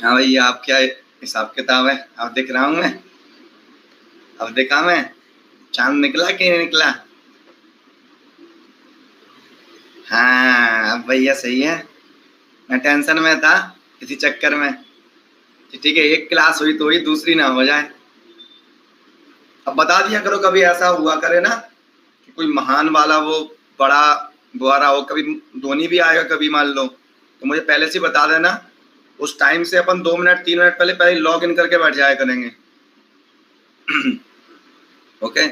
हाँ भैया, आप क्या हिसाब किताब है? अब दिख रहा हूँ मैं? अब दिखा मैं? चाँद निकला कि नहीं निकला? हाँ, अब भैया सही है। मैं टेंशन में था इसी चक्कर में कि ठीक है, एक क्लास हुई तो हुई, दूसरी ना हो जाए। अब बता दिया करो, कभी ऐसा हुआ करे ना कि कोई महान वाला वो बड़ा वो आ रहा हो, कभी धोनी भी आएगा कभी मान लो, तो मुझे पहले से ही बता देना। उस टाइम से अपन 2 मिनट 3 मिनट पहले पहले लॉग इन करके बैठ जाया करेंगे। ओके,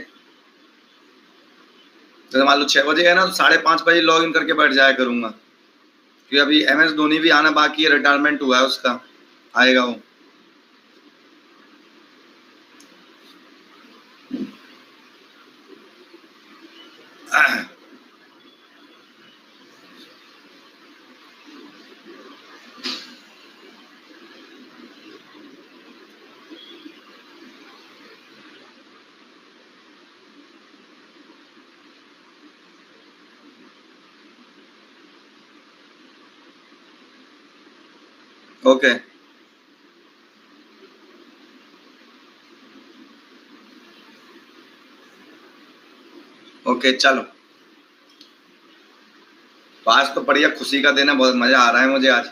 जैसे मान लो 6 बजे है ना, तो 5:30 बजे लॉग इन करके बैठ जाया करूंगा, क्योंकि अभी MS धोनी भी आना बाकी है, रिटायरमेंट हुआ है उसका, आएगा वो। ओके ओके, चलो। तो आज तो बढ़िया खुशी का दिन है, बहुत मजा आ रहा है मुझे आज।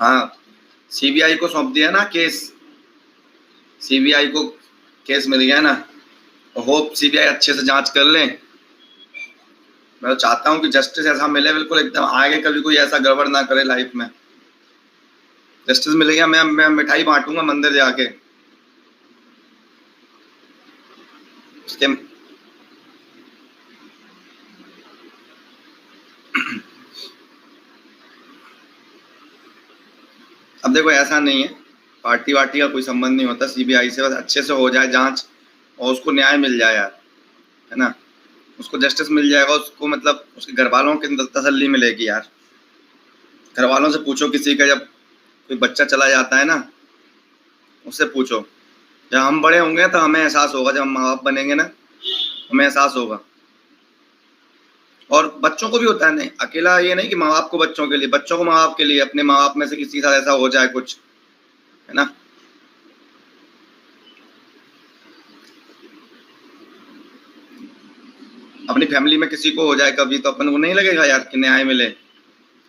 हाँ, CBI को सौंप दिया ना केस, CBI को केस मिल गया ना, होप CBI अच्छे से जांच कर ले। मैं तो चाहता हूँ कि जस्टिस ऐसा मिले बिल्कुल एकदम, आगे कभी कोई ऐसा गड़बड़ ना करे लाइफ में। जस्टिस मिल गया, मैं मिठाई बांटूंगा मंदिर जाके उसके। अब देखो, ऐसा नहीं है, पार्टी वार्टी का कोई संबंध नहीं होता CBI से, बस अच्छे से हो जाए जांच और उसको न्याय मिल जाए यार, है ना। उसको जस्टिस मिल जाएगा, उसको मतलब उसके घर वालों की तसल्ली मिलेगी यार। घर वालों से पूछो, किसी का जब कोई बच्चा चला जाता है ना, उससे पूछो। जब हम बड़े होंगे तो हमें एहसास होगा, जब हम माँ बाप बनेंगे ना, हमें एहसास होगा। और बच्चों को भी होता है, नहीं अकेला ये नहीं कि माँ बाप को बच्चों के लिए, बच्चों को माँ बाप के लिए, अपने माँ बाप में से किसी के साथ ऐसा हो जाए कुछ, है ना। अपनी फैमिली में किसी को हो जाए कभी, तो अपन को नहीं लगेगा यार कि न्याय मिले?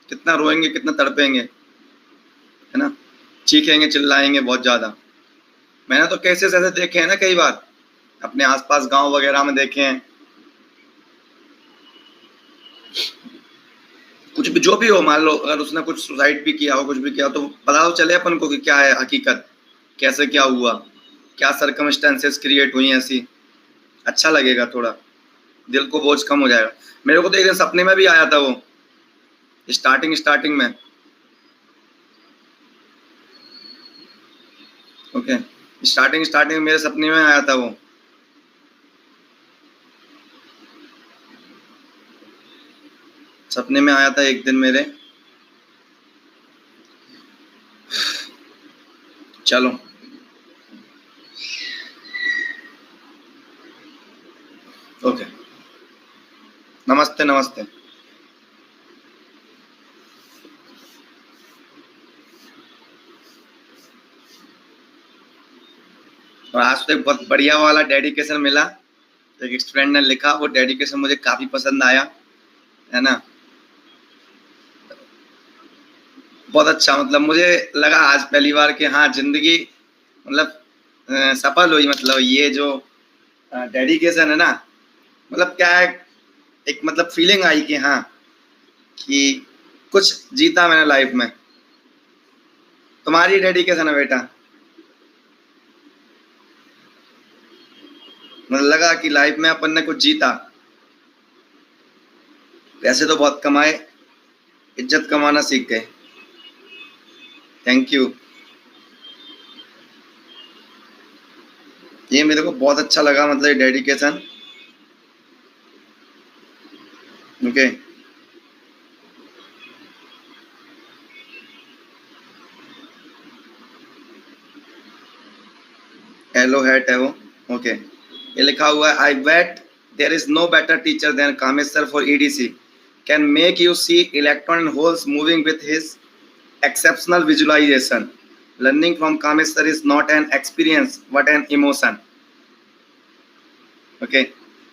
कितना रोएंगे, कितना तड़पेंगे, है ना, चीखेंगे चिल्लाएंगे बहुत ज्यादा। मैंने तो केसेस ऐसे देखे हैं ना कई बार, अपने आसपास गांव वगैरह में देखे हैं। कुछ भी जो भी हो, मान लो अगर उसने कुछ सुसाइड भी किया हो, कुछ भी किया हो, तो पता तो चले अपन को कि क्या है हकीकत, कैसे क्या हुआ, क्या सर्कमस्टेंसेस क्रिएट हुई ऐसी। अच्छा लगेगा थोड़ा, दिल को बोझ कम हो जाएगा। मेरे को तो एक दिन सपने में भी आया था वो, स्टार्टिंग में। ओके, स्टार्टिंग में मेरे सपने में आया था वो। सपने में आया था एक दिन मेरे। चलो, ओके, नमस्ते नमस्ते। और आज तो एक बहुत बढ़िया वाला डेडिकेशन मिला, एक स्टूडेंट ने लिखा, वो डेडिकेशन मुझे काफी पसंद आया, है ना। बहुत अच्छा, मतलब मुझे लगा आज पहली बार कि हाँ जिंदगी मतलब सफल हुई, मतलब ये जो डेडिकेशन है ना, मतलब क्या है, एक मतलब फीलिंग आई कि हाँ, कि कुछ जीता मैंने लाइफ में। तुम्हारी डेडिकेशन है बेटा, मतलब लगा कि लाइफ में अपन ने कुछ जीता। पैसे तो बहुत कमाए, इज्जत कमाना सीख गए। थैंक यू, ये मेरे को बहुत अच्छा लगा, मतलब डेडिकेशन। ओके, येलो हैट है वो। ओके, ये लिखा हुआ है, I bet there is no better teacher than Kamesh sir for EDC, can make you see electron and holes moving with his exceptional visualization. Learning from Kamesh sir is not an experience but an emotion. Okay,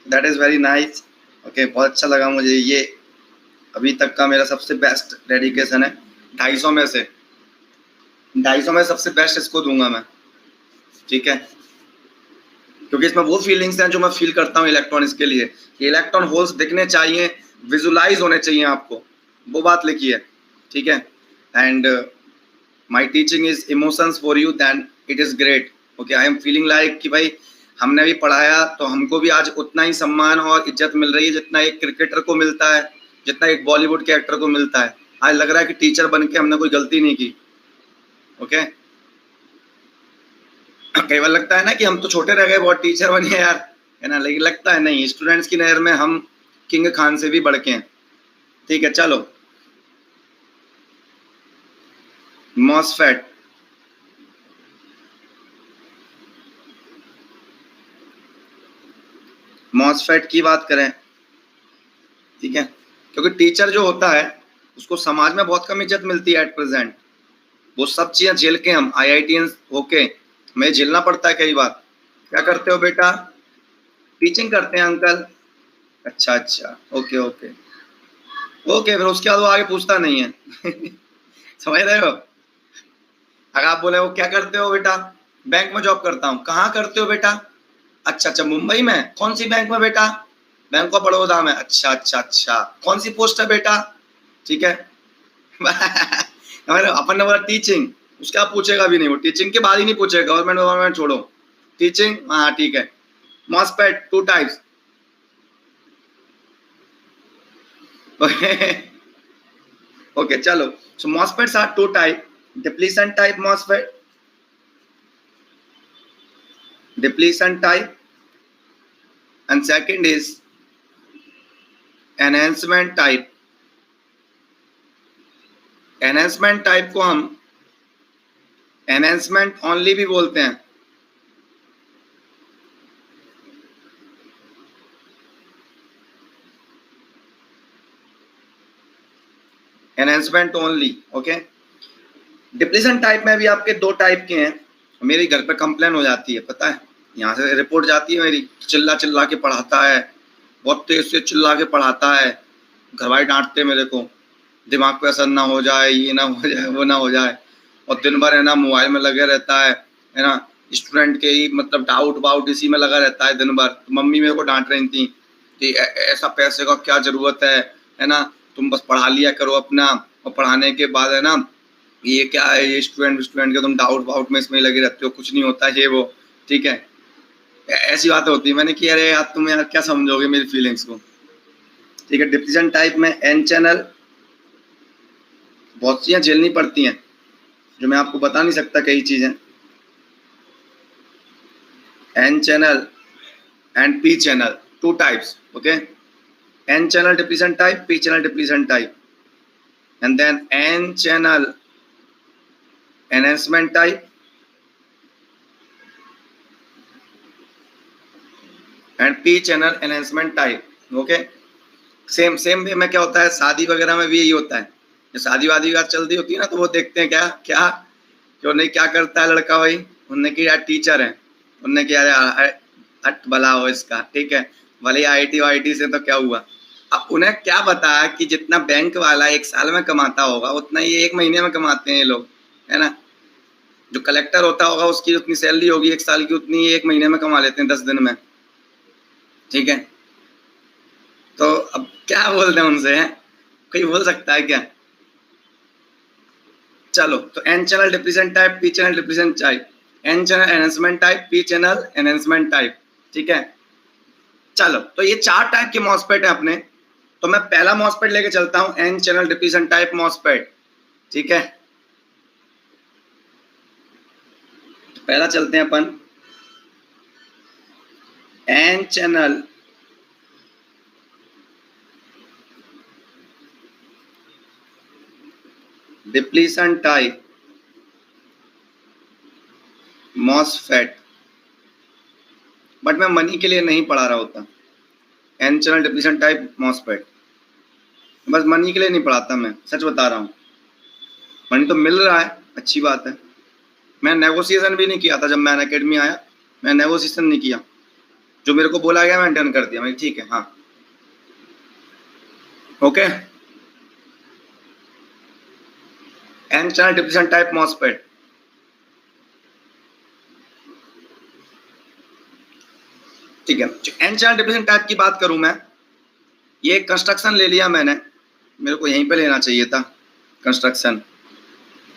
that is very nice. Okay, बहुत अच्छा लगा मुझे, ये अभी तक का मेरा सबसे बेस्ट डेडिकेशन है। 250 में से 250 में सबसे बेस्ट इसको दूंगा मैं, ठीक है, क्योंकि इसमें वो फीलिंग्स हैं जो मैं फील करता हूँ इलेक्ट्रॉनिक्स के लिए। इलेक्ट्रॉन होल्स दिखने चाहिए, विजुलाइज होने चाहिए आपको, वो बात लिखी है, ठीक है। And my teaching is emotions for you, then it is great. Okay, I am feeling like कि भाई हमने भी पढ़ाया तो हमको भी आज उतना ही सम्मान और इज्जत मिल रही है जितना एक क्रिकेटर को मिलता है, जितना एक बॉलीवुड के एक्टर को मिलता है। आज लग रहा है कि टीचर बन के हमने कोई गलती नहीं की। ओके, कई बार लगता है ना कि हम तो छोटे रह गए, बहुत टीचर बने यार, है ना, लेकिन लगता है नहीं, स्टूडेंट्स की नज़र में हम किंग खान से भी बढ़ के हैं। ठीक है, चलो मॉसफेट, मॉसफेट की बात करें, ठीक है, क्योंकि टीचर जो होता है उसको समाज में बहुत कम इज्जत मिलती है एट प्रेजेंट। वो सब चीजें झेल के हम IITians होके हमें झेलना पड़ता है कई बार। क्या करते हो बेटा? टीचिंग करते हैं अंकल। अच्छा अच्छा, ओके ओके ओके, फिर उसके बाद वो आगे पूछता नहीं है समझ रहे हो? अगर आप बोले वो क्या करते हो बेटा? बैंक में जॉब करता हूँ। कहाँ करते हो बेटा? अच्छा अच्छा, मुंबई में। कौन सी बैंक में बेटा? बैंक ऑफ बड़ौदा में। अच्छा अच्छा अच्छा, कौन सी पोस्ट है बेटा? ठीक है अपन ने बोला टीचिंग, उसका पूछेगा भी नहीं, वो टीचिंग के बाद ही नहीं पूछेगा, गवर्नमेंट गवर्नमेंट छोड़ो, टीचिंग, हाँ ठीक है। मॉसफेट 2 टाइप्स ओके चलो, so MOSFETs are 2 type, depletion type MOSFET, depletion type, and second is enhancement type। enhancement type को हम enhancement only भी बोलते हैं। enhancement only, okay. Depletion type में भी आपके 2 टाइप के हैं। मेरे घर पे कंप्लेन हो जाती है, पता है, यहाँ से रिपोर्ट जाती है मेरी, चिल्ला चिल्ला के पढ़ाता है, बहुत तेज से चिल्ला के पढ़ाता है, घर वाले डांटते मेरे को, दिमाग पे असर ना हो जाए, ये ना हो जाए, वो ना हो जाए, और दिन भर है ना मोबाइल में लगे रहता है ना, स्टूडेंट के ही मतलब डाउट वाउट इसी में लगा रहता है दिन भर। तो मम्मी मेरे को डांट रही थी कि ऐसा पैसे का क्या जरूरत है ना, तुम बस पढ़ा लिया करो अपना, और पढ़ाने के बाद है ना, ये क्या है, ये स्टूडेंट के तुम डाउट वाउट में इसमें लगे रहते हो, कुछ नहीं होता ये वो, ठीक है, ऐसी बातें होती है। मैंने कि अरे यार तुम यार क्या समझोगे मेरी फीलिंग्स को, ठीक है। डिप्लीशन टाइप में एन चैनल बहुत सी झेलनी पड़ती हैं जो मैं आपको बता नहीं सकता, कई चीजें। N channel and P channel 2 types, okay. N channel depletion type, P channel depletion type, and then N channel enhancement type and P channel enhancement type, okay. Same way में क्या होता है, शादी वगैरह में भी यही होता है। जो शादी वादी बात चलती होती है ना, तो वो देखते हैं क्या क्या क्यों नहीं, क्या करता है लड़का भाई, उनने की यार टीचर है, उनने की यार हट भला हो इसका, ठीक है, भले IIT वाईटी से तो क्या हुआ। अब उन्हें क्या पता कि जितना बैंक वाला 1 साल में कमाता होगा उतना ये 1 महीने में कमाते हैं ये लोग, है ना। जो कलेक्टर होता होगा उसकी उतनी सैलरी होगी 1 साल की, उतनी 1 महीने में कमा लेते हैं 10 दिन में, ठीक है। तो अब क्या बोलते हैं उनसे, हैं कोई बोल सकता है क्या? चलो, तो N channel depletion type, P channel depletion type, N channel enhancement type, P channel enhancement type, ठीक है। चलो, तो ये 4 टाइप के मॉसफेट है अपने। तो मैं पहला मॉसफेट लेके चलता हूं, N channel depletion type MOSFET, ठीक है। तो पहला चलते हैं अपन N channel depletion type MOSFET, but मैं मनी के लिए नहीं पढ़ा रहा होता। N channel depletion type MOSFET बस मनी के लिए नहीं पढ़ाता, मैं सच बता रहा हूँ। मनी तो मिल रहा है, अच्छी बात है। मैं नेगोशिएशन भी नहीं किया था जब मैं अनअकैडमी आया, मैं नेगोशिएशन नहीं किया, जो मेरे को बोला गया मैं डन कर दिया, मैं ठीक है हाँ okay. N channel depletion type MOSFET, ठीक है। एन चैनल डिप्लीशन टाइप की बात करूं मैं, ये कंस्ट्रक्शन ले लिया मैंने, मेरे को यहीं पे लेना चाहिए था कंस्ट्रक्शन।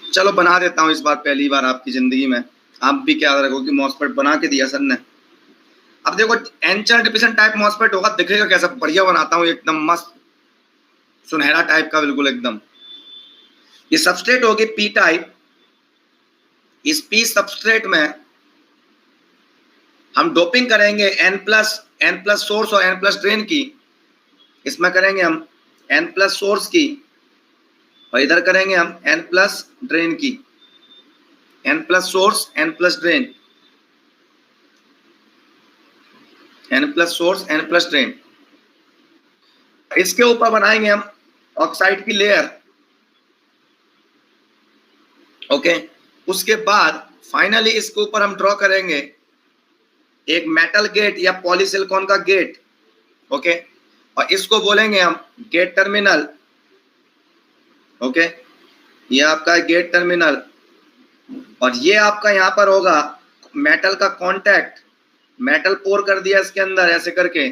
चलो बना देता हूँ इस बार, पहली बार आपकी जिंदगी में। आप भी क्या रखो कि मॉसफेट बना के दिया सर ने। अब देखो N channel depletion type MOSFET होगा, दिखेगा कैसा बढ़िया बनाता हूँ, एकदम मस्त सुनहरा टाइप का, बिल्कुल एकदम। ये सबस्ट्रेट होगी पी टाइप। इस पी सबस्ट्रेट में हम डोपिंग करेंगे एन प्लस सोर्स और एन प्लस ड्रेन की। इसमें करेंगे हम एन प्लस सोर्स की और इधर करेंगे हम एन प्लस ड्रेन की। N plus source N plus drain, N plus source N plus drain. इसके ऊपर बनाएंगे हम ऑक्साइड की लेयर, ओके। उसके बाद फाइनली इसके ऊपर हम ड्रॉ करेंगे एक मेटल गेट या पॉलीसिलिकॉन का गेट, ओके। और इसको बोलेंगे हम गेट टर्मिनल, ओके। ये आपका गेट टर्मिनल, और ये आपका यहाँ पर होगा मेटल का कांटेक्ट। मेटल पोर कर दिया इसके अंदर ऐसे करके,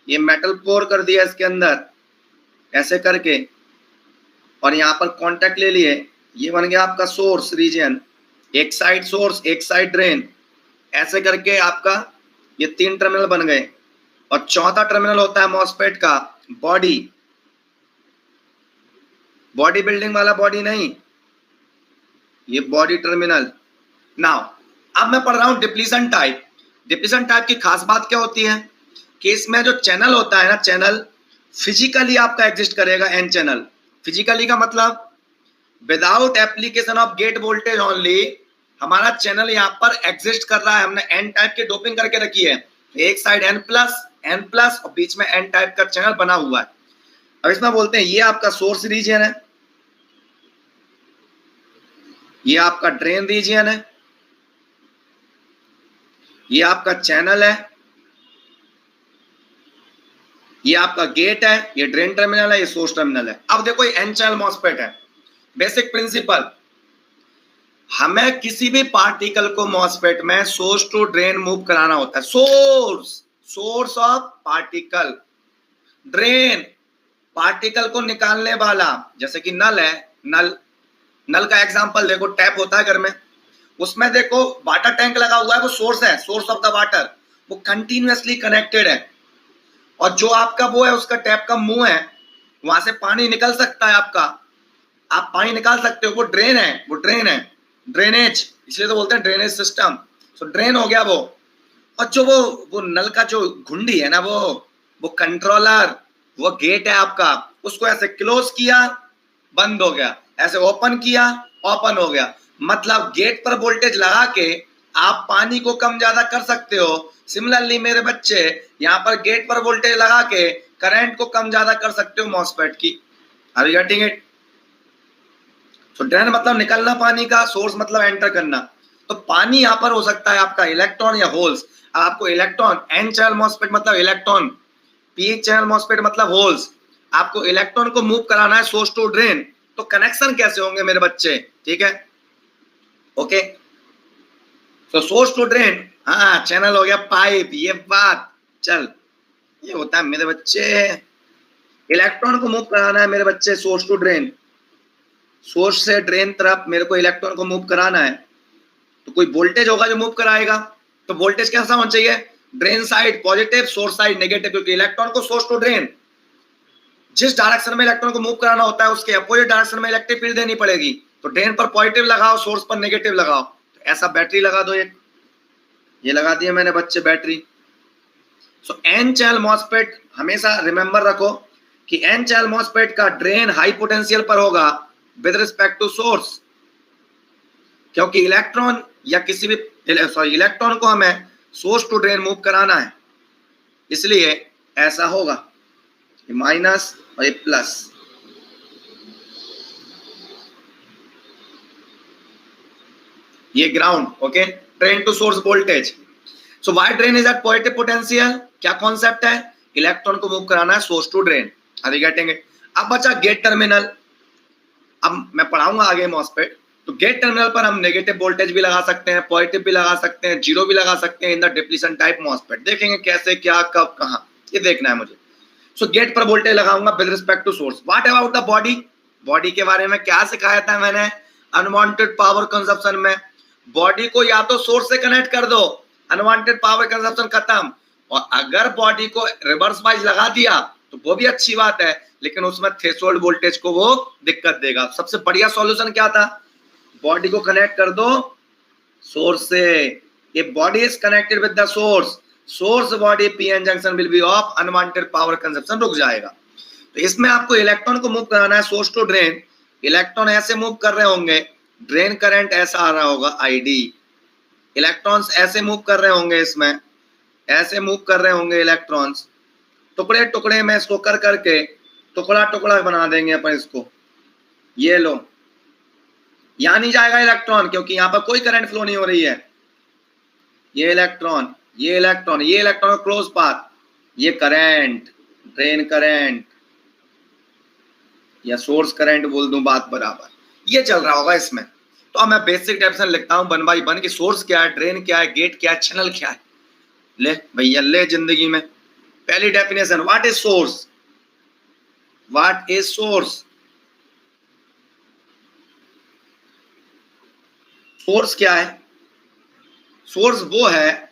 ये मेटल पोर कर दिया इसके अंदर ऐसे करके, और यहाँ पर कांटेक्ट ले लिए। ये बन गया आपका सोर्स रीजन, एक साइड सोर्स एक साइड ड्रेन, ऐसे करके आपका ये 3 टर्मिनल बन गए। और चौथा टर्मिनल होता है मॉसफेट का बॉडी, बॉडी बिल्डिंग वाला बॉडी नहीं, ये बॉडी टर्मिनल। नाउ अब मैं पढ़ रहा हूं डिप्लीशन टाइप। डिप्लीशन टाइप की खास बात क्या होती है कि इसमें जो चैनल होता है ना, चैनल फिजिकली आपका एग्जिस्ट करेगा। एन चैनल फिजिकली का मतलब without application of gate voltage only हमारा चैनल यहाँ पर एग्जिस्ट कर रहा है। हमने एन टाइप की डोपिंग करके रखी है, एक साइड एन प्लस और बीच में एन टाइप का चैनल बना हुआ है। अब इसमें बोलते हैं ये आपका सोर्स रीजन है, ये आपका ड्रेन रीजन है, ये आपका चैनल है, ये आपका गेट है, ये ड्रेन टर्मिनल है, ये सोर्स टर्मिनल है। अब देखो ये एन चैनल मॉसफेट है। बेसिक प्रिंसिपल, हमें किसी भी पार्टिकल को मॉसफेट में सोर्स टू ड्रेन मूव कराना होता है। Source of particle, drain particle को निकालने वाला। जैसे कि नल है, नल का एग्जांपल देखो, टैप होता है घर में, उसमें देखो वाटर टैंक लगा हुआ है, वो सोर्स है, सोर्स ऑफ द वाटर, वो कंटिन्यूअसली कनेक्टेड है। और जो आपका वो है उसका टैप का मुंह है, वहां से पानी निकल सकता है आपका, आप पानी निकाल सकते हो, वो ड्रेन है, वो ड्रेन है, ड्रेनेज, इसलिए तो बोलते हैं ड्रेनेज सिस्टम। सो ड्रेन हो गया वो। और जो वो नल का जो घुंडी है ना, वो कंट्रोलर, वो गेट है आपका। उसको ऐसे क्लोज किया, बंद हो गया, ऐसे ओपन किया, ओपन हो गया। मतलब गेट पर वोल्टेज लगा के आप पानी को कम ज्यादा कर सकते हो। सिमिलरली मेरे बच्चे, यहाँ पर गेट पर वोल्टेज लगा के करंट को कम ज्यादा कर सकते हो मॉसफेट की। Are you getting it? तो ड्रेन मतलब निकलना पानी का, सोर्स मतलब एंटर करना। तो पानी यहाँ पर हो सकता है आपका इलेक्ट्रॉन या होल्स। आपको इलेक्ट्रॉन, एन चैनल मॉसफेट मतलब इलेक्ट्रॉन, पी चैनल मॉसफेट मतलब होल्स। आपको इलेक्ट्रॉन को मूव कराना है सोर्स टू ड्रेन। तो कनेक्शन कैसे होंगे मेरे बच्चे? ठीक है, ओके। तो सोर्स टू ड्रेन, हाँ चैनल हो गया पाइप, ये बात चल, ये होता है मेरे बच्चे। इलेक्ट्रॉन को मूव कराना है मेरे बच्चे सोर्स टू ड्रेन, सोर्स से ड्रेन तरफ मेरे को इलेक्ट्रॉन को मूव कराना है। तो कोई वोल्टेज होगा जो मूव कराएगा। तो वोल्टेज कैसा होना चाहिए? Drain side positive, source side negative, क्योंकि इलेक्ट्रॉन को सोर्स टू ड्रेन, जिस डायरेक्शन में इलेक्ट्रॉन को मूव कराना होता है उसके अपोजिट डायरेक्शन में इलेक्ट्रिक फील्ड देनी पड़ेगी। तो ड्रेन पर पॉजिटिव लगाओ, सोर्स पर नेगेटिव लगाओ। तो ऐसा बैटरी लगा दो, एक ये लगा दिया मैंने बच्चे बैटरी। सो एन चैनल मॉसफेट हमेशा रिमेंबर रखो कि एन चैनल मॉसफेट का ड्रेन हाई पोटेंशियल पर होगा विद रिस्पेक्ट टू सोर्स, क्योंकि इलेक्ट्रॉन या किसी भी इलेक्ट्रॉन को हमें सोर्स टू ड्रेन मूव कराना है, इसलिए ऐसा होगा, माइनस और ये प्लस। ये ground, okay. Drain to source voltage. So why drain is at positive potential? क्या कॉन्सेप्ट है? इलेक्ट्रॉन को मूव कराना है सोर्स टू ड्रेन। आगे गेटेंगे। अब बचा गेट टर्मिनल। अब मैं पढ़ाऊंगा आगे मॉसफेट। तो गेट टर्मिनल पर हम नेगेटिव वोल्टेज भी लगा सकते हैं, पॉजिटिव भी लगा सकते हैं, जीरो भी लगा सकते हैं in the depletion type MOSFET. देखेंगे कैसे, क्या, कब, कहां, ये देखना है मुझे। सो गेट पर वोल्टेज लगाऊंगा with respect to source. What about the body? Body के बारे में क्या सिखाया था मैंने अनवांटेड पावर कंजप्शन में? बॉडी को या तो सोर्स से कनेक्ट कर दो, अनवांटेड पावर कंजप्शन खत्म। और अगर बॉडी को रिवर्स वाइज लगा दिया तो वो भी अच्छी बात है, लेकिन उसमें थ्रेशोल्ड वोल्टेज को वो दिक्कत देगा। सबसे बढ़िया सॉल्यूशन क्या था? बॉडी को कनेक्ट कर दो सोर्स से। ये body is connected with the source, source body PN junction will be of, unwanted power consumption रुक जाएगा। तो इसमें आपको इलेक्ट्रॉन को मूव कराना है सोर्स टू ड्रेन। इलेक्ट्रॉन ऐसे मूव कर रहे होंगे, ड्रेन करंट ऐसा आ रहा होगा आईडी। इलेक्ट्रॉन्स ऐसे मूव कर रहे होंगे, इसमें ऐसे मूव कर रहे होंगे इलेक्ट्रॉन्स। टुकड़े टुकड़े में इसको कर करके टुकड़ा टुकड़ा बना देंगे अपन इसको। ये लो, यहां नहीं जाएगा इलेक्ट्रॉन क्योंकि यहां पर कोई करंट फ्लो नहीं हो रही है। ये इलेक्ट्रॉन, ये इलेक्ट्रॉन, ये इलेक्ट्रॉन का क्लोज पाथ, ये करंट, ड्रेन करंट या सोर्स करंट बोल दूं, बात बराबर। ये चल रहा होगा इसमें। तो अब मैं बेसिक डेफिनेशन लिखता हूं 1 बाई 1 की सोर्स क्या है, ड्रेन क्या है, गेट क्या है, चैनल क्या है। ले भैया ले जिंदगी में। पहली definition, what is source? What is source? Source क्या है? सोर्स वो है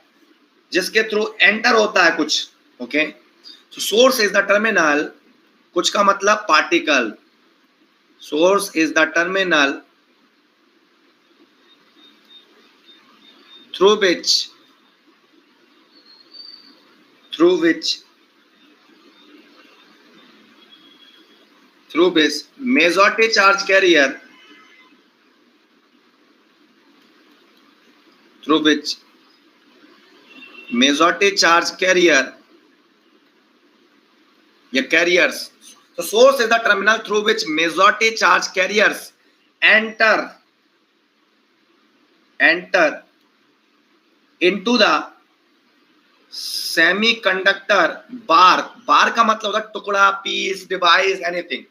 जिसके थ्रू एंटर होता है कुछ, okay. So source is the terminal, कुछ का मतलब particle. Source is the terminal through which majority charge carrier, through which majority charge carrier या carriers. So source is the terminal through which majority charge carriers enter into the semiconductor bar. bar का मतलब होता है टुकड़ा, piece, device, anything.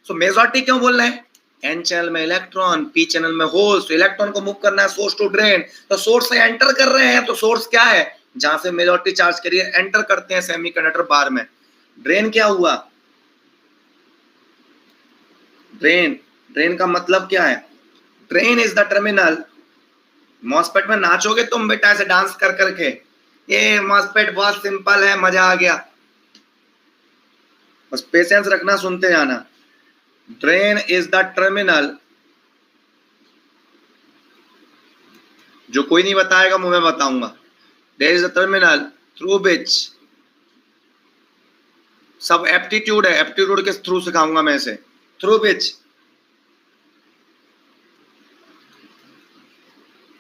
So majority क्यों बोल रहे हैं? एन चैनल में इलेक्ट्रॉन, पी चैनल में होल्स। तो इलेक्ट्रॉन को मूव करना है सोर्स टू ड्रेन, तो सोर्स से एंटर कर रहे हैं। तो सोर्स क्या है? जहां से मेजॉरिटी चार्ज कैरियर एंटर करते हैं सेमीकंडक्टर बार में। ड्रेन क्या हुआ? ड्रेन का मतलब क्या है? Drain is the terminal. MOSFET में नाचोगे तुम बेटा ऐसे डांस कर करके, ये मॉसफेट बहुत सिंपल है, मजा आ गया। बस पेशेंस रखना, सुनते जाना। ड्रेन इज द टर्मिनल, जो कोई नहीं बताएगा मैं बताऊंगा। There is a terminal through which, सब एप्टीट्यूड है, एप्टीट्यूड के थ्रू सिखाऊंगा मैं इसे। थ्रू विच,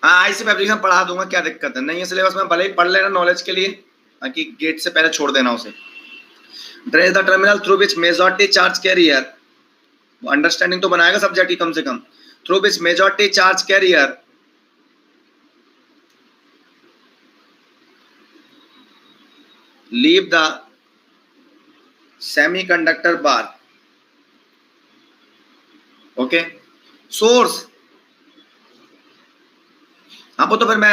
हाँ ऐसे एप्लीकेशन पढ़ा दूंगा, क्या दिक्कत है, नहीं है सिलेबस में, भले ही पढ़ लेना नॉलेज के लिए, ताकि गेट से पहले छोड़ देना उसे। Drain is the terminal through which majority charge carrier, understanding तो बनाएगा सब्जेक्ट की कम से कम। Through which majority charge carrier leave the semiconductor bar, okay. Source, हाँ वो तो फिर मैं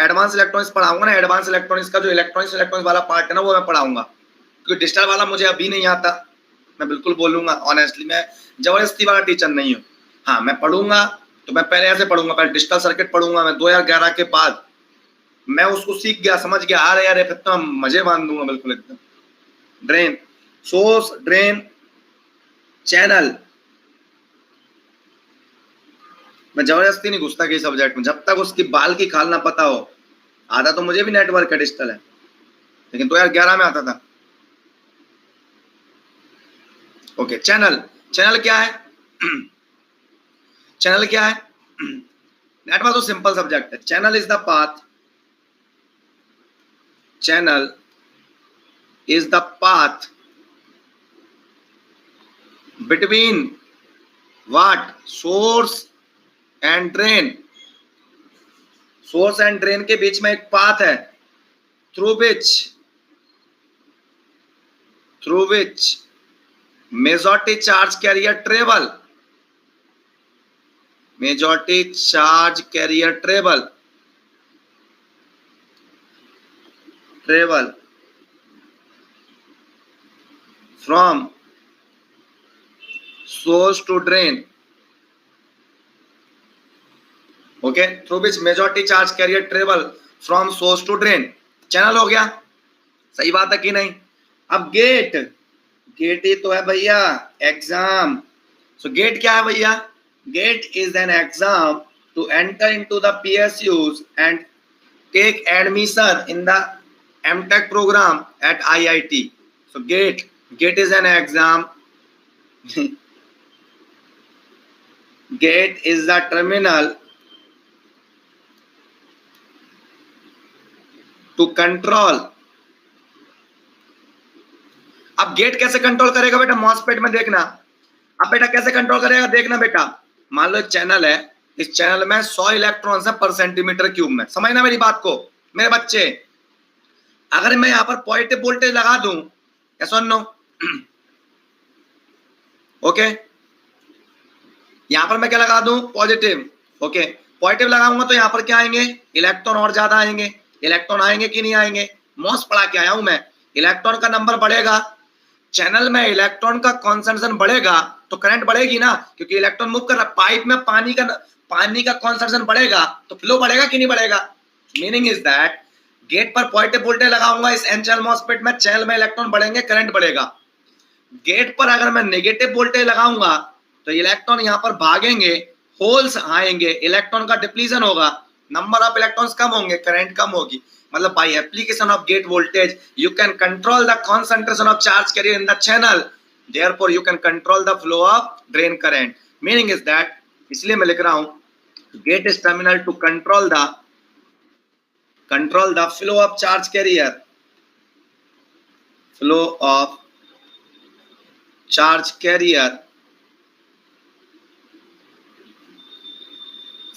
एडवांस इलेक्ट्रॉनिक्स पढ़ाऊंगा ना। एडवांस इलेक्ट्रॉनिक्स का जो इलेक्ट्रॉनिक्स वाला पार्ट है ना, वो मैं पढ़ाऊंगा, क्योंकि डिजिटल वाला मुझे अभी नहीं आता। मैं बिल्कुल बोलूंगा ऑनेस्टली, मैं जबरदस्ती वाला टीचर नहीं हूँ। हाँ मैं पढ़ूंगा तो मैं पहले ऐसे पढ़ूंगा, पहले डिजिटल सर्किट पढ़ूंगा मैं 2011 के बाद। मैं उसको सीख गया, समझ गया, आ रहे यार फिर तो मजे बांध दूंगा बिल्कुल एकदम। ड्रेन, सोर्स, ड्रेन, चैनल, मैं जबरदस्ती नहीं घुसता किसी सब्जेक्ट में जब तक उसकी बाल की खाल ना पता हो। आधा तो मुझे भी नेटवर्क का डिजिटल है, लेकिन 2011 में आता था। ओके, चैनल, चैनल क्या है? चैनल क्या है? नेटवर्क तो सिंपल सब्जेक्ट है। Channel is the path channel is the path between what? Source and drain. Source and drain के बीच में एक पाथ है through which majority charge carrier travel. Majority charge carrier travel from source to drain. Okay, through which majority charge carrier travel from source to drain. Channel हो गया, सही बात है कि नहीं? अब गेट ही तो है भैया एग्जाम. सो गेट क्या है भैया? GATE is an exam to enter into the PSUs and take admission in the MTech program at IIT. So gate is an exam. Gate is the terminal to control. अब gate कैसे control करेगा बेटा? MOSFET में देखना. अब बेटा कैसे control करेगा देखना बेटा. मान लो एक चैनल है, इस चैनल में 100 इलेक्ट्रॉन्स है पर सेंटीमीटर क्यूब में. समझना मेरी बात को मेरे बच्चे. अगर मैं यहां पर पॉजिटिव वोल्टेज लगा दूं, यस और नो? ओके, यहां पर मैं क्या लगा दूं? पॉजिटिव. ओके, पॉजिटिव लगाऊंगा तो यहां पर क्या आएंगे? इलेक्ट्रॉन और ज्यादा आएंगे. इलेक्ट्रॉन आएंगे कि नहीं आएंगे? मॉस पढ़ा के आया हूं मैं. इलेक्ट्रॉन का नंबर बढ़ेगा, चैनल में इलेक्ट्रॉन का कॉन्सेंट्रेशन बढ़ेगा तो करंट बढ़ेगी ना, क्योंकि इलेक्ट्रॉन मूव कर रहा है. पाइप में पानी का कॉन्सेंट्रेशन बढ़ेगा तो फ्लो बढ़ेगा कि नहीं बढ़ेगा? मीनिंग इज दैट गेट पर पॉजिटिव वोल्टेज लगाऊंगा इस एन चैनल मॉसफेट में, चैनल में इलेक्ट्रॉन बढ़ेंगे, करंट बढ़ेगा. गेट पर अगर मैं नेगेटिव वोल्टेज लगाऊंगा तो इलेक्ट्रॉन यहां पर भागेंगे, होल्स आएंगे, इलेक्ट्रॉन का डिप्लीशन होगा, नंबर ऑफ इलेक्ट्रॉन्स कम होंगे, करंट कम होगी. मतलब by application of gate voltage you can control the concentration of charge carrier in the channel, therefore you can control the flow of drain current. Meaning is that, इसलिए मैं लिख रहा हूं gate is terminal to control the flow of charge carrier,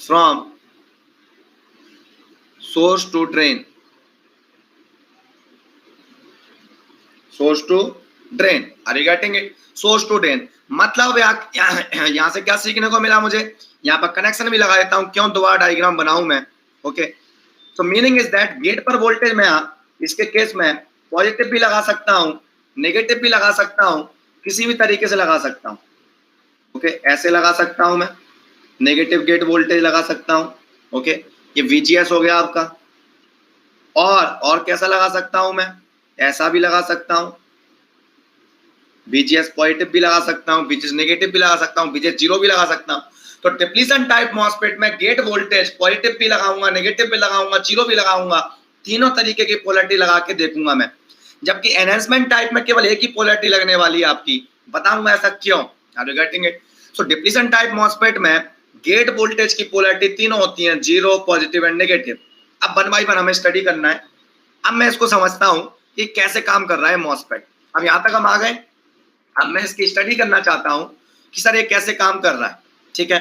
from source to drain. Are you getting it? Source to drain मतलब यहाँ से क्या सीखने को मिला मुझे? यहाँ पर कनेक्शन भी लगा देता हूँ, क्यों दोबारा डायग्राम बनाऊं मैं. Okay, so meaning is that get पर वोल्टेज में इसके केस में पॉजिटिव भी लगा सकता हूँ, नेगेटिव भी लगा सकता हूँ, किसी भी तरीके से लगा सकता हूँ. ओके, ऐसे लगा सकता हूँ मैं, नेगेटिव गेट वोल्टेज लगा सकता हूँ. ओके, ये VGS हो गया आपका. और कैसा लगा सकता हूं मैं? ऐसा भी लगा सकता हूं, VGS पॉजिटिव भी लगा सकता हूं, VGS नेगेटिव भी लगा सकता हूं, VGS जीरो भी लगा सकता हूं. तो डिप्लीशन टाइप मॉसफेट में गेट वोल्टेज पॉजिटिव भी लगाऊंगा, नेगेटिव भी लगाऊंगा, जीरो भी लगाऊंगा, तीनों तरीके की पोलैरिटी लगा के देखूंगा मैं. जबकि एनहांसमेंट टाइप में केवल एक ही पोलैरिटी लगने वाली है आपकी. बताऊंगा ऐसा क्यों. Are you getting it? So depletion type MOSFET में गेट वोल्टेज की पोलैरिटी तीनों होती हैं, जीरो, पॉजिटिव एंड नेगेटिव. अब 1 by 1 हमें स्टडी करना है. अब मैं इसको समझता हूं कि कैसे काम कर रहा है मॉसफेट. अब यहां तक हम आ गए. अब मैं इसकी स्टडी करना चाहता हूं कि सर ये कैसे काम कर रहा है. ठीक है,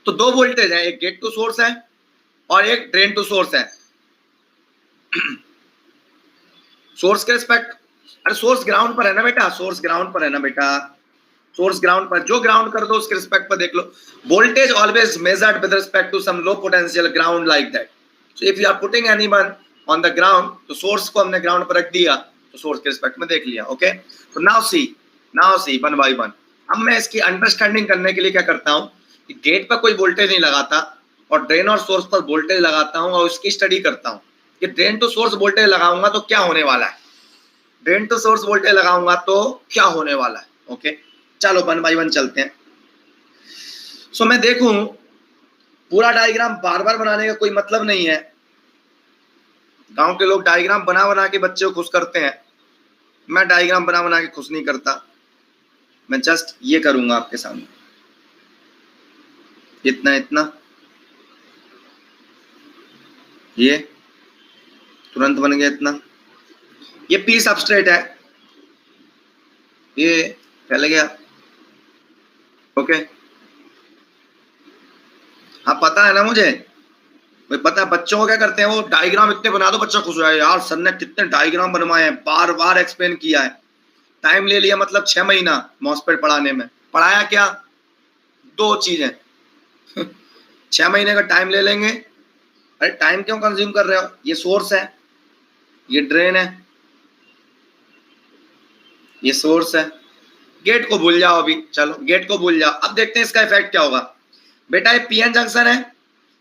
तो 2 वोल्टेज है, एक गेट टू सोर्स है और एक ड्रेन टू सोर्स है. सोर्स के रिस्पेक्ट, अरे सोर्स ग्राउंड पर है ना बेटा, सोर्स ग्राउंड पर है ना बेटा, सोर्स ग्राउंड पर, जो ग्राउंड कर दो उसके रिस्पेक्ट पर देख लो. Voltage always measured with respect to some low potential ground like that. So if you are putting anyone on the ground, तो सोर्स को हमने ग्राउंड पर रख दिया तो सोर्स के रिस्पेक्ट में देख लिया. ओके, तो नाउ सी 1 by 1. अब मैं इसकी अंडरस्टैंडिंग करने के लिए क्या करता हूं कि गेट पर कोई वोल्टेज नहीं लगाता और ड्रेन और सोर्स पर वोल्टेज लगाता हूं और उसकी स्टडी करता हूं कि ड्रेन टू सोर्स वोल्टेज लगाऊंगा तो क्या होने वाला है, ड्रेन टू सोर्स वोल्टेज लगाऊंगा तो क्या होने वाला है. ओके, चलो 1 by 1 चलते हैं. सो मैं देखूं, पूरा डायग्राम बार बार बनाने का कोई मतलब नहीं है. गांव के लोग डायग्राम बना बना के बच्चे को खुश करते हैं, मैं डायग्राम बना बना के खुश नहीं करता. मैं जस्ट ये करूंगा आपके सामने, इतना ये तुरंत बन गया इतना. ये पी सबस्ट्रेट है, ये फैल गया। ओके, हाँ पता है ना मुझे, भाई पता है। बच्चों को क्या करते हैं, वो डायग्राम इतने बना दो बच्चा खुश हो जाए, यार सर ने कितने डायग्राम बनवाए हैं, बार बार एक्सप्लेन किया है, टाइम ले लिया, मतलब 6 महीना मॉस्फेट पढ़ाने में। पढ़ाया क्या, 2 चीजें 6 महीने का टाइम ले लेंगे। अरे टाइम क्यों कंज्यूम कर रहे हो, ये सोर्स है, ये ड्रेन है, ये सोर्स है। गेट को भूल जाओ अभी, चलो गेट को भूल जाओ। अब देखते हैं इसका इफेक्ट क्या होगा। बेटा ये पीएन जंक्शन है,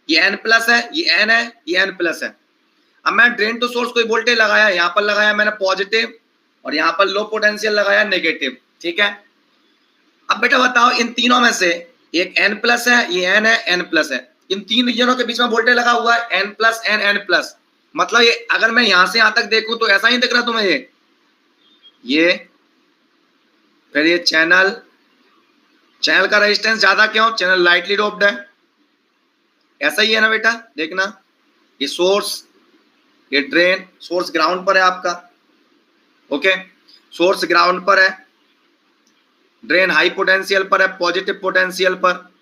ये एन प्लस है, ये एन है, ये एन प्लस है। अब मैं ड्रेन टू सोर्स कोई वोल्टेज लगाया, यहां पर लगाया मैंने पॉजिटिव, और यहां पर लो पोटेंशियल लगाया नेगेटिव, ठीक है। अब बेटा बताओ इन तीनों में से, एक एन प्लस है, ये एन है, एन प्लस है, इन 3 रीजनों के बीच में वोल्टेज लगा हुआ है N plus N N plus. मतलब ये अगर मैं यहां से यहां तक देखूं तो ऐसा ही दिख रहा तुम्हें, ये फिर ये चैनल, चैनल का रेजिस्टेंस ज्यादा क्यों, चैनल लाइटली डोप्ड है, ऐसा ही है ना बेटा, देखना। ये सोर्स, ये ड्रेन, सोर्स ग्राउंड पर है आपका, ओके, सोर्स ग्राउंड पर है, ड्रेन हाई पोटेंशियल पर है, पॉजिटिव पोटेंशियल पर।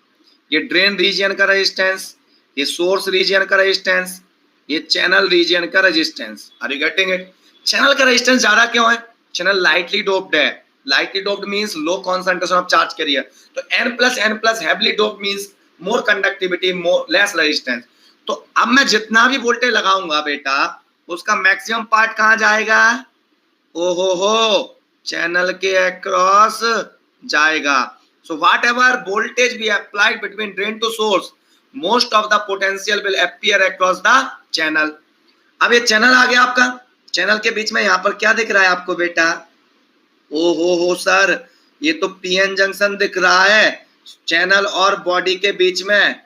ये ड्रेन रीजन का रेजिस्टेंस, ये सोर्स रीजन का रेजिस्टेंस, ये चैनल रीजन का resistance. Are you getting it? Channel का रेजिस्टेंस ज्यादा क्यों है, चैनल लाइटली डोप्ड है, lightly doped means low concentration of charge carrier. तो n plus heavily doped means more conductivity, more less resistance. तो अब मैं जितना भी वोल्टेज लगाऊंगा बेटा, उसका मैक्सिमम पार्ट कहां जाएगा, ओहो हो, चैनल के अक्रॉस जाएगा। So whatever voltage we applied between drain to source, most of the potential will appear across the channel. अब ये चैनल आ गया आपका, चैनल के बीच में यहाँ पर क्या दिख रहा है आपको बेटा, ओहो हो सर, ये तो पीएन जंक्शन दिख रहा है, चैनल और बॉडी के बीच में,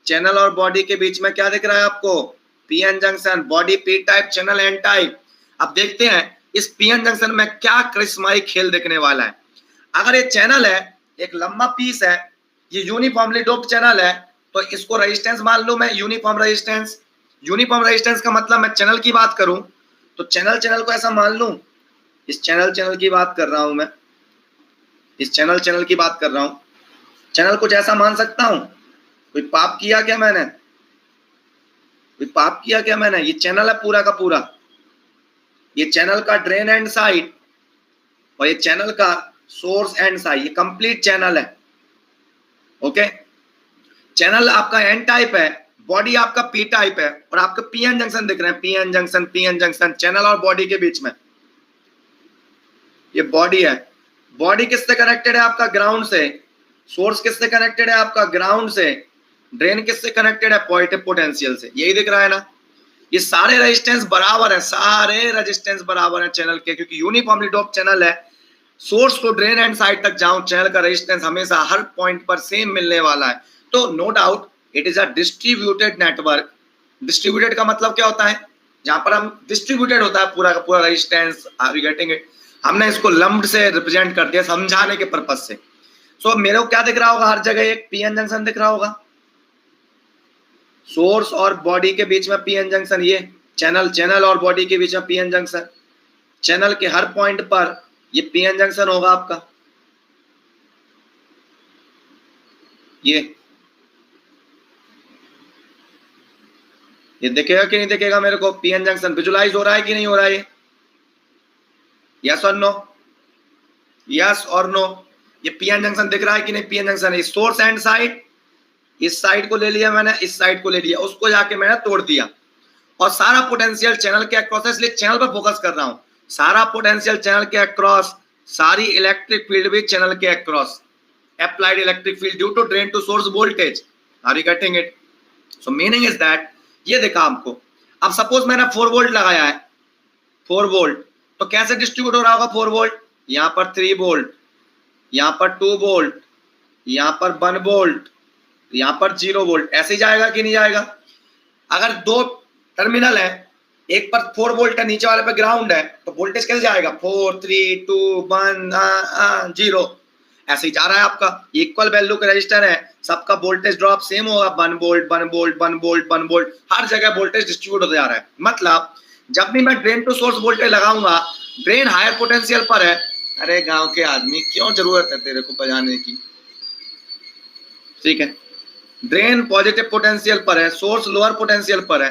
चैनल और बॉडी के बीच में क्या दिख रहा है आपको, PN junction, body P type, channel N type. अब देखते हैं इस पीएन जंक्शन में क्या करिश्माई खेल देखने वाला है। अगर ये चैनल है, एक लंबा पीस है, ये यूनिफॉर्मली डोप्ड चैनल है, तो इसको रेजिस्टेंस मान लो मैं यूनिफॉर्म रेजिस्टेंस। यूनिफॉर्म रेजिस्टेंस का मतलब मैं चैनल की बात करूं तो चैनल को ऐसा मान लूं, इस चैनल की बात कर रहा हूं मैं, इस चैनल की बात कर रहा हूं, चैनल कुछ ऐसा मान सकता हूं, कोई पाप किया क्या मैंने, कोई पाप किया क्या मैंने, ये चैनल है पूरा का पूरा, ये चैनल का ड्रेन एंड साइड और ये चैनल का सोर्स एंड साइड, ये कंप्लीट चैनल है, ओके। चैनल आपका एन टाइप है, बॉडी आपका पी टाइप है, और आपके पीएन जंक्शन दिख रहे हैं, पीएन जंक्शन, चैनल और बॉडी के बीच में ये बॉडी है। बॉडी किससे कनेक्टेड है आपका, ग्राउंड से। सोर्स किससे कनेक्टेड है आपका, ग्राउंड से। ड्रेन किससे कनेक्टेड है, पॉजिटिव पोटेंशियल से। यही दिख रहा है ना, ये सारे रेजिस्टेंस बराबर है, सारे रेजिस्टेंस बराबर है चैनल के, क्योंकि यूनिफॉर्मली डोप्ड चैनल है। सोर्स को ड्रेन एंड साइड तक जाऊं, चैनल का रेजिस्टेंस हमेशा हर पॉइंट पर सेम मिलने वाला है। तो no doubt it is a distributed network. Distributed का मतलब क्या होता है, जहां पर हम डिस्ट्रीब्यूटेड होता है पूरा का पूरा resistance. Are you getting it? हमने इसको लंप्ड से रिप्रेजेंट कर दिया समझाने के पर्पज से। सो मेरे को क्या दिख रहा होगा, हर जगह एक पीएन जंक्शन दिख रहा होगा, सोर्स और बॉडी के बीच में पीएन जंक्शन, ये चैनल और बॉडी के बीच में पीएन जंक्शन, चैनल के हर पॉइंट पर ये पीएन जंक्शन होगा आपका। ये दिखेगा कि नहीं दिखेगा मेरे को, पीएन जंक्शन विजुलाइज हो रहा है कि नहीं हो रहा है, यस और नो, यस और नो। ये पीएन जंक्शन दिख रहा है कि नहीं, पीएन जंक्शन है। सोर्स एंड साइड, इस साइड को ले लिया मैंने, इस साइड को ले लिया, उसको जाके मैंने तोड़ दिया, और सारा पोटेंशियल चैनल के अक्रॉस है, इसलिए चैनल पर फोकस कर रहा हूं। सारा पोटेंशियल चैनल के अक्रॉस, सारी इलेक्ट्रिक फील्ड भी चैनल के across, applied electric field due to drain to source voltage. Are you getting it? So meaning is that, ये देखा आपको। अब सपोज मैंने 4 वोल्ट लगाया है, 4 वोल्ट, तो कैसे डिस्ट्रीब्यूट हो रहा होगा 4 वोल्ट, यहाँ पर 3 वोल्ट, यहाँ पर 2 वोल्ट, यहाँ पर 1 वोल्ट, यहाँ पर 0 वोल्ट, ऐसे ही जाएगा कि नहीं जाएगा। अगर 2 टर्मिनल है, एक पर 4 वोल्ट है, नीचे वाले पे ग्राउंड है, तो वोल्टेज कैसे जाएगा, 4 3 2 1 0, ऐसे ही जा रहा है आपका। इक्वल वैल्यू के रजिस्टर है, सबका वोल्टेज ड्रॉप सेम होगा, 1 वोल्ट 1 वोल्ट 1 वोल्ट 1 वोल्ट, हर जगह वोल्टेज डिस्ट्रीब्यूट होता जा रहा है। मतलब जब भी मैं ड्रेन टू सोर्स वोल्टेज लगाऊंगा, ड्रेन हायर पोटेंशियल पर है। अरे गांव के आदमी, क्यों जरूरत है तेरे को बजाने की? ठीक है, ड्रेन पॉजिटिव पोटेंशियल पर है, सोर्स लोअर पोटेंशियल पर है।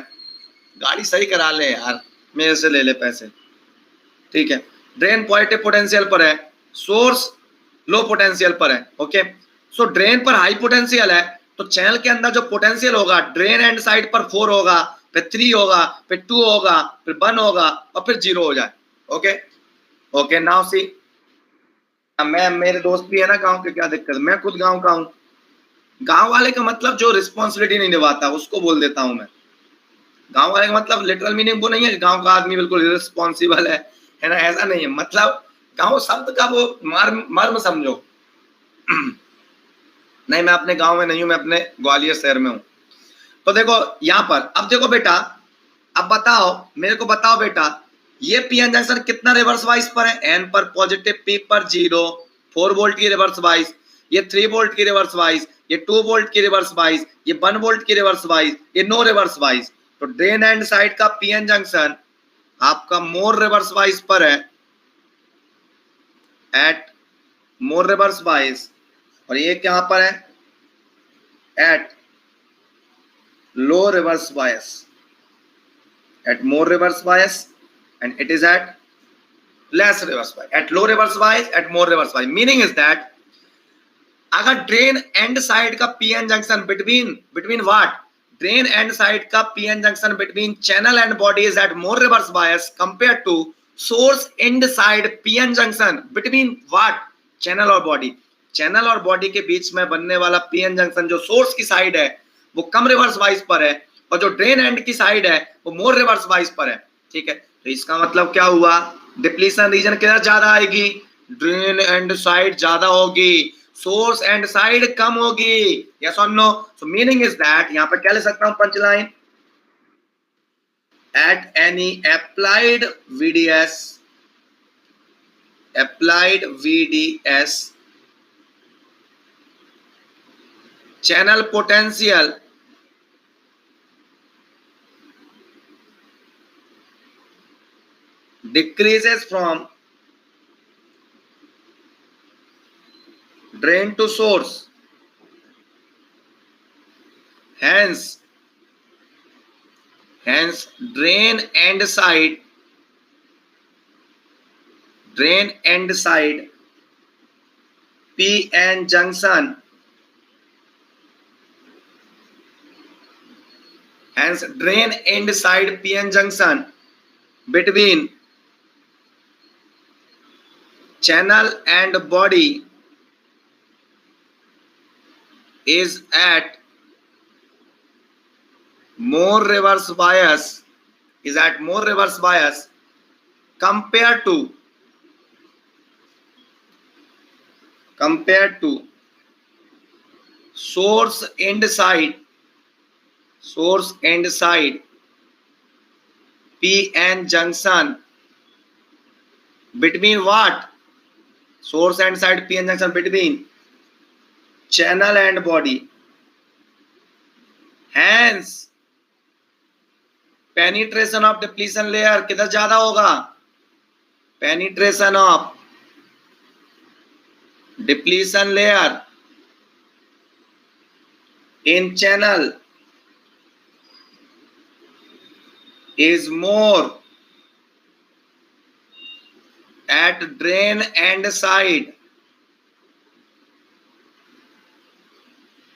गाड़ी सही करा ले यार, मेरे से ले ले पैसे। ठीक है, ड्रेन पॉजिटिव पोटेंशियल पर है, सोर्स लो पोटेंशियल पर है। ओके, सो ड्रेन पर हाई पोटेंशियल है, तो चैनल के अंदर जो पोटेंशियल होगा ड्रेन एंड साइड पर 4 होगा, फिर 3 होगा, फिर 2 होगा, फिर 1 होगा और फिर 0 हो जाए। ओके ओके, नाउ सी, मैं, मेरे दोस्त भी है ना गांव के, क्या दिक्कत, मैं खुद गांव का हूं। गांव वाले का मतलब जो रिस्पॉन्सिबिलिटी नहीं निभाता उसको बोल देता हूं मैं। गांव वाले का मतलब लिटरल मीनिंग वो नहीं है कि गांव का आदमी बिल्कुल रिस्पॉन्सिबल है ना, ऐसा नहीं है। मतलब गांव शब्द का वो मर्म समझो। नहीं, मैं अपने गांव में नहीं हूं, मैं अपने ग्वालियर शहर में हूं। तो देखो यहां पर, अब देखो बेटा, अब बताओ मेरे को, बताओ बेटा, ये पीएन जंक्शन कितना रिवर्स वाइज पर है? एन पर पॉजिटिव, पी पर 0, 4 वोल्ट की रिवर्स वाइज, ये 3 वोल्ट की रिवर्स वाइज, ये 2 वोल्ट की रिवर्स वाइज, ये 1 वोल्ट की रिवर्स वाइज, ये नो रिवर्स वाइज। तो ड्रेन एंड साइड का पीएन जंक्शन आपका मोर रिवर्स वाइज पर है, एट मोर रिवर्स वाइज, और ये कहां पर है? At low reverse bias, at more reverse bias, and it is at less reverse bias, at low reverse bias, at more reverse bias. Meaning is that अगर drain end side का PN junction between what, drain end side का PN junction between channel and body is at more reverse bias compare to source end side PN junction between what, channel और body. Channel और body के बीच में बनने वाला PN junction जो source की साइड है वो कम रिवर्स वाइज पर है, और जो ड्रेन एंड की साइड है वो मोर रिवर्स वाइज पर है। ठीक है, तो इसका मतलब क्या हुआ? डिप्लीशन रीजन किधर ज्यादा आएगी? ड्रेन एंड साइड ज्यादा होगी, सोर्स एंड साइड कम होगी। यस और no? So meaning is that, यहां पर क्या ले सकता हूं punch line, at any applied VDS channel potential decreases from drain to source, hence drain and side PN junction, hence drain end side PN junction between channel and body is at more reverse bias, compared to source end side PN junction between what? Source and side PN junction between channel and body. Hence penetration of depletion layer किधर ज्यादा होगा? Penetration of depletion layer in channel is more at drain and side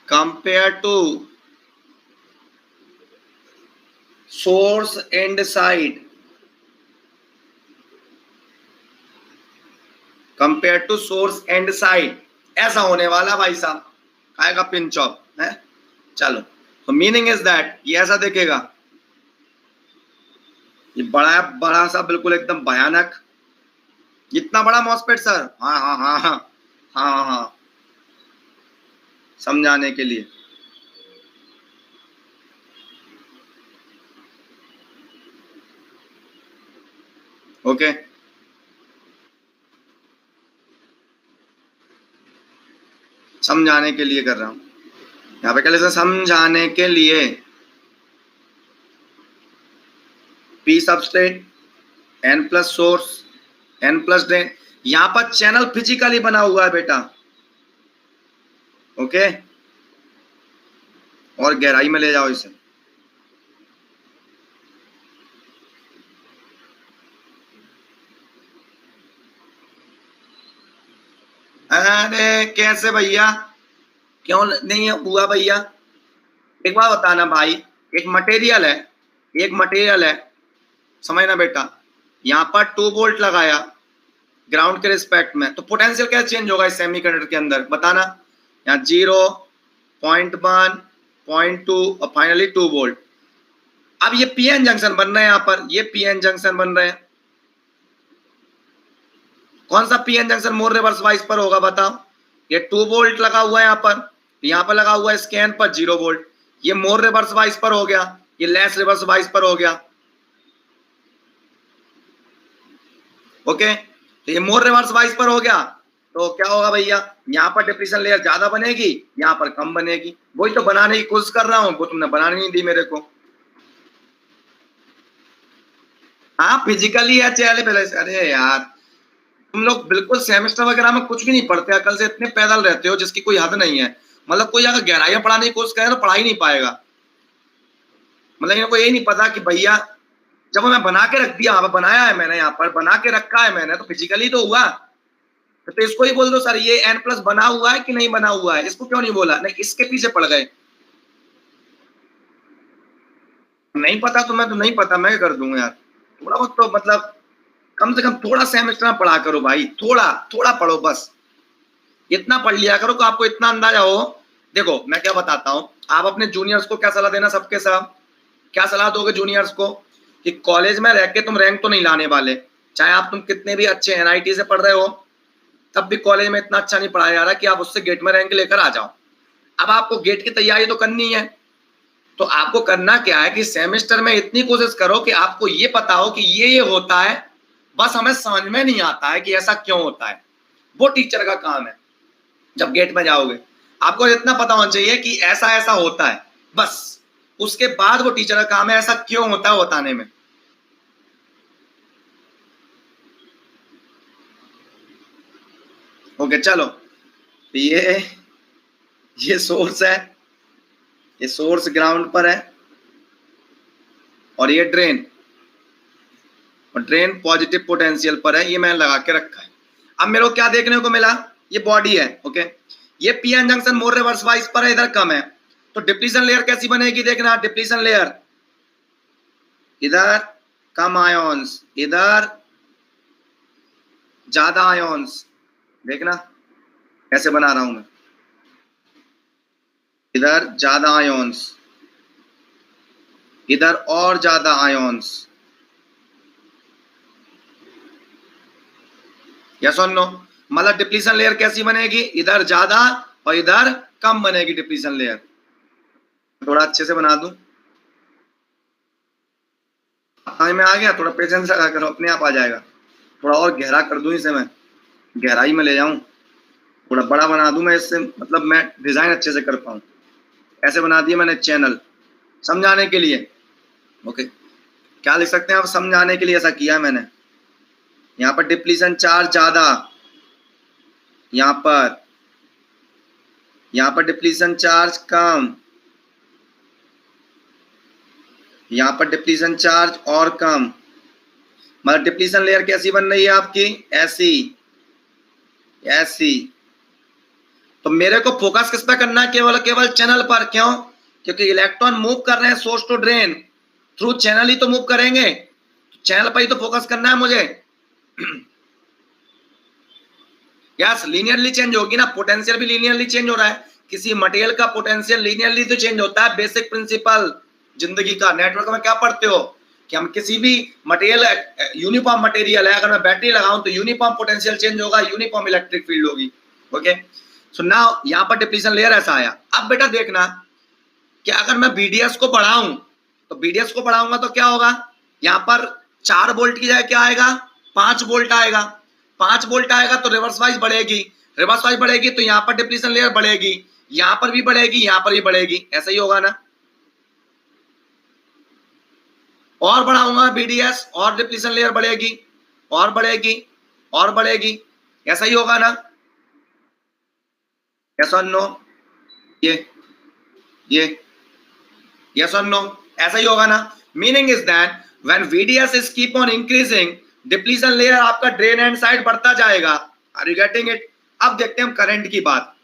compared to source and side, ऐसा होने वाला भाई साहब, आएगा pinch of है। चलो, तो मीनिंग इज दैट ये ऐसा देखेगा, ये बड़ा सा बिल्कुल एकदम भयानक, इतना बड़ा मॉसफेट सर? हाँ हाँ हाँ हाँ हाँ हाँ, समझाने के लिए। ओके, समझाने के लिए कर रहा हूं यहाँ पे, क्या समझाने के लिए। P substrate, N plus source, N plus drain. यहां पर चैनल फिजिकली बना हुआ है बेटा, ओके। और गहराई में ले जाओ इसे। अरे कैसे भैया, क्यों नहीं हुआ भैया? एक बार बताना भाई, एक मटेरियल है, समझना बेटा। यहाँ पर 2 वोल्ट लगाया ग्राउंड के रिस्पेक्ट में, तो पोटेंशियल क्या चेंज होगा इस सेमीकंडक्टर के अंदर, बताना। यहाँ 0, 0.1, 0.2 और फाइनली 2 वोल्ट। अब ये पीएन जंक्शन बन रहे हैं, यहाँ पर ये पीएन जंक्शन बन रहे हैं। कौन सा पीएन जंक्शन मोर रिवर्स वाइज पर होगा बताओ? ये 2 वोल्ट लगा हुआ है यहाँ पर लगा हुआ है स्कैन पर 0 वोल्ट। ये मोर रिवर्स वाइज पर हो गया, ये लेस रिवर्स वाइज पर हो गया, ओके। तो ये मोर रिवर्स वाइज पर हो गया, तो क्या होगा भैया? यहाँ पर डिप्लीशन लेयर ज्यादा बनेगी, यहाँ पर कम बनेगी। वही तो बनाने की कोशिश कर रहा हूं, वो तुमने बनाने नहीं दी मेरे को। हाँ फिजिकली है चैले पहले। अरे यार तुम लोग बिल्कुल सेमेस्टर वगैरह में कुछ भी नहीं पढ़ते, अकल से इतने पैदल रहते हो जिसकी कोई हद नहीं है। मतलब कोई अगर गहराइयां पढ़ाने की कोशिश करे तो पढ़ा ही नहीं पाएगा। मतलब इनको यही नहीं पता कि भैया जब मैं बना के रख दिया, बनाया है मैंने, यहाँ पर बना के रखा है मैंने, तो फिजिकली तो हुआ। तो इसको ही बोल दो सर ये n प्लस बना हुआ है कि नहीं बना हुआ है, इसको क्यों नहीं बोला? नहीं, इसके पीछे पड़ गए। नहीं पता तो मैं तो नहीं पता, मैं कर दूंगा यार। थोड़ा बहुत तो मतलब कम से कम थोड़ा सेमेस्टर में पढ़ा करो भाई, थोड़ा थोड़ा पढ़ो बस। इतना पढ़ लिया करो कि आपको इतना अंदाजा हो। देखो मैं क्या बताता हूँ, आप अपने जूनियर्स को क्या सलाह देना, सबके सब क्या सलाह दोगे जूनियर्स को कि कॉलेज में रह के तुम रैंक तो नहीं लाने वाले, चाहे आप तुम कितने भी अच्छे एनआईटी से पढ़ रहे हो, तब भी कॉलेज में इतना अच्छा नहीं पढ़ाया जा रहा कि आप उससे गेट में रैंक लेकर आ जाओ। अब आपको गेट की तैयारी तो करनी है, तो आपको करना क्या है कि सेमेस्टर में इतनी कोशिश करो कि आपको ये पता हो कि ये होता है, बस हमें समझ में नहीं आता है कि ऐसा क्यों होता है। वो टीचर का काम है। जब गेट में जाओगे आपको इतना पता होना चाहिए कि ऐसा ऐसा होता है, बस उसके बाद वो टीचर का काम है ऐसा क्यों होता है बताने में। ओके चलो, ये सोर्स है, ये सोर्स ग्राउंड पर है और ये ड्रेन, और ड्रेन पॉजिटिव पोटेंशियल पर है, ये मैंने लगा के रखा है। अब मेरे को क्या देखने को मिला, ये बॉडी है, ओके। ये पीएन जंक्शन मोर रिवर्स वाइज पर है, इधर कम है, तो डिप्लीशन लेयर कैसी बनेगी देखना। डिप्लीशन लेयर इधर कम आयोन्स, इधर ज्यादा आयोन्स, देखना कैसे बना रहा हूं मैं। इधर ज्यादा आयोन्स, इधर और ज्यादा आयोन्स, यस और नो? मतलब डिप्लीशन लेयर कैसी बनेगी, इधर ज्यादा और इधर कम बनेगी डिप्लीशन लेयर। थोड़ा अच्छे से बना दूं, समझ में आ गया? थोड़ा पेशेंस लगा करो, अपने आप आ जाएगा। थोड़ा और गहरा कर दूं इसे, मैं गहराई में ले जाऊं, थोड़ा बड़ा बना दूं मैं इससे, मतलब मैं डिजाइन अच्छे से कर पाऊं। ऐसे बना दिया मैंने चैनल समझाने के लिए, ओके। क्या लिख सकते हैं आप, समझाने के लिए ऐसा किया है मैंने। यहाँ पर डिप्लीशन चार्ज ज्यादा, यहाँ पर डिप्लीशन चार्ज कम, यहाँ पर डिप्लीशन चार्ज और कम। मतलब डिप्लीशन लेयर कैसी बन रही है आपकी, ऐसी ऐसी। तो मेरे को फोकस किस पे करना है, केवल चैनल पर। क्यों? क्योंकि इलेक्ट्रॉन मूव कर रहे हैं source to drain, through channel ही तो मूव करेंगे, चैनल पर ही तो फोकस करना है मुझे। यस, लीनियरली चेंज होगी ना, पोटेंशियल भी लीनियरली चेंज हो रहा है। किसी मटेरियल का पोटेंशियल लीनियरली तो चेंज होता है, बेसिक प्रिंसिपल जिंदगी का। नेटवर्क में क्या पढ़ते हो कि हम किसी भी मटेरियल, यूनिफॉर्म मटेरियल है, अगर मैं बैटरी लगाऊं तो यूनिफॉर्म पोटेंशियल चेंज होगा, यूनिफॉर्म इलेक्ट्रिक फील्ड होगी, ओके। सो नाउ यहाँ पर डिप्लीशन लेयर ऐसा आया। अब बेटा देखना कि अगर मैं बीडीएस को बढ़ाऊं, तो बीडीएस को बढ़ाऊंगा तो क्या होगा, यहाँ पर 4 वोल्ट की जगह क्या आएगा, 5 वोल्ट आएगा। 5 वोल्ट आएगा तो रिवर्स वाइज बढ़ेगी, रिवर्स वाइज बढ़ेगी तो यहाँ पर डिप्लीशन लेयर बढ़ेगी, यहाँ पर भी बढ़ेगी, यहाँ पर भी बढ़ेगी, ऐसा ही होगा ना। और बढ़ाऊंगा बीडीएस और डिप्लीशन लेयर बढ़ेगी और बढ़ेगी और बढ़ेगी, ऐसा ही होगा ना? यस और नो? ये यस और नो? ऐसा ही होगा ना? Meaning is that when VDS is keep on increasing, depletion layer आपका ड्रेन एंड साइड बढ़ता जाएगा। Are you getting it? अब देखते हैं हम करंट की बात।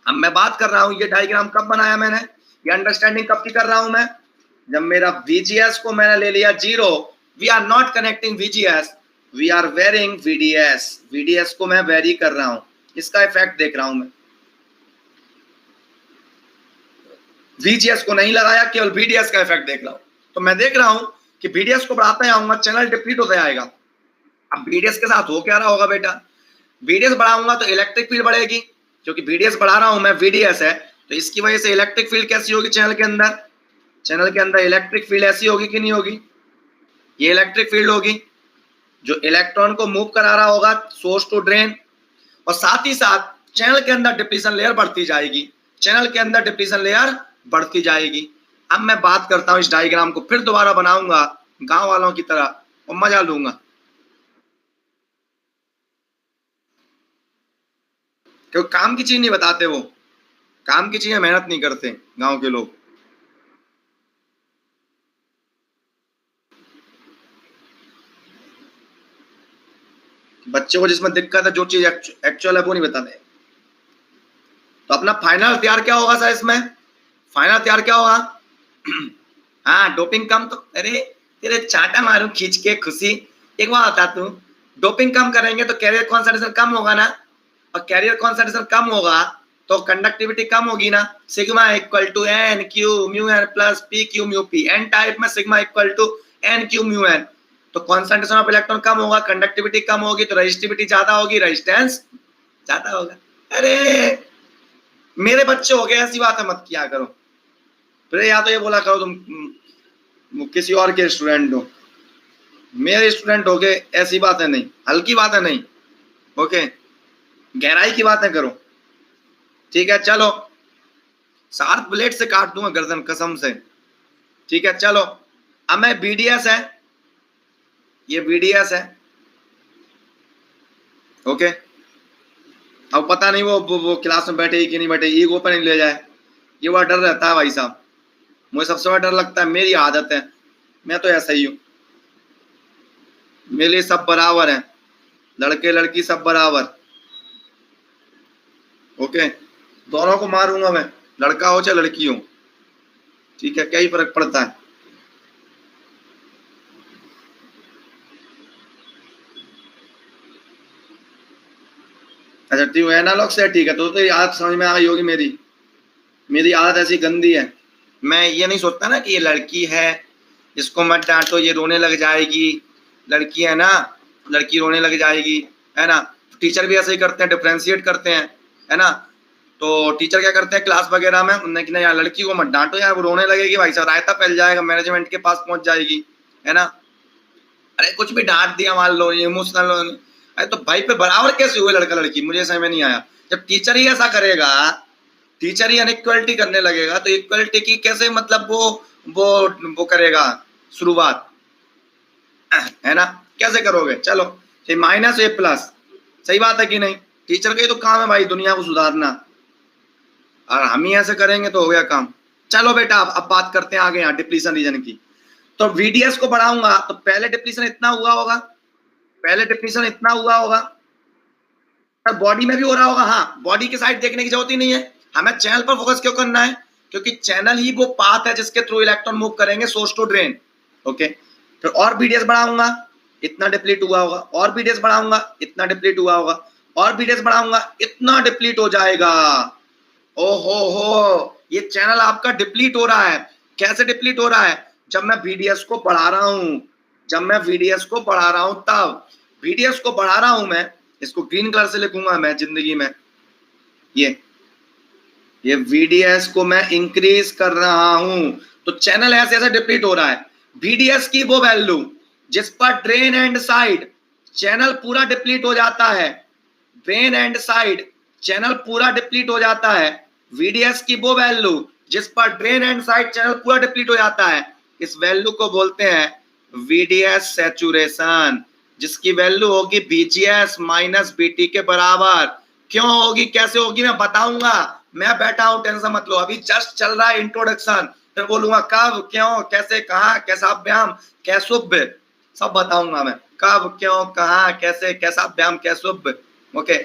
अब मैं बात कर रहा हूं, ये डायग्राम कब बनाया मैंने, ये अंडरस्टैंडिंग कब की कर रहा हूं मैं, जब मेरा VGS को मैंने ले लिया 0, we are not connecting VGS, we are varying VDS, VDS को मैं वेरी कर रहा हूं, इसका इफेक्ट देख रहा हूं मैं। VGS को नहीं लगाया, केवल VDS का इफेक्ट देख रहा हूं। तो मैं देख रहा हूं कि VDS को बढ़ाता जाऊंगा, चैनल डिप्लीट होता जाएगा। अब VDS के साथ हो क्या रहा होगा बेटा, VDS बढ़ाऊंगा तो इलेक्ट्रिक फील्ड बढ़ेगी, क्योंकि VDS बढ़ा रहा हूं मैं, VDS है, तो इसकी वजह से इलेक्ट्रिक फील्ड कैसी होगी चैनल के अंदर, चैनल के अंदर इलेक्ट्रिक फील्ड ऐसी होगी कि नहीं होगी, ये इलेक्ट्रिक फील्ड होगी जो इलेक्ट्रॉन को मूव करा रहा होगा सोर्स टू ड्रेन, और साथ ही साथ चैनल के अंदर डिप्लीशन लेयर बढ़ती जाएगी, चैनल के अंदर डिप्लीशन लेयर बढ़ती जाएगी। अब मैं बात करता हूं, इस डायग्राम को फिर दोबारा बनाऊंगा गांव वालों की तरह और मजा लूंगा। क्योंकि काम की चीज नहीं बताते, वो काम की चीजें मेहनत नहीं करते गांव के लोग। बच्चों को जिसमें दिक्कत है, जो चीज एक्चुअल है वो नहीं बताते। तो अपना फाइनल तैयार क्या होगा सर इसमें, फाइनल तैयार क्या होगा? हाँ, डोपिंग कम तो, अरे तेरे चाटा मारूं खींच के खुशी। एक बात बता तू, डोपिंग कम करेंगे तो कैरियर कॉन्सेंट्रेशन कम होगा ना, और कैरियर कॉन्सेंट्रेशन कम होगा तो कंडक्टिविटी कम होगी ना। Sigma equal to N Q mu N plus P Q mu P, N type में sigma equal to N Q mu N, तो कॉन्सेंट्रेशन ऑफ इलेक्ट्रॉन कम होगा, कंडक्टिविटी कम होगी, तो रेजिस्टिविटी ज्यादा होगी, रेजिस्टेंस ज्यादा होगा। अरे मेरे बच्चे हो गए, ऐसी बात है मत किया करो फिर, या तो ये बोला करो तुम किसी और के स्टूडेंट हो, मेरे स्टूडेंट हो गए, ऐसी बातें नहीं, हल्की बातें नहीं, ओके, गहराई की बातें करो, ठीक है? चलो, शार्प ब्लेड से काट दूंगा गर्दन कसम से, ठीक है? चलो, अब मैं VDS है, ये VDS है, ओके। अब पता नहीं वो क्लास में बैठे कि नहीं बैठे, ईगो पर नहीं ले जाए, ये बड़ा डर रहता है भाई साहब, मुझे सबसे बड़ा डर लगता है, मेरी आदत है, मैं तो ऐसा ही हूं, मेरे लिए सब बराबर है, लड़के लड़की सब बराबर, ओके, दोनों को मारूंगा मैं, लड़का हो चाहे लड़की हो, ठीक है? क्या ही फर्क पड़ता है। अच्छा ठीक है, एनालॉग से ठीक है, तो ये आदत समझ में आ गई होगी मेरी आदत ऐसी गंदी है, मैं ये नहीं सोचता ना कि ये लड़की है, इसको मत डांटो, ये रोने लग जाएगी, लड़की है ना, लड़की रोने लग जाएगी, है ना? टीचर भी ऐसे ही करते हैं, डिफ्रेंशिएट करते हैं, है ना? तो टीचर क्या करते हैं क्लास वगैरह में, उन्हें यार लड़की को मत डांटो यार, वो रोने लगेगी भाई साहब, रायता फैल जाएगा, मैनेजमेंट के पास पहुंच जाएगी, है ना? अरे कुछ भी डांट दिया मान लो, इमोशनल, अरे तो भाई पे बराबर कैसे हुए लड़का लड़की, मुझे समझ में नहीं आया। जब टीचर ही ऐसा करेगा, टीचर ही अनइक्वलिटी करने लगेगा, तो इक्वलिटी की कैसे मतलब वो करेगा शुरुआत, है ना? कैसे करोगे? चलो, माइनस ए प्लस, सही बात है कि नहीं? टीचर का ही तो काम है भाई दुनिया को सुधारना, और हम ही ऐसे करेंगे तो हो गया काम। चलो बेटा, अब बात करते हैं आगे यहाँ डिप्लीशन रीजन की। तो VDS को बढ़ाऊंगा तो पहले डिप्लीशन इतना हुआ होगा, पहले डिप्लीशन इतना हुआ होगा, बॉडी में भी हो रहा होगा। हाँ, बॉडी की साइड देखने की जरूरत ही नहीं है, हमें चैनल पर फोकस क्यों करना है, क्योंकि चैनल ही वो पाथ है जिसके थ्रू इलेक्ट्रॉन मूव करेंगे सोर्स टू ड्रेन, ओके। फिर और VDS बढ़ाऊंगा, इतना डिप्लीट हुआ होगा, और VDS बढ़ाऊंगा, इतना डिप्लीट हुआ होगा, और VDS बढ़ाऊंगा, इतना डिप्लीट हो जाएगा। ओहो, ये चैनल आपका डिप्लीट हो रहा है। कैसे डिप्लीट हो रहा है? जब मैं VDS को बढ़ा रहा हूं, जब मैं VDS को बढ़ा रहा हूं, तब VDS को बढ़ा रहा हूं मैं, इसको ग्रीन कलर से लिखूंगा मैं जिंदगी में, ये VDS को मैं इंक्रीज कर रहा हूं, तो चैनल ऐसे ऐसे डिप्लीट हो रहा है। VDS की वो वैल्यू जिस पर ड्रेन एंड साइड चैनल पूरा डिप्लीट हो जाता है, ड्रेन एंड साइड चैनल पूरा डिप्लीट हो जाता है, VDS की वो वैल्यू जिस पर ड्रेन एंड साइड चैनल पूरा डिप्लीट हो जाता है, इस वैल्यू को बोलते हैं VDS सैचुरेशन, जिसकी वैल्यू होगी VGS माइनस VT के बराबर। क्यों होगी, कैसे होगी, मैं बताऊंगा। मैं बैठा हूं, टेंशन मत लो, अभी जस्ट चल रहा है इंट्रोडक्शन, फिर बोलूंगा कब, क्यों, कैसे, कहां, कैसा व्यायाम, कैसुभ, सब बताऊंगा मैं। कब, क्यों, कहां, कैसे, कैसा व्यायाम, कैसुभ। ओके,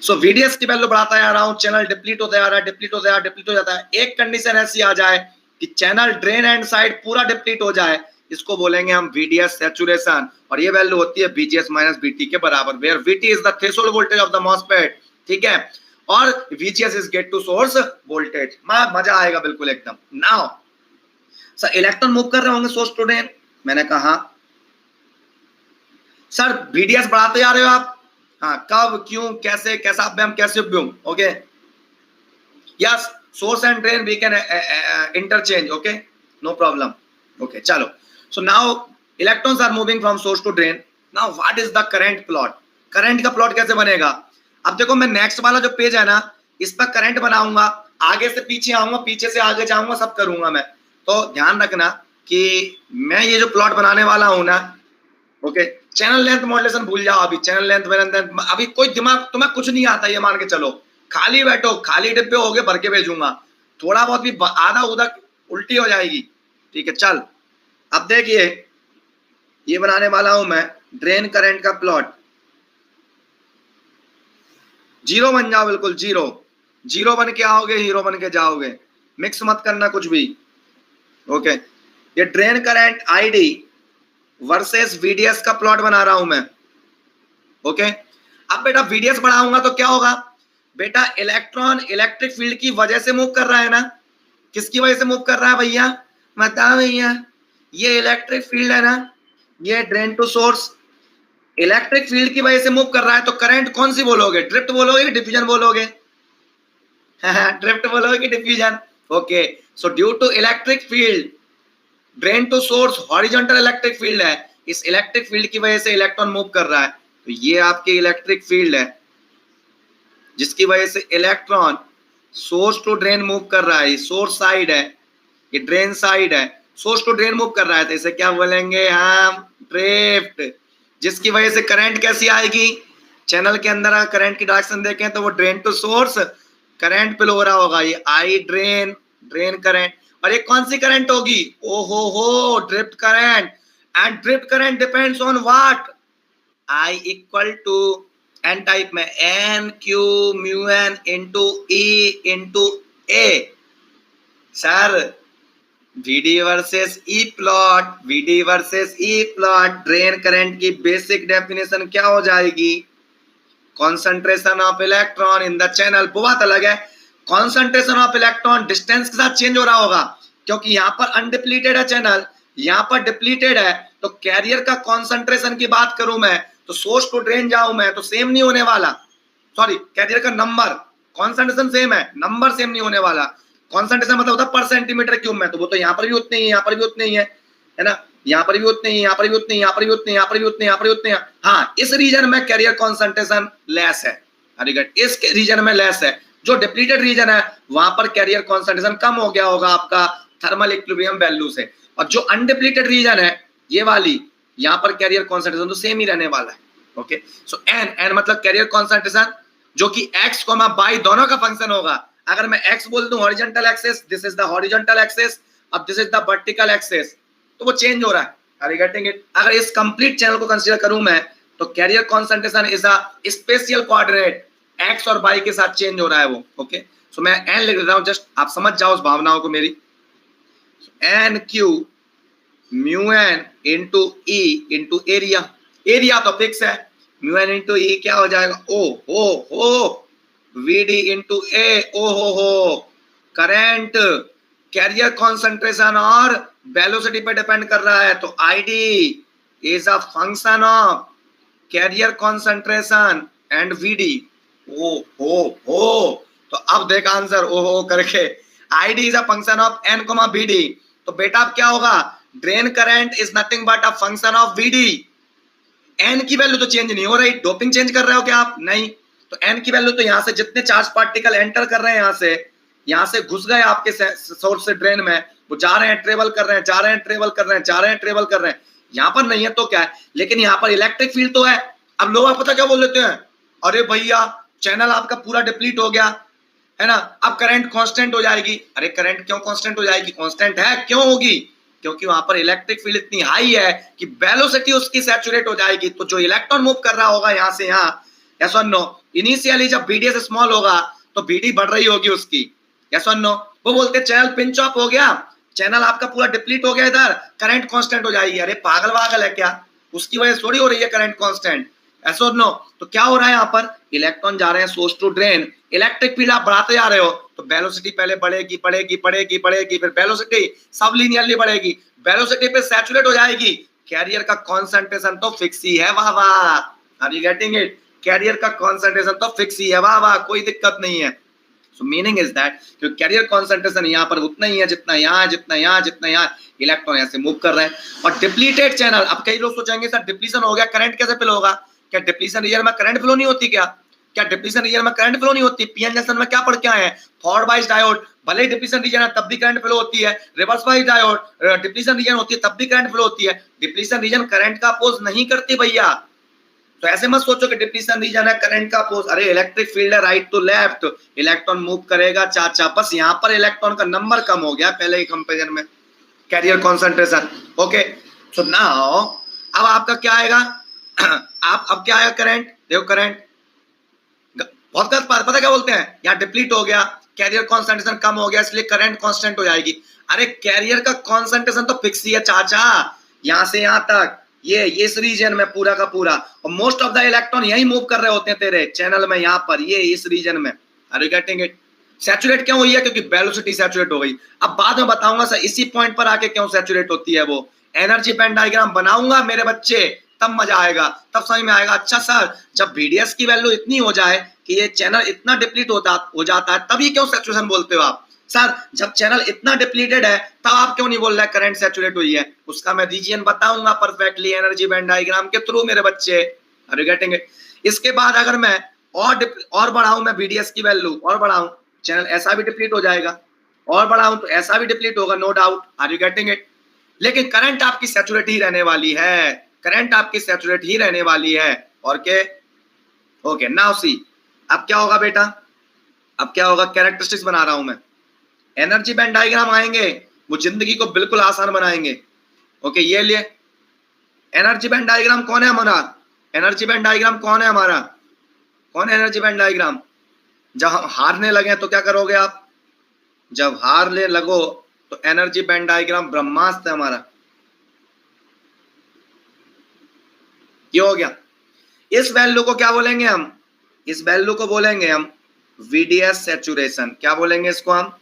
सो VDS की वैल्यू बढ़ाता जा रहा हूं, चैनल डिप्लीट होता जा रहा है, डिप्लीट होता है, डिप्लीट हो जाता है। एक कंडीशन ऐसी आ जाए कि चैनल ड्रेन एंड साइड पूरा डिप्लीट हो जाए, इसको बोलेंगे हम VDS सैचुरेशन, और ये वैल्यू होती है VGS माइनस VT के बराबर, where VT is the threshold voltage of the MOSFET, ठीक है, और VGS is gate to source voltage. मजा आएगा बिल्कुल एकदम। नाउ सर इलेक्ट्रॉन मूव कर रहे होंगे सोर्स टू ड्रेन, मैंने कहा सर VDS बढ़ाते जा रहे हो आप, हाँ, कब, क्यों, कैसे, कैसा व्यायाम, कैसे व्यायाम, okay, yes, source and drain we can interchange, okay, no problem, okay, चलो। So now electrons are moving from source to drain. Now what is the current plot, current का प्लॉट कैसे बनेगा। अब देखो मैं नेक्स्ट वाला जो पेज है ना, इस पर करंट बनाऊंगा, आगे से पीछे आऊंगा, पीछे से आगे जाऊंगा, सब करूंगा मैं। तो ध्यान रखना कि मैं ये जो प्लॉट बनाने वाला हूं ना, ओके, चैनल लेंथ मॉड्यूलेशन भूल जाओ, अभी चैनल लेंथ अभी कोई दिमाग तुम्हें कुछ नहीं आता, ये मान के चलो, खाली बैठो, खाली डिब्बे हो गए, भर के भेजूंगा, थोड़ा बहुत भी आधा उधर उल्टी हो जाएगी, ठीक है। चल अब देखिए, ये बनाने वाला हूं मैं ड्रेन करंट का प्लॉट, जीरो बन जाओ, बिल्कुल जीरो, जीरो बन के आओगे, हीरो बन के जाओगे, मिक्स मत करना कुछ भी, ओके। ये drain current ID versus VDS का प्लॉट बना रहा हूं मैं, ओके। अब बेटा VDS बढ़ाऊंगा तो क्या होगा बेटा, इलेक्ट्रॉन इलेक्ट्रिक फील्ड की वजह से मूव कर रहा है ना, किसकी वजह से मूव कर रहा है भैया, बताओ भैया, ये इलेक्ट्रिक फील्ड है ना, ये drain to source electric field की वजह से मूव कर रहा है, तो करंट कौन सी बोलोगे, ड्रिफ्ट बोलोगे कि डिफ्यूजन बोलोगे, ड्रिफ्ट बोलोगे कि diffusion, okay. So due to electric field, drain to source horizontal electric field है, इस इलेक्ट्रिक फील्ड की वजह से इलेक्ट्रॉन मूव कर रहा है, तो ये आपकी इलेक्ट्रिक फील्ड है, जिसकी वजह से electron source to drain move कर रहा है, ये सोर्स साइड है, ये ड्रेन साइड है, सोर्स टू ड्रेन मूव कर रहा है, तो इसे क्या बोलेंगे हम, ड्रिफ्ट, जिसकी वजह से करंट कैसी आएगी, चैनल के अंदर अगर करंट की डायरेक्शन देखें तो वो drain to source current flow हो रहा होगा, ये आई ड्रेन, ड्रेन करंट, और ये कौन सी करंट होगी, ओहो हो, drift current, and drift current depends on what, I equal to N type में N Q mu N into E into A. Sir VD versus E plot, VD versus E plot, drain current की basic definition क्या हो जाएगी, concentration of electron in the channel, बहुत अलग है, concentration of electron distance के साथ change हो रहा होगा, क्योंकि यहाँ पर अनडिप्लीटेड है चैनल, यहाँ पर डिप्लीटेड है, तो कैरियर का कॉन्सेंट्रेशन की बात करूं मैं, तो सोर्स टू ड्रेन जाऊं मैं, तो सेम नहीं होने वाला, सॉरी कैरियर का नंबर, कॉन्सेंट्रेशन सेम है, नंबर सेम नहीं होने वाला, कॉन्सेंट्रेशन मतलब होता है पर सेंटीमीटर क्यूब में, तो वो तो यहाँ पर भी उतने ही है, यहाँ पर भी उतने ही है ना, यहाँ पर भी उतने ही, यहाँ पर भी उतने, यहाँ पर भी उतने, यहाँ पर भी उतने, यहाँ पर भी उतने, हाँ, इस रीजन में कैरियर कॉन्सेंट्रेशन लेस है, इस रीजन में लेस है, जो डिप्लीटेड रीजन है वहां पर कैरियर कॉन्सेंट्रेशन कम हो गया होगा आपका थर्मल इक्विलिब्रियम वैल्यू से, और जो अनडिप्लीटेड रीजन है ये वाली, यहाँ पर कैरियर कॉन्सेंट्रेशन तो सेम ही रहने वाला है, ओके। सो एन मतलब कैरियर कॉन्सेंट्रेशन, जो कि एक्स को बाई दोनों का फंक्शन होगा, अगर मैं एक्स बोल दूं horizontal axis, this is the horizontal axis, अब this is the vertical axis, तो वो चेंज हो रहा है, आर यू गेटिंग इट। अगर इस कंप्लीट चैनल को कंसीडर करूं मैं, तो carrier concentration is a spatial coordinate, X और वाई के साथ चेंज हो रहा है वो, ओके। सो मैं एन लिख देता हूं, जस्ट आप समझ जाओ उस भावनाओं को मेरी, N Q mu N into E into area, area तो फिक्स है, म्यू एन इंटू ई क्या हो जाएगा, ओ हो VD इंटू ए, ओ हो, करंट कैरियर कॉन्सेंट्रेशन और वेलोसिटी पे डिपेंड कर रहा है, तो ID is a function of carrier concentration and VD, ओ हो, तो अब देख आंसर ओ हो करके, ID is a function of n, VD, तो बेटा अब क्या होगा, drain current is nothing but a function of VD, n की वैल्यू तो चेंज नहीं हो रही, डोपिंग चेंज कर रहे हो क्या आप, नहीं, तो n की वैल्यू तो यहाँ से जितने चार्ज पार्टिकल एंटर कर रहे हैं, यहाँ से घुस गए आपके सोर्स से ड्रेन में, वो जा रहे हैं, ट्रेवल कर रहे हैं, जा रहे हैं, ट्रेवल कर रहे हैं, जा रहे हैं, ट्रेवल कर रहे हैं, यहाँ पर नहीं है तो क्या है, लेकिन यहाँ पर इलेक्ट्रिक फील्ड तो है। अब लोग पता क्या बोल देते हैं, अरे भैया चैनल आपका पूरा डिप्लीट हो गया है ना, अब करंट कांस्टेंट हो जाएगी। अरे करंट क्यों कांस्टेंट हो जाएगी, कांस्टेंट है, क्यों होगी, क्योंकि वहां पर इलेक्ट्रिक फील्ड इतनी हाई है कि वेलोसिटी उसकी सैचुरेट हो जाएगी। तो जो इलेक्ट्रॉन मूव कर रहा होगा यहां से यहां, यस और नो, इनिशियली जब बीडीएस स्मॉल होगा तो बीडी बढ़ रही होगी उसकी, यस और नो। वो बोलते चैनल पिंच ऑफ हो गया, चैनल आपका पूरा डिप्लीट हो गया, इधर करंट कांस्टेंट हो जाएगी। अरे पागल वागल है क्या, उसकी वजह से थोड़ी हो रही है करंट कांस्टेंट, ऐसा नो। तो क्या हो रहा है यहाँ पर, इलेक्ट्रॉन जा रहे हैं source to drain, electric field आप बढ़ाते जा रहे हो तो वेलोसिटी पहले बढ़ेगी बढ़ेगी बढ़ेगी बढ़ेगी, फिर वेलोसिटी सब लीनियरली बढ़ेगी, वेलोसिटी पे सैचुरेट हो जाएगी, कैरियर का कॉन्सेंट्रेशन तो फिक्स ही है, वाह वाह, are you getting it, carrier का कॉन्सेंट्रेशन तो फिक्स ही है, वाह वाह, कोई दिक्कत नहीं है। सो मीनिंग इज दैट क्योंकि कैरियर कॉन्सेंट्रेशन यहाँ पर उतना ही है जितना यहाँ, जितना यहाँ, जितना यहाँ, इलेक्ट्रॉन यहाँ से मूव कर रहे हैं। और डिप्लीटेड चैनल, अब कई लोग सोचेंगे सर डिप्लीशन हो गया करंट कैसे फ्लो होगा, क्या डिप्लीशन रीजन में करंट फ्लो नहीं होती क्या डिप्लीशन रीजन में करंट फ्लो नहीं होती, पीएन जंक्शन में क्या पढ़ के आए हैं, फॉरवर्ड बाइस डायोड, भले ही डिप्लीशन रीजन है तब भी करंट फ्लो होती है, reverse bias diode depletion region होती है तब भी करंट फ्लो होती है, डिप्लीशन रीजन करंट का अपोज नहीं करती भैया। तो ऐसे मत सोचो कि डिप्लीशन रीजन है करंट का अपोज, अरे इलेक्ट्रिक फील्ड है right to left, electron move करेगा चाचा, बस यहाँ पर इलेक्ट्रॉन का नंबर कम हो गया पहले ही कंपेरिजन में, carrier concentration, okay. So now अब आपका क्या आएगा आप अब क्या आएगा, करंट, देखो करंट बहुत गलत बात, पता क्या बोलते हैं, यहाँ डिप्लीट हो गया, कैरियर कॉन्सेंट्रेशन कम हो गया इसलिए करंट कांस्टेंट हो जाएगी। अरे कैरियर का कॉन्सेंट्रेशन तो फिक्स ही है चाचा, यहाँ से यहाँ तक, ये इस रीजन में पूरा का पूरा, और मोस्ट ऑफ द इलेक्ट्रॉन यही मूव कर रहे होते हैं तेरे चैनल में, यहाँ पर ये इस रीजन में, are you getting it. Saturate क्यों हुई है, क्योंकि वेलोसिटी सैचुरेट हो गई। अब बाद में बताऊंगा सर इसी पॉइंट पर आके क्यों सैचुरेट होती है, वो एनर्जी बैंड डायग्राम बनाऊंगा मेरे बच्चे, तब मजा आएगा, तब समझ में आएगा। अच्छा सर जब VDS की वैल्यू इतनी हो जाए कि ये चैनल इतना डिप्लीट हो जाता है तभी क्यों सैचुरेशन बोलते हो आप, सर जब चैनल इतना डिप्लीटेड है तब आप क्यों नहीं बोल रहे करंट सैचुरेट हुई है, उसका मैं रीजन बताऊंगा परफेक्टली एनर्जी बैंड डायग्राम के थ्रू मेरे बच्चे, आर यू गेटिंग इट। इसके बाद अगर मैं और बढ़ाऊं मैं VDS की वैल्यू और बढ़ाऊं, चैनल ऐसा भी डिप्लीट हो जाएगा, और बढ़ाऊं तो ऐसा भी डिप्लीट होगा, no doubt, are you getting it. लेकिन करंट आपकी सैचुरेट ही रहने वाली है, करंट आपकी सैचुरेट ही रहने वाली है, और के ओके। नाउ सी अब क्या होगा बेटा, अब क्या होगा, कैरेक्टरिस्टिक्स बना रहा हूं मैं, एनर्जी बैंड डायग्राम आएंगे वो जिंदगी को बिल्कुल आसान बनाएंगे, ओके। ये लिए एनर्जी बैंड डायग्राम कौन है हमारा, एनर्जी बैंड डायग्राम कौन है हमारा, कौन है एनर्जी बैंड डायग्राम। जब हम हारने लगे तो क्या करोगे आप, जब हारने लगो तो एनर्जी बैंड डायग्राम ब्रह्मास्त्र है हमारा, ये हो गया। इस वैल्यू को क्या बोलेंगे हम, इस वैल्यू को बोलेंगे हम VDS सैचुरेशन, क्या बोलेंगे इसको हम,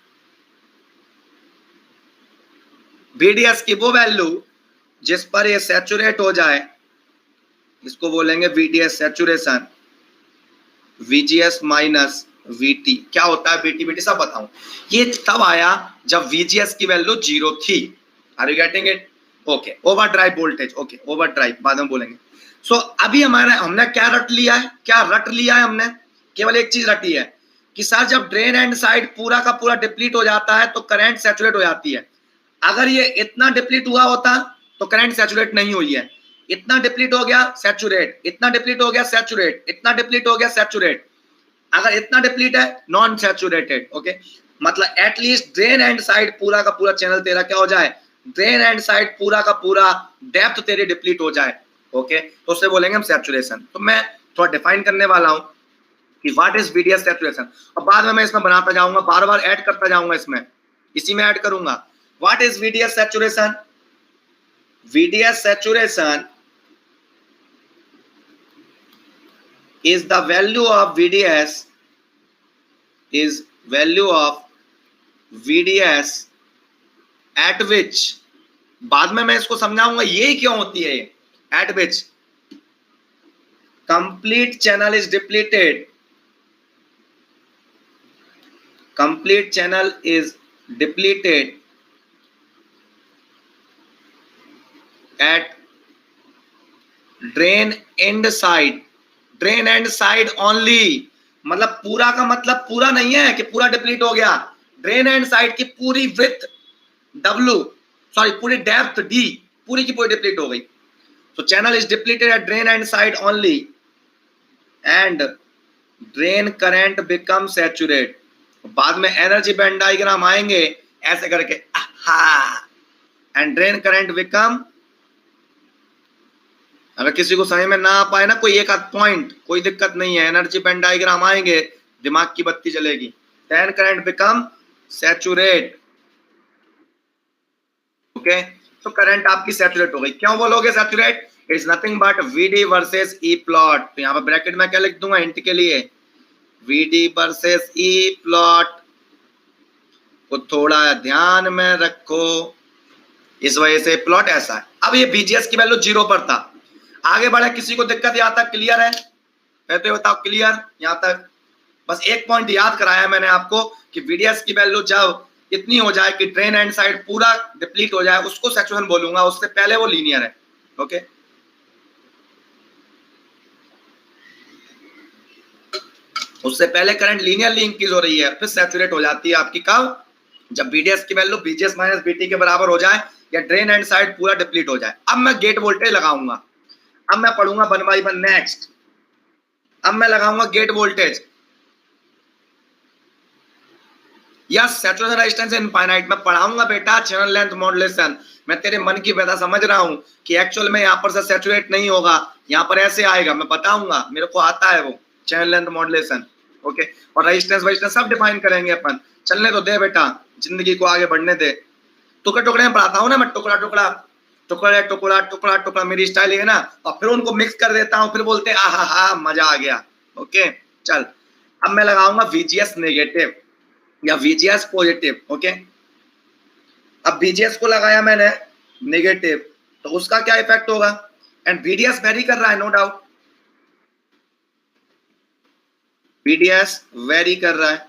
VDS की वो वैल्यू जिस पर ये सैचुरेट हो जाए इसको बोलेंगे VDS saturation, VGS minus VT, क्या होता है VT सब बताऊं। ये तब आया जब VGS की वैल्यू 0 थी, are you getting it, okay. Overdrive voltage, okay overdrive बाद में बोलेंगे। सो अभी हमारा हमने क्या रट लिया है, क्या रट लिया है हमने, केवल एक चीज रटी है कि सर जब ड्रेन एंड साइड पूरा का पूरा डिप्लीट हो जाता है तो करंट सैचुरेट हो जाती है। अगर ये इतना डिप्लीट हुआ होता तो करंट सैचुरेट नहीं हुई है, इतना डिप्लीट हो गया सैचुरेट, इतना डिप्लीट हो गया सैचुरेट, इतना डिप्लीट हो गया सैचुरेट, अगर इतना डिप्लीट है नॉन सैचुरेटेड, ओके। मतलब एटलीस्ट ड्रेन एंड साइड पूरा का पूरा चैनल तेरा क्या हो जाए, ड्रेन एंड साइड पूरा का पूरा डेप्थ तेरी डिप्लीट हो जाए, ओके। तो उसे बोलेंगे हम सैचुरेशन। तो मैं थोड़ा डिफाइन करने वाला हूं कि व्हाट इज VDS सैचुरेशन, और बाद में मैं इसमें बनाता जाऊंगा, बार बार ऐड करता जाऊंगा, इसमें इसी में ऐड करूंगा। What is VDS saturation, VDS saturation is the value of VDS, is value of VDS at which, बाद में मैं इसको समझाऊंगा ये क्यों होती है, at which complete channel is depleted, complete channel is depleted at drain end side, drain end side only, मतलब पूरा का मतलब पूरा नहीं है कि पूरा डिप्लीट हो गया, ड्रेन एंड साइड की पूरी विड्थ W, सॉरी पूरी डेप्थ D पूरी की पूरी डिप्लीट हो गई, So channel is depleted at drain end side only and drain current becomes saturate. बाद में एनर्जी बैंड डायग्राम आएंगे ऐसे करके एंड ड्रेन करंट बिकम, अगर किसी को समझ में ना आ पाए ना कोई एक आध पॉइंट, कोई दिक्कत नहीं है, एनर्जी बैंड डायग्राम आएंगे दिमाग की बत्ती जलेगी। Drain current become saturate. Okay, तो करंट आपकी सैचुरेट हो गई। क्यों बोलोगे saturate? It's nothing but VD versus E plot. तो यहाँ पर ब्रैकेट में क्या लिख दूंगा हिंट के लिए, वीडी वर्सेस ई प्लॉट को थोड़ा ध्यान में रखो, इस वजह से प्लॉट ऐसा है। अब ये बीजीएस की वैल्यू 0 पर था, आगे बढ़े, किसी को दिक्कत यहाँ तक क्लियर है? कहते बताओ क्लियर यहाँ तक? बस एक पॉइंट याद कराया मैंने आपको कि वीडीएस की वैल्यू जब इतनी हो जाए कि ड्रेन एंड साइड पूरा डिप्लीट हो जाए उसको सैचुरेशन बोलूंगा, उससे पहले वो लीनियर है। ओके, उससे पहले करंट लीनियरली इंक्रीज हो रही है, फिर सैचुरेट हो जाती है आपकी कब? जब बीडीएस की वैल्यू बीजीएस माइनस बीटी के बराबर हो जाए या ड्रेन एंड साइड पूरा डिप्लीट हो जाए। अब मैं गेट वोल्टेज लगाऊंगा, अब मैं पढ़ूंगा 1 by 1 नेक्स्ट। अब मैं लगाऊंगा गेट वोल्टेज या सैचुरेशन रेजिस्टेंस इनफाइनाइट। मैं पढ़ाऊंगा बेटा चैनल लेंथ मॉड्यूलेशन। मैं तेरे मन की व्यथा समझ रहा हूं कि एक्चुअल में यहाँ पर से सैचुरेट नहीं होगा, यहाँ पर ऐसे आएगा, मैं बताऊंगा, मेरे को आता है वो चैनल लेंथ मॉड्यूलेशन। ओके, और रेजिस्टेंस वेजिस्टेंस सब डिफाइन करेंगे अपन। चलने तो दे बेटा, जिंदगी को आगे बढ़ने दे। टुकड़े टुकड़े में पढ़ाता हूँ ना मैं, टुकड़ा टुकड़ा टुकड़ा टुकड़ा टुकड़ा टुकड़ा, मेरी स्टाइल है ना, और फिर उनको मिक्स कर देता हूँ, फिर बोलते हैं आहा हा मजा आ गया। ओके चल, अब मैं लगाऊंगा VGS नेगेटिव या VGS पॉजिटिव। ओके, अब VGS को लगाया मैंने नेगेटिव, तो उसका क्या इफेक्ट होगा? एंड VDS वेरी कर रहा है, नो डाउट, VDS वेरी कर रहा है।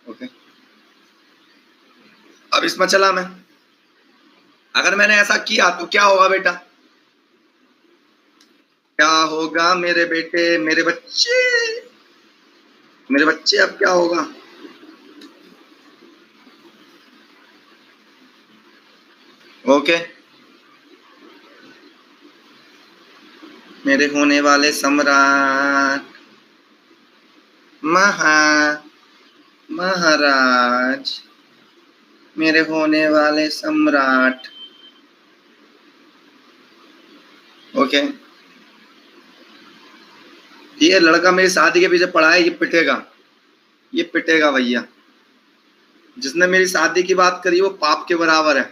ओके, अब इसमें चला मैं, अगर मैंने ऐसा किया तो क्या होगा बेटा? क्या होगा मेरे बेटे, मेरे बच्चे, मेरे बच्चे, अब क्या होगा? ओके, मेरे होने वाले सम्राट महाराज, मेरे होने वाले सम्राट। ओके, ये लड़का मेरी शादी के पीछे पड़ा है, ये पिटेगा, ये पिटेगा भैया। जिसने मेरी शादी की बात करी वो पाप के बराबर है।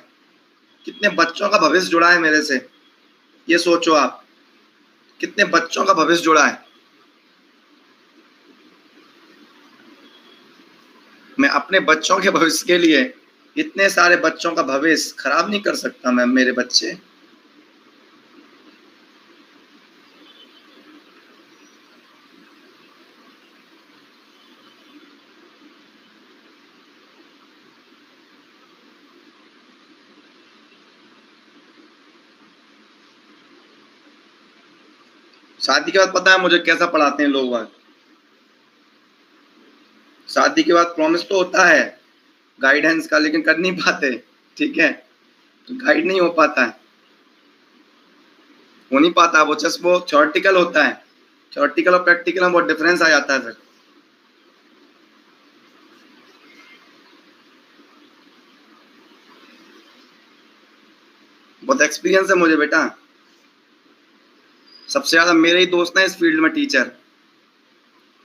कितने बच्चों का भविष्य जुड़ा है मेरे से, ये सोचो आप, कितने बच्चों का भविष्य जुड़ा है। मैं अपने बच्चों के भविष्य के लिए इतने सारे बच्चों का भविष्य खराब नहीं कर सकता मैं, मेरे बच्चे। शादी के बाद पता है मुझे कैसा पढ़ाते हैं लोग वहां? शादी के बाद प्रॉमिस तो होता है गाइडेंस का, लेकिन कर नहीं पाते। ठीक है, तो गाइड नहीं हो पाता है, हो नहीं पाता वो, जस्ट वो थ्योरेटिकल होता है। थ्योरेटिकल और प्रैक्टिकल में बहुत डिफरेंस आ जाता है फिर। बहुत एक्सपीरियंस है मुझे बेटा, सबसे ज्यादा मेरे ही दोस्त हैं इस फील्ड में टीचर,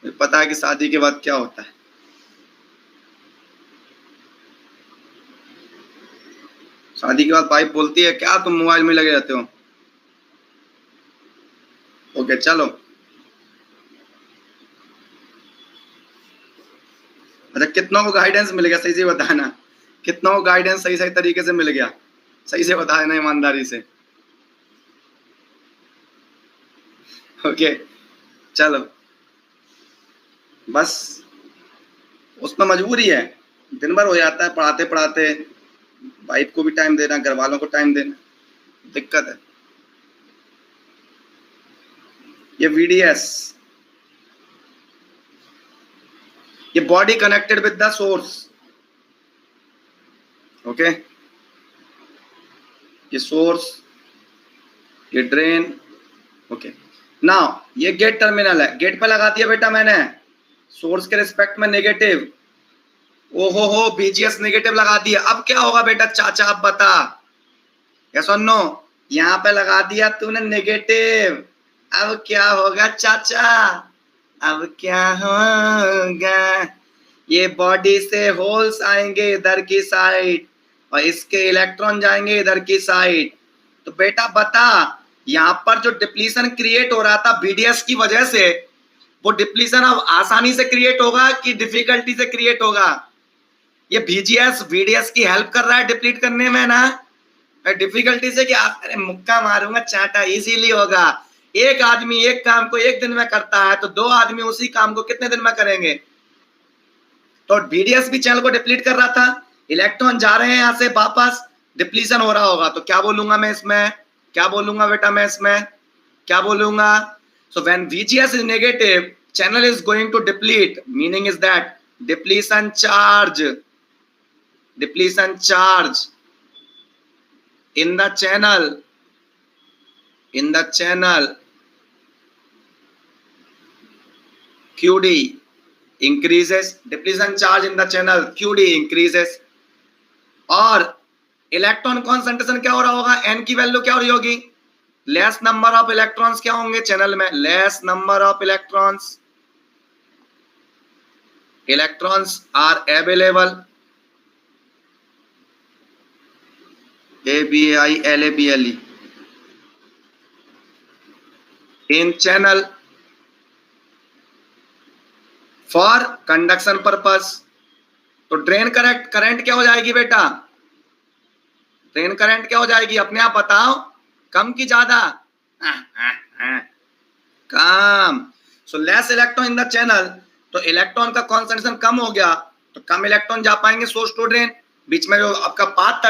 मुझे पता है कि शादी के बाद क्या होता है। शादी के बाद वाइफ बोलती है क्या तुम मोबाइल में लगे रहते हो। ओके चलो, अच्छा कितनों को गाइडेंस मिल गया सही से बताना, कितनों को गाइडेंस सही सही तरीके से मिल गया, सही से बता देना ईमानदारी से। ओके चलो, बस उसमें मजबूरी है, दिन भर हो जाता है पढ़ाते पढ़ाते, वाइफ को भी टाइम देना, घर वालों को टाइम देना, दिक्कत है। ये VDS, ये body connected with the source. Okay, ये सोर्स ये ड्रेन, ओके। नाउ ये गेट टर्मिनल है, गेट पे लगा दिया बेटा मैंने सोर्स के रिस्पेक्ट में नेगेटिव। ओहो हो, बीजीएस नेगेटिव लगा दिया। अब क्या होगा बेटा चाचा, अब बता, यस और नो? यहाँ पे लगा दिया तूने नेगेटिव, अब क्या होगा चाचा? अब क्या होगा? ये बॉडी से होल्स आएंगे इधर की साइड और इसके इलेक्ट्रॉन जाएंगे इधर की साइड। तो बेटा बता, यहाँ पर जो डिप्लीशन क्रिएट हो रहा था बीडीएस की वजह से, वो डिप्लीशन अब आसानी से क्रिएट होगा कि डिफिकल्टी से क्रिएट होगा? ये बीजीएस बीडीएस की हेल्प कर रहा है डिप्लीट करने में ना, डिफिकल्टी से क्या? अरे मुक्का मारूंगा चाटा, इजीली होगा। एक आदमी एक काम को एक दिन में करता है तो दो आदमी उसी काम को कितने दिन में करेंगे? तो बीडीएस भी चैनल को डिप्लीट कर रहा था, इलेक्ट्रॉन जा रहे हैं यहां से वापस, डिप्लीशन हो रहा होगा। तो क्या बोलूंगा मैं इसमें, क्या बोलूंगा बेटा मैं इसमें, क्या बोलूंगा? So when VGS is negative, channel is going to deplete, meaning is that depletion charge in the channel QD increases, depletion charge in the channel QD increases, और इलेक्ट्रॉन कॉन्सेंट्रेशन क्या हो रहा होगा? n की वैल्यू क्या हो रही होगी? लेस नंबर ऑफ इलेक्ट्रॉन्स क्या होंगे चैनल में? Less number of electrons are available, ABAILABLE in channel for conduction purpose. तो ड्रेन करंट क्या हो जाएगी बेटा? ड्रेन करंट क्या हो जाएगी अपने आप बताओ, कम की ज्यादा? कम। So less electron in the channel, तो इलेक्ट्रॉन का कॉन्सेंट्रेशन कम हो गया तो कम इलेक्ट्रॉन जा पाएंगे सोर्स टू ड्रेन। बीच में जो आपका पाथ था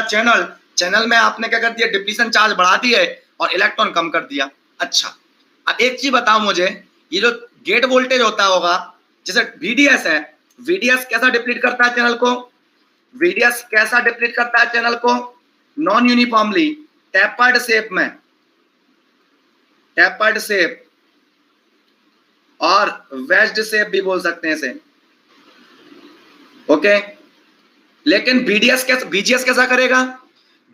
चैनल में आपने क्या कर दिया? डिप्लीशन चार्ज बढ़ा दिए और इलेक्ट्रॉन कम कर दिया। अच्छा, अब एक चीज बताओ मुझे, ये जो गेट वोल्टेज होता होगा, जैसे VDS है, VDS कैसा डिप्लीट करता है चैनल को? VDS कैसा डिप्लीट करता है चैनल को? नॉन यूनिफॉर्मली, टैपर्ड शेप में, टैपर्ड शेप और वेज्ड शेप भी बोल सकते हैं इसे, ओके। लेकिन VGS कैसा करेगा?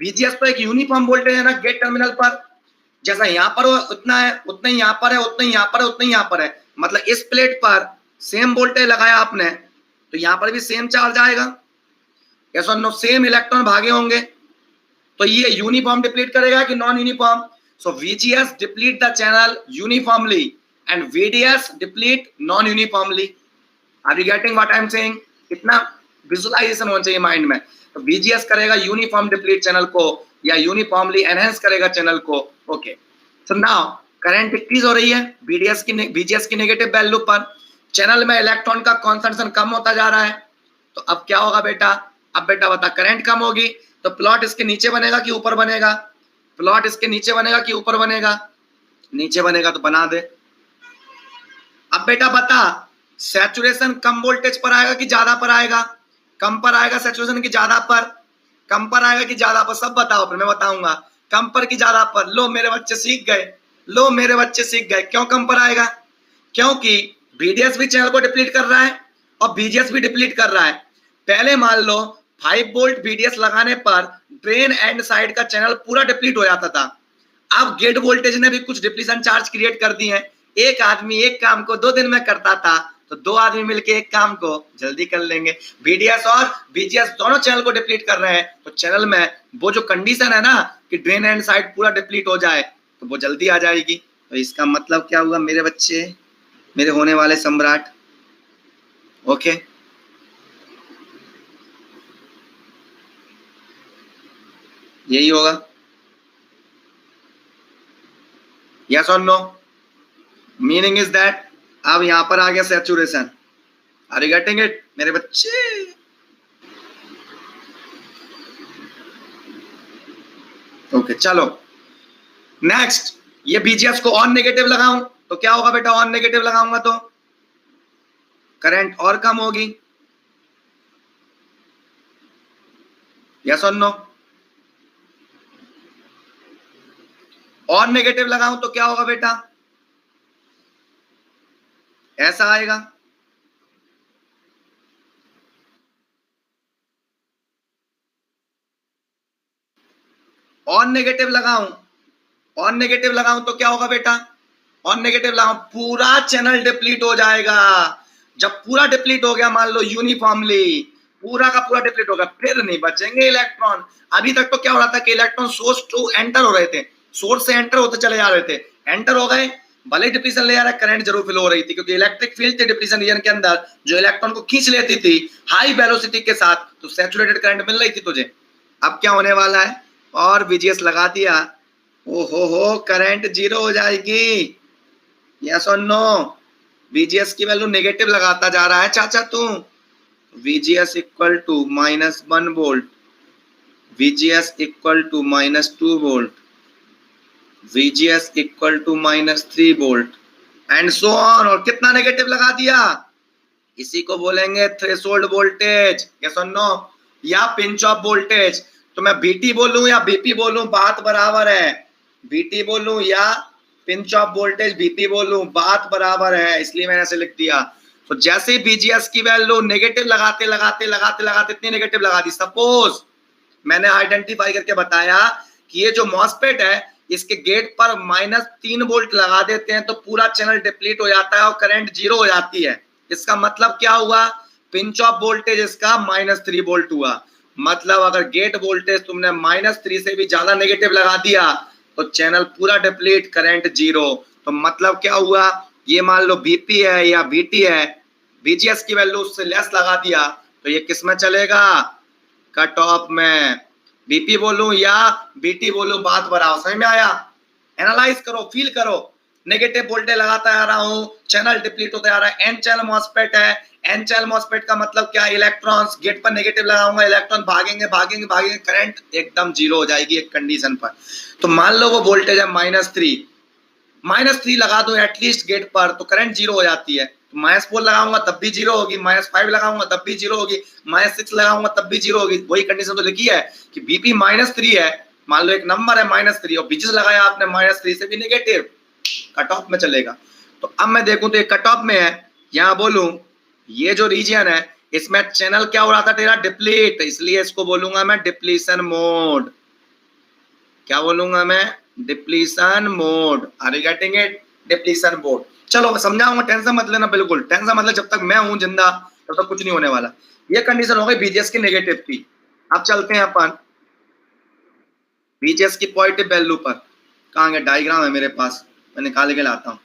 VGS तो एक यूनिफॉर्म वोल्टेज है ना गेट टर्मिनल पर, जैसा यहां पर उतना है, उतना ही यहां पर है, उतना ही यहां पर है, उतना ही यहां पर है। मतलब इस प्लेट पर सेम वोल्टेज लगाया आपने तो यहां पर भी सेम चार्ज आएगा, यस और नो? सेम इलेक्ट्रॉन भागे होंगे। तो ये यूनिफॉर्म डिप्लीट करेगा कि non uniform? So VGS deplete the channel uniformly and VDS deplete non uniformly. Are you getting what I am saying? इतना विजुअलाइजेशन होना चाहिए माइंड में। तो VGS करेगा यूनिफॉर्म डिप्लीट चैनल को या यूनिफॉर्मली एनहेंस करेगा चैनल को, okay. So now current decrease हो रही है VGS की नेगेटिव वैल्यू पर, चैनल में इलेक्ट्रॉन का कॉन्सेंट्रेशन कम होता जा रहा है। तो अब क्या होगा बेटा? अब बेटा बता, करंट कम होगी तो प्लॉट इसके नीचे बनेगा कि ऊपर बनेगा? प्लॉट इसके नीचे बनेगा कि ऊपर बनेगा? नीचे बनेगा, तो बना दे। अब बेटा बता, सैचुरेशन कम वोल्टेज पर आएगा कि ज्यादा पर आएगा? कम पर आएगा सैचुरेशन की ज्यादा पर? कम पर आएगा कि ज्यादा पर? सब बताओ, फिर मैं बताऊंगा। कम पर कि ज्यादा पर? लो मेरे बच्चे सीख गए, लो मेरे बच्चे सीख गए। क्यों कम पर आएगा? क्योंकि VDS भी चैनल को डिप्लीट कर रहा है और VGS भी डिप्लीट कर रहा है। पहले मान लो 5 वोल्ट VDS लगाने पर ड्रेन एंड साइड का चैनल पूरा डिप्लीट हो जाता था। अब गेट वोल्टेज ने भी कुछ डिप्लीशन चार्ज क्रिएट कर दी है। एक आदमी एक काम को 2 दिन में करता था तो 2 आदमी मिलके एक काम को जल्दी कर लेंगे। VDS और VGS दोनों चैनल को डिप्लीट कर रहे हैं, तो चैनल में वो जो कंडीशन है ना कि ड्रेन एंड साइड पूरा डिप्लीट हो जाए तो वो जल्दी आ जाएगी। तो इसका मतलब क्या हुआ मेरे बच्चे, मेरे होने वाले सम्राट, ओके। यही होगा, यस और नो? मीनिंग इज दैट अब यहां पर आ गया saturation. Are you getting it मेरे बच्चे? ओके चलो नेक्स्ट, ये VGS को ऑन नेगेटिव लगाऊं तो क्या होगा बेटा? ऑन नेगेटिव लगाऊंगा तो करंट और कम होगी, यस और नो? और नेगेटिव लगाऊं तो क्या होगा बेटा, ऐसा आएगा। और नेगेटिव लगाऊं तो क्या होगा बेटा, और नेगेटिव लगाऊं, पूरा चैनल डिप्लीट हो जाएगा। जब पूरा डिप्लीट हो गया, मान लो यूनिफॉर्मली पूरा का पूरा डिप्लीट होगा, फिर नहीं बचेंगे इलेक्ट्रॉन। अभी तक तो क्या हो रहा था कि इलेक्ट्रॉन सोर्स टू एंटर हो रहे थे, सोर्स से एंटर होते चले जा रहे थे, एंटर हो गए, भले डिप्लीशन ले आ रहा है, करंट जरूर फ्लो हो रही थी, क्योंकि इलेक्ट्रिक फील्ड थी डिप्लीशन रीजन के अंदर जो इलेक्ट्रॉन को खींच लेती थी हाई वेलोसिटी के साथ, तो सैचुरेटेड करंट मिल रही थी तुझे। अब क्या होने वाला है, और VGS लगा दिया, हो करंट जीरो हो जाएगी, यस और नो। VGS की वैल्यू नेगेटिव लगाता जा रहा है चाचा तू, VGS equal to -1 volt, VGS equal to -2 volt, VGS equal to -3 volt and so on. और कितना नेगेटिव लगा दिया, इसी को बोलेंगे थ्रेशोल्ड वोल्टेज, यस और नो, या पिंच ऑफ वोल्टेज। तो मैं BT बोलूं या BP बोलूं, बात बराबर है। BT बोलूं या पिंच ऑफ वोल्टेज BP बोलूं, बात बराबर है, इसलिए मैंने ऐसे लिख दिया। तो जैसे ही VGS की वैल्यू नेगेटिव लगाते लगाते लगाते लगाते इतनी नेगेटिव लगा दी, सपोज मैंने आइडेंटिफाई करके बताया कि ये जो मॉसफेट है इसके गेट पर -3 वोल्ट लगा देते हैं तो पूरा चैनल डिप्लीट हो जाता है और करंट जीरो हो जाती है। इसका मतलब क्या हुआ, पिंच ऑफ वोल्टेज इसका -3 वोल्ट हुआ। मतलब अगर गेट वोल्टेज तुमने -3 से भी ज्यादा नेगेटिव लगा दिया तो चैनल पूरा डिप्लीट, करंट जीरो। तो मतलब क्या हुआ, ये मान लो BP है या BT है, VGS की वैल्यू उससे लेस लगा दिया तो ये किस में चलेगा, कट ऑफ में। BP बोलूं या BT बोलूं, बात बराबर, समझ में आया। एनालाइज करो, फील करो, नेगेटिव वोल्टेज लगाता आ रहा हूं, चैनल डिप्लीट होता आ रहा है, एन चैनल मॉसफेट है। एन चैनल मॉसफेट का मतलब क्या, इलेक्ट्रॉन्स, गेट पर नेगेटिव लगाऊंगा, इलेक्ट्रॉन भागेंगे भागेंगे भागेंगे, करंट एकदम जीरो हो जाएगी एक कंडीशन पर। तो मान लो वो वोल्टेज है -3 लगा दूं एटलीस्ट गेट पर तो करंट जीरो हो जाती है। तो -4 लगाऊंगा तब भी जीरो होगी, -5 लगाऊंगा तब भी जीरो होगी, -6 लगाऊंगा तब भी जीरो होगी। वही कंडीशन तो लिखी है कि BP -3 है, मान लो एक नंबर है -3 और VGS लगाया आपने -3 से भी नेगेटिव, कट ऑफ में चलेगा। तो अब मैं देखूं तो ये कट ऑफ में है, यहां बोलूं ये जो रीजन है इसमें चैनल क्या हो रहा था तेरा, डिप्लीट, इसलिए इसको बोलूंगा मैं डिप्लीशन मोड। क्या बोलूंगा मैं, depletion mode. Are you getting it, depletion mode. चलो मैं समझाऊंगा, टेंशन मत लेना, बिल्कुल टेंशन मतलब जब तक मैं हूं जिंदा तब तक कुछ नहीं होने वाला। ये कंडीशन हो गई VGS की नेगेटिव की। अब चलते हैं अपन VGS की पॉजिटिव वैल्यू पर। कहां गया, डायग्राम है मेरे पास, मैं निकाल के लाता हूं।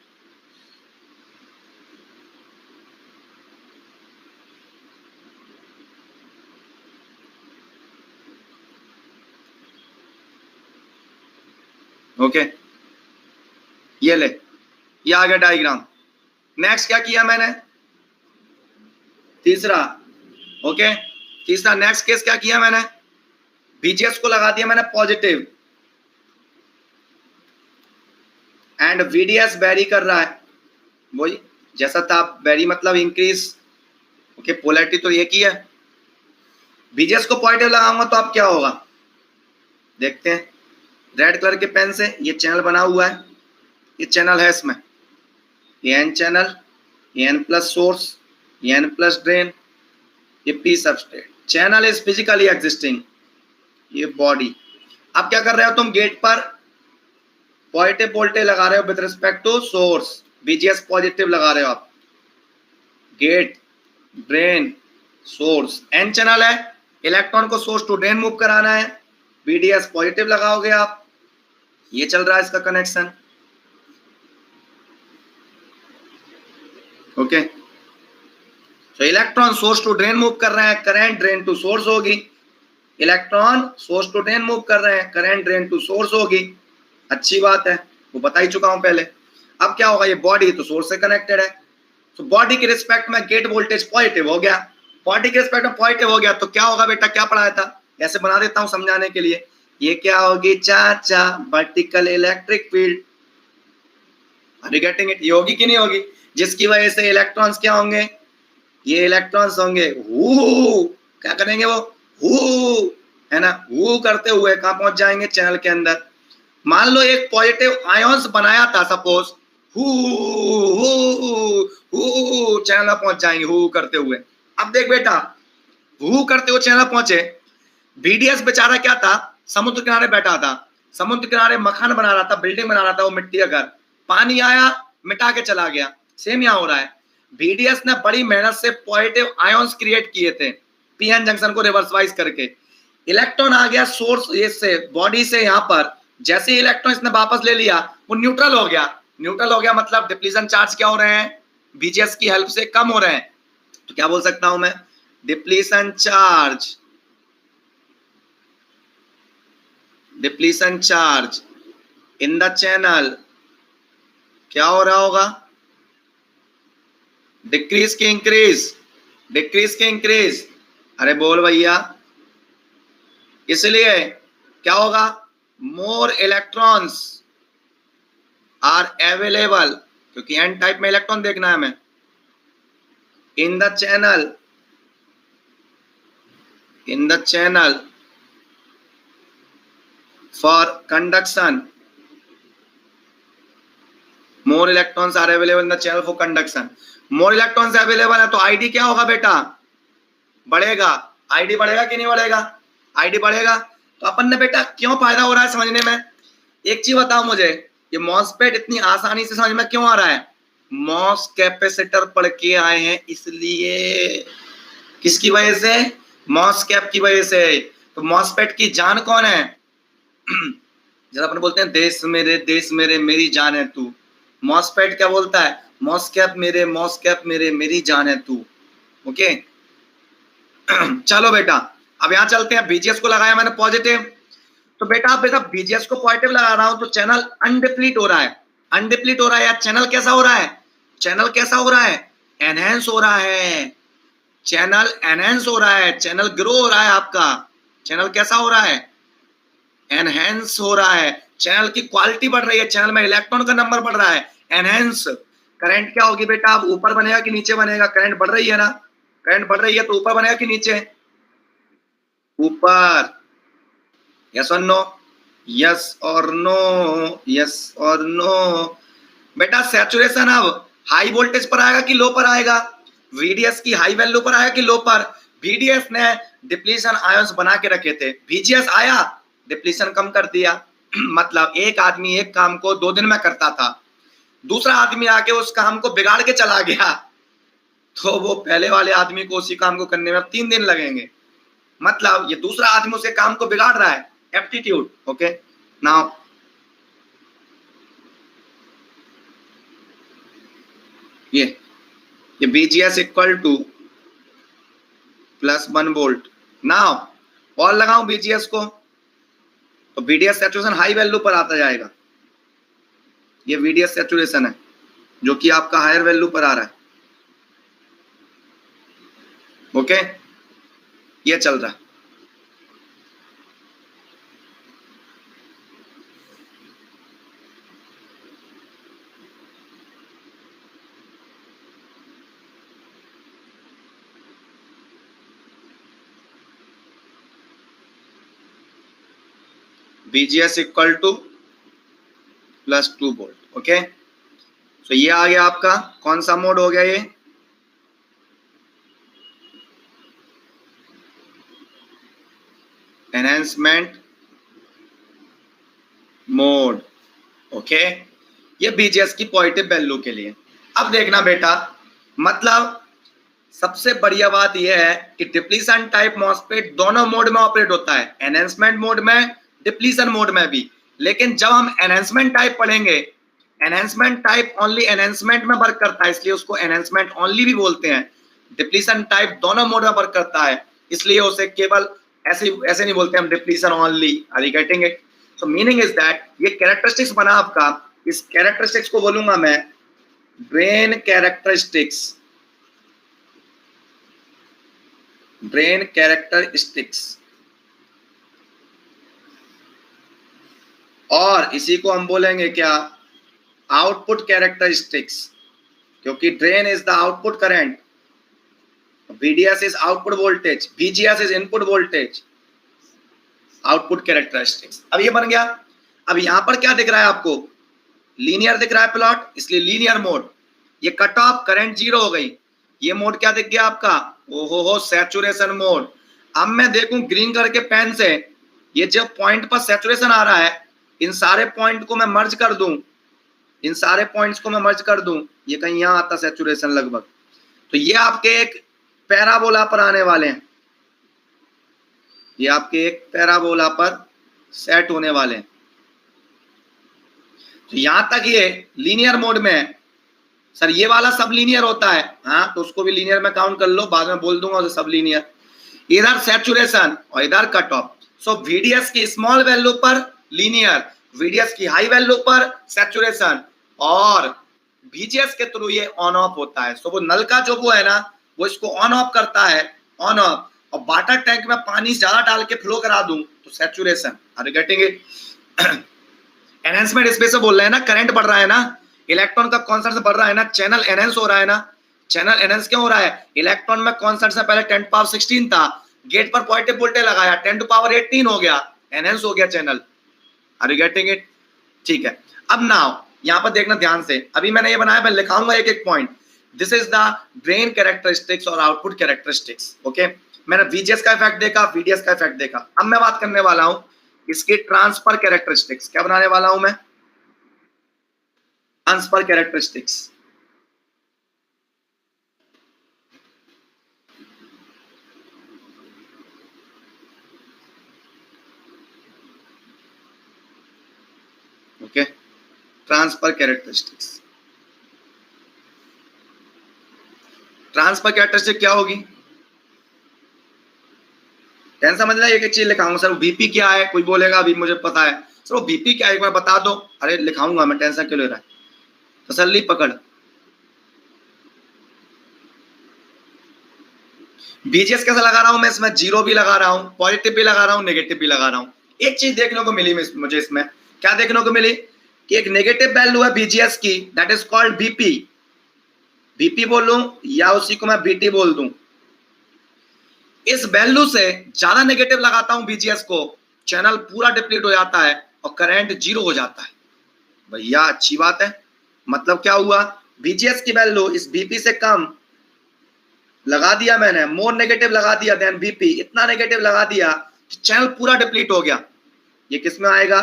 ओके ये ले, ये आ गया डायग्राम। नेक्स्ट क्या किया मैंने, तीसरा, ओके तीसरा नेक्स्ट केस क्या किया मैंने, VGS को लगा दिया मैंने पॉजिटिव एंड VDS वेरी कर रहा है, वही जैसा था, वेरी मतलब इंक्रीज, ओके पोलैरिटी तो एक ही है। VGS को पॉजिटिव लगाऊंगा तो अब क्या होगा, देखते हैं। रेड कलर के पेन से ये चैनल बना हुआ है, ये चैनल है, इसमें ये N चैनल, ये N प्लस सोर्स, ये N प्लस ड्रेन, ये P substrate, channel is physically existing, ये बॉडी। अब क्या कर रहे हो तुम, गेट पर पॉजिटिव वोल्टेज लगा रहे हो with respect to source, VGS positive लगा रहे हो आप, gate drain source, N channel है, इलेक्ट्रॉन को सोर्स टू ड्रेन मूव कराना है, VDS पॉजिटिव लगाओगे आप, ये चल रहा है इसका कनेक्शन, ओके। तो electron source to drain move कर रहे हैं, करंट ड्रेन टू सोर्स होगी, electron source to drain move कर रहे हैं, करंट ड्रेन टू सोर्स होगी, अच्छी बात है, वो बता ही चुका हूं पहले। अब क्या होगा, ये बॉडी तो सोर्स से कनेक्टेड है, तो बॉडी के रिस्पेक्ट में गेट वोल्टेज पॉजिटिव हो गया, बॉडी के रिस्पेक्ट में पॉजिटिव हो गया तो क्या होगा बेटा, क्या पढ़ाया था, ऐसे बना देता हूं समझाने के लिए। ये क्या होगी चाचा, vertical electric field, are you getting it, ये होगी कि नहीं होगी, जिसकी वजह से इलेक्ट्रॉन्स क्या होंगे, ये इलेक्ट्रॉन्स होंगे हु, क्या करेंगे वो हु, है ना, हु करते हुए कहां पहुंच जाएंगे, चैनल के अंदर। मान लो एक पॉजिटिव आयंस बनाया था, सपोज हु चैनल पहुंच जाएंगे हु करते हुए। अब देख बेटा, हु करते हुए चैनल पहुंचे, बीडीएस बेचारा क्या था, समुद्र किनारे बैठा था, समुद्र किनारे मकान बना रहा था, बिल्डिंग बना रहा था, वो मिट्टी का घर, पानी आया मिटा के चला गया। सेम यहां हो रहा है, बीडीएस ने बड़ी मेहनत से पॉजिटिव आयंस क्रिएट किए थे पीएन जंक्शन को रिवर्स वाइज करके। इलेक्ट्रॉन आ गया सोर्स ये से बॉडी से यहां पर, जैसे इलेक्ट्रॉन इसने वापस ले लिया वो न्यूट्रल हो गया। न्यूट्रल हो गया मतलब डिप्लीशन चार्ज क्या हो रहे हैं, बीजीएस की हेल्प से कम हो रहे हैं। तो क्या बोल सकता हूं मैं, depletion charge, depletion charge in the channel क्या हो रहा होगा, डिक्रीज के इंक्रीज, डिक्रीज के इंक्रीज। अरे बोल भैया, इसलिए क्या होगा, मोर इलेक्ट्रॉन्स आर अवेलेबल, क्योंकि एन टाइप में इलेक्ट्रॉन देखना है हमें, in the channel, in the channel for conduction, more electrons are available in the channel for conduction. More electrons available है तो आईडी क्या होगा बेटा, बढ़ेगा। आईडी बढ़ेगा कि नहीं बढ़ेगा, आईडी बढ़ेगा। तो अपन ने बेटा क्यों फायदा हो रहा है समझने में, एक चीज बताओ मुझे, ये मॉसफेट इतनी आसानी से समझ में क्यों आ रहा है, मॉस कैपेसिटर पढ़ के आए हैं इसलिए। किसकी वजह से, मॉस कैप की वजह से। तो मॉसफेट की जान कौन है, जब अपन बोलते हैं देश मेरे मेरी जान है तू, मॉसफेट क्या बोलता है, मॉस कैप मेरे मेरी जान है तू। ओके चलो बेटा अब यहां चलते हैं, बीजीएस को लगाया मैंने पॉजिटिव, तो बेटा बीजीएस को पॉजिटिव लगा रहा हूं तो चैनल अनडिप्लीट हो रहा है, अनडिप्लीट हो रहा है या चैनल कैसा हो रहा है, चैनल कैसा हो रहा है, एनहेंस हो रहा है, चैनल एनहेंस हो रहा है, चैनल ग्रो हो रहा है आपका, चैनल कैसा हो रहा है, एनहेंस हो रहा है, चैनल की क्वालिटी बढ़ रही है, चैनल में इलेक्ट्रॉन का नंबर बढ़ रहा है, एनहेंस। करंट क्या होगी बेटा, अब ऊपर बनेगा कि नीचे बनेगा, करंट बढ़ रही है ना, करंट बढ़ रही है तो ऊपर बनेगा कि नीचे, ऊपर। यस और नो, यस और नो, यस और नो। बेटा सैचुरेशन अब हाई वोल्टेज पर आएगा कि लो पर आएगा, वीडीएस की हाई वैल्यू पर आएगा कि लो पर। वीडीएस ने डिप्लीशन आयंस बना के रखे थे, वीजीएस आया डिप्लीशन कम कर दिया। मतलब एक आदमी एक काम को 2 दिन में करता था, दूसरा आदमी आके उस काम को बिगाड़ के चला गया, तो वो पहले वाले आदमी को उसी काम को करने में अब 3 दिन लगेंगे। मतलब ये दूसरा आदमी उसे काम को बिगाड़ रहा है, एप्टीट्यूड। ओके नाउ ये BGS equal to +1 volt. Now और लगाऊं बीजीएस को तो बीडीएस सैचुरेशन हाई वैल्यू पर आता जाएगा, ये बीडीएस सैचुरेशन है जो कि आपका हायर वैल्यू पर आ रहा है। ओके ये चल रहा है। BGS equal to +2 volt. Okay तो ये आ गया आपका, कौन सा मोड हो गया ये, एनहेंसमेंट मोड। ओके ये बीजीएस की पॉजिटिव वैल्यू के लिए। अब देखना बेटा, मतलब सबसे बढ़िया बात यह है कि डिप्लीशन टाइप मॉसफेट दोनों मोड में ऑपरेट होता है, एनहेंसमेंट मोड में, डिप्लीशन मोड में भी। लेकिन जब हम एनहेंसमेंट टाइप पढ़ेंगे, एनहेंसमेंट टाइप ओनली एनहेंसमेंट में वर्क करता है, इसलिए उसको एनहेंसमेंट ओनली भी बोलते हैं। डिप्लीशन टाइप दोनों मोड में वर्क करता है, इसलिए उसे केवल ऐसे ऐसे नहीं बोलते हम depletion only. Are you getting it? So meaning is that ये कैरेक्टरिस्टिक्स बना आपका, इस कैरेक्टरिस्टिक्स को बोलूंगा मैं ड्रेन कैरेक्टरिस्टिक्स, ड्रेन कैरेक्टरिस्टिक्स। और इसी को हम बोलेंगे क्या, आउटपुट कैरेक्टरिस्टिक्स, क्योंकि drain is the output current, VDS is output voltage, VGS is input voltage, output characteristics. अब ये बन गया। अब यहां पर क्या दिख रहा है आपको, लीनियर दिख रहा है प्लॉट, इसलिए लीनियर मोड। ये कट ऑफ करंट 0 हो गई। ये मोड क्या दिख गया आपका, ओहो सैचुरेशन मोड। अब मैं देखूं ग्रीन कलर के पेन से, ये जो पॉइंट पर सैचुरेशन आ रहा है, इन सारे पॉइंट को मैं मर्ज कर दूं, इन सारे पॉइंट्स को मैं मर्ज कर दूं, ये कहीं यहां आता सैचुरेशन लगभग, तो ये आपके एक पैराबोला पर आने वाले हैं, ये आपके एक पैराबोला पर सेट होने वाले हैं। तो यहां तक ये लीनियर मोड में है। सर ये वाला सब लीनियर होता है, हाँ तो उसको भी लीनियर में काउंट कर लो, बाद में बोल दूंगा उसे सब लीनियर। इधर सैचुरेशन और इधर कट ऑफ। सो VDS की स्मॉल वैल्यू पर लीनियर, VDS की हाई वैल्यू पर सैचुरेशन, और VGS के थ्रू ये ऑन ऑफ होता है। सो वो नल का जो वो है ना, वो इसको ऑन ऑफ करता है, ऑन ऑफ। और वाटर टैंक में पानी ज्यादा डाल के फ्लो करा दूं तो saturation. Are you getting it? Enhancement इस पे से बोल रहे हैं ना, करंट बढ़ रहा है ना, इलेक्ट्रॉन का कॉन्सेंट्रेशन बढ़ रहा है ना, चैनल एनहेंस हो रहा है ना। चैनल एनहेंस क्यों हो रहा है, इलेक्ट्रॉन में कॉन्सेंट्रेशन पहले 10⁻16 था, गेट पर पॉजिटिव वोल्टेज लगाया 10⁻18 हो गया, एनहेंस हो गया channel. Are you getting it? ठीक है। अब नाउ यहां पर देखना ध्यान से, अभी मैंने ये बनाया, मैं लिखाऊंगा एक एक point. This is the drain characteristics और आउटपुट कैरेक्टरिस्टिक्स। ओके, मैंने VGS का इफेक्ट देखा, VDS का इफेक्ट देखा। अब मैं बात करने वाला हूं इसके ट्रांसफर कैरेक्टरिस्टिक्स। क्या बनाने वाला हूं मैं, transfer characteristics. Okay, transfer characteristics. Transfer characteristic क्या होगी, टेंशन समझ रहा है, एक एक चीज लिखाऊंगा। सर बीपी क्या है, कोई बोलेगा अभी मुझे पता है, सर वो बीपी क्या है एक बार बता दो। अरे लिखाऊंगा मैं, टेंशन क्यों ले रहा है, तसल्ली पकड़। VGS कैसा लगा रहा हूं मैं इसमें, 0 भी लगा रहा हूं, पॉजिटिव भी लगा रहा हूं, नेगेटिव भी लगा रहा हूं। एक चीज देखने को मिली मुझे इसमें, क्या देखने को मिली कि एक नेगेटिव वैल्यू है VGS की, that is called BP. BP बोलूं या उसी को मैं BT बोल दूं, इस वैल्यू से ज्यादा नेगेटिव लगाता हूं VGS को, चैनल पूरा डिप्लीट हो जाता है और करंट 0 हो जाता है। भैया अच्छी बात है, मतलब क्या हुआ, VGS की वैल्यू इस BP से कम लगा दिया मैंने, मोर नेगेटिव लगा दिया देन BP, इतना नेगेटिव लगा दिया कि चैनल पूरा डिप्लीट हो गया। ये किस में आएगा,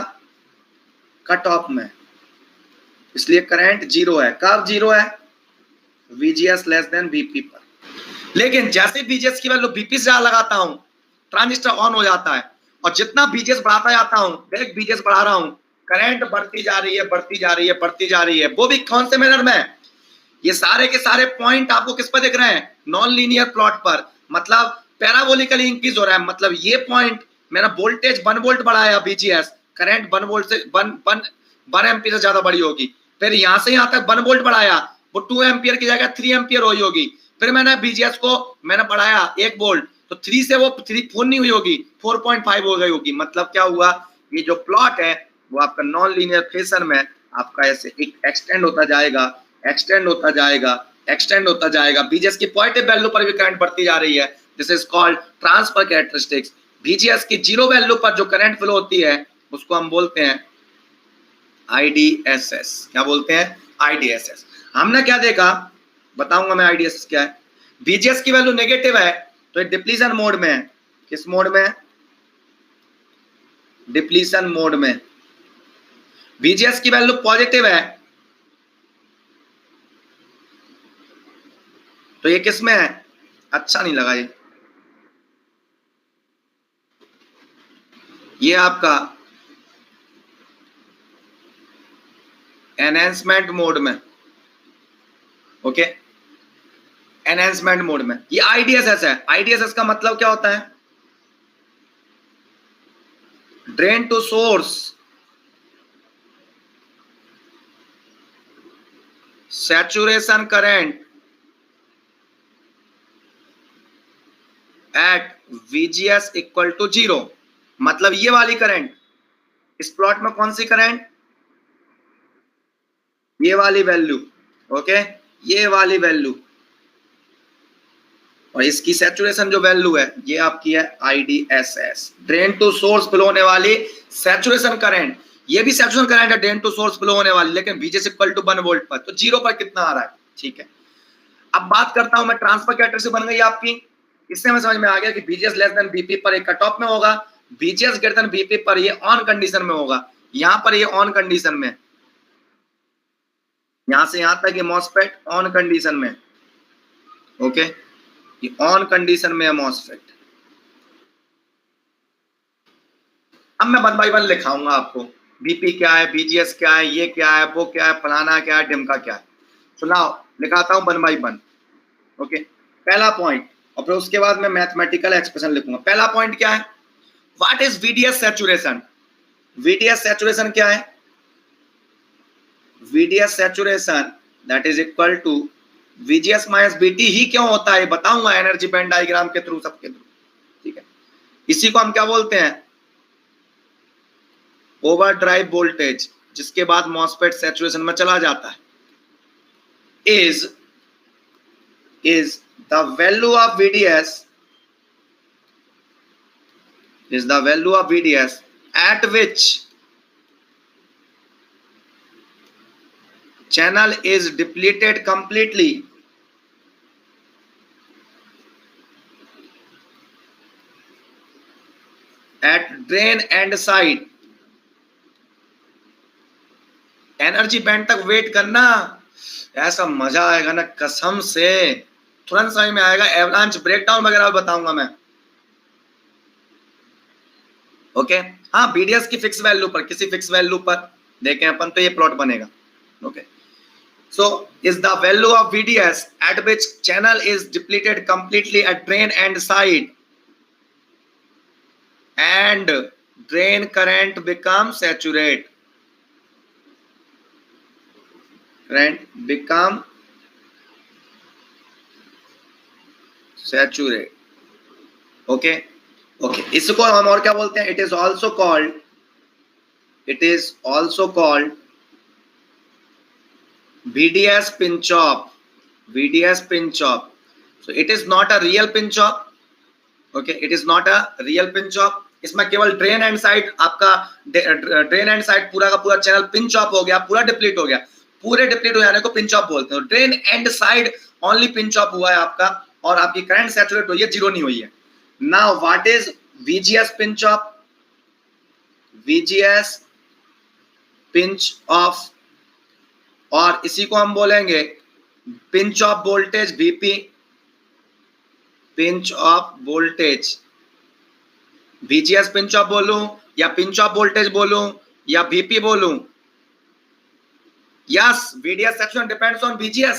कट ऑफ में, इसलिए करंट 0 है। कब 0 है, VGS लेस देन BP पर। लेकिन जैसे VGS की वैल्यू BP से ज्यादा लगाता हूं, ट्रांजिस्टर ऑन हो जाता है, और जितना VGS बढ़ाता जाता हूं, डायरेक्ट VGS बढ़ा रहा हूं, करंट बढ़ती जा रही है, बढ़ती जा रही है, बढ़ती जा रही है। वो भी कौन से मैनर में, ये सारे के सारे पॉइंट आपको किस पर दिख रहे हैं, नॉन लीनियर प्लॉट पर, मतलब पैराबोलिकली इंक्रीज हो रहा है। मतलब ये पॉइंट मैंने वोल्टेज 1 वोल्ट बढ़ाया VGS, करंट 1 वोल्ट से 1 एम्पियर से ज्यादा बड़ी होगी। फिर यहां से यहां तक 1 वोल्ट बढ़ाया, वो 2 एम्पियर की जगह 3 एम्पियर हुई होगी। फिर मैंने VGS को मैंने बढ़ाया 1 वोल्ट, तो 3 से वो 4 नहीं हुई होगी, 4.5 हो गई होगी। मतलब क्या हुआ, ये जो प्लॉट है वो आपका नॉन लीनियर फैशन में आपका ऐसे एक्सटेंड होता जाएगा, एक्सटेंड होता जाएगा, एक्सटेंड होता जाएगा। VGS की पॉजिटिव वैल्यू पर भी करंट बढ़ती जा रही है। This is called transfer characteristics. VGS की 0 वैल्यू पर जो करंट फ्लो होती है उसको हम बोलते हैं IDSS। क्या बोलते हैं, IDSS। हमने क्या देखा, बताऊंगा मैं IDSS क्या है। VGS की वैल्यू नेगेटिव है तो डिप्लीशन मोड में है। किस मोड में, डिप्लीशन मोड में। VGS की वैल्यू पॉजिटिव है तो ये किस में है, अच्छा नहीं लगा ये आपका एनहेंसमेंट मोड में। ओके, एनहेंसमेंट मोड में ये IDSS है। IDSS का मतलब क्या होता है, drain to source saturation current at VGS equal to 0। मतलब ये वाली करंट, इस प्लॉट में कौन सी करंट, ये वाली वैल्यू, ओके, ये वाली वैल्यू, और इसकी सैचुरेशन जो वैल्यू है ये आपकी है IDSS, drain to source flow होने वाली सैचुरेशन करंट। ये भी सैचुरेशन करंट है, ड्रेन टू सोर्स फ्लो होने वाली, लेकिन VGS इक्वल टू 1 वोल्ट पर, तो 0 पर कितना आ रहा है, ठीक है। अब बात करता हूं मैं, ट्रांसफर कैरेक्टरिस्टिक बन गई आपकी, इससे हमें समझ में आ गया कि VGS लेस देन BP पर एक कट ऑफ में होगा, VGS ग्रेटर देन BP पर ये ऑन कंडीशन में होगा, यहां पर ये ऑन कंडीशन में, यहां से यहां तक ये मॉसफेट ऑन कंडीशन में, ओके, ये ऑन कंडीशन में है मॉसफेट। अब मैं 1 बाय 1 लिखाऊंगा आपको, BP क्या है, VGS क्या है, ये क्या है, वो क्या है, फलाना क्या है, ढिमका क्या है। तो नाउ लिखाता हूं 1 बाय 1, ओके। पहला पॉइंट, और फिर उसके बाद मैं मैथमेटिकल एक्सप्रेशन लिखूंगा। पहला पॉइंट क्या है, what is VDS saturation? VDS saturation क्या है? VDS saturation that is equal to VGS minus BT ही क्यों होता है बताऊंगा एनर्जी बैंड डायग्राम के थ्रू, सबके थ्रू, ठीक है। इसी को हम क्या बोलते हैं, ओवरड्राइव वोल्टेज, जिसके बाद मॉसफेट सैचुरेशन में चला जाता है, is the value of VDS at which channel is depleted completely at drain and side। Energy band तक वेट करना, ऐसा मजा आएगा ना कसम से, तुरंत समझ में आएगा, एवलांच ब्रेकडाउन वगैरह बताऊंगा मैं, ओके। हाँ, VDS की फिक्स वैल्यू पर, किसी फिक्स वैल्यू पर देखें अपन तो ये प्लॉट बनेगा, okay. So is the value of VDS at which channel is depleted completely at drain and side and drain current becomes saturate, current become saturate, okay okay. इसको हम और क्या बोलते हैं, it is also called VDS pinch off, VDS pinch off। so it is not a real pinch off, okay, it is not a real pinch off। इसमें केवल drain end side, आपका drain end side पूरा का पूरा channel pinch of हो गया, पूरा deplete हो गया, पूरे डिप्लीट हो जाने को पिंच ऑफ बोलते हैं। Drain end side only pinch of हुआ है आपका, और आपकी करंट सैचुरेट हुई है, जीरो नहीं हुई है। Now what is VGS pinch of? VGS pinch of, और इसी को हम बोलेंगे pinch off voltage BP, pinch off voltage. VGS pinch of बोलूं या पिंच ऑफ वोल्टेज बोलूं या BP बोलूं, yes VDS saturation depends on VGS,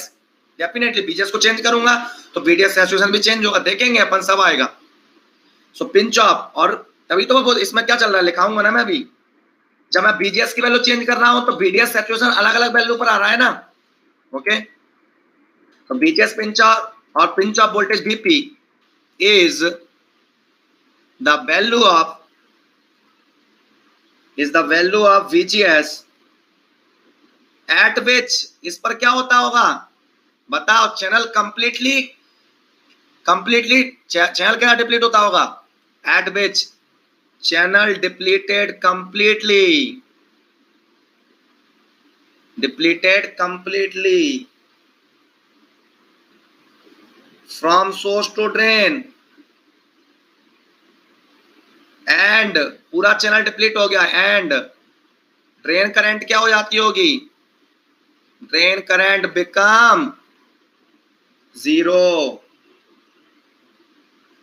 definitely VGS को चेंज करूंगा तो VDS सैचुरेशन भी चेंज होगा, देखेंगे अपन, सब आएगा। सो पिंच ऑफ, और तभी तो मैं इसमें क्या चल रहा है लिखाऊंगा ना मैं भी, जब मैं VGS की वैल्यू चेंज कर रहा हूं तो VDS सैचुरेशन अलग अलग वैल्यू पर आ रहा है ना, ओके। तो VGS पिंच ऑफ और pinch off voltage BP is the value of VGS at which, इस पर क्या होता होगा बताओ, चैनल कंप्लीटली चैनल क्या डिप्लीट होता होगा, at which channel depleted completely from source to drain, and पूरा चैनल डिप्लीट हो गया, एंड ड्रेन करंट क्या हो जाती होगी, drain current become zero,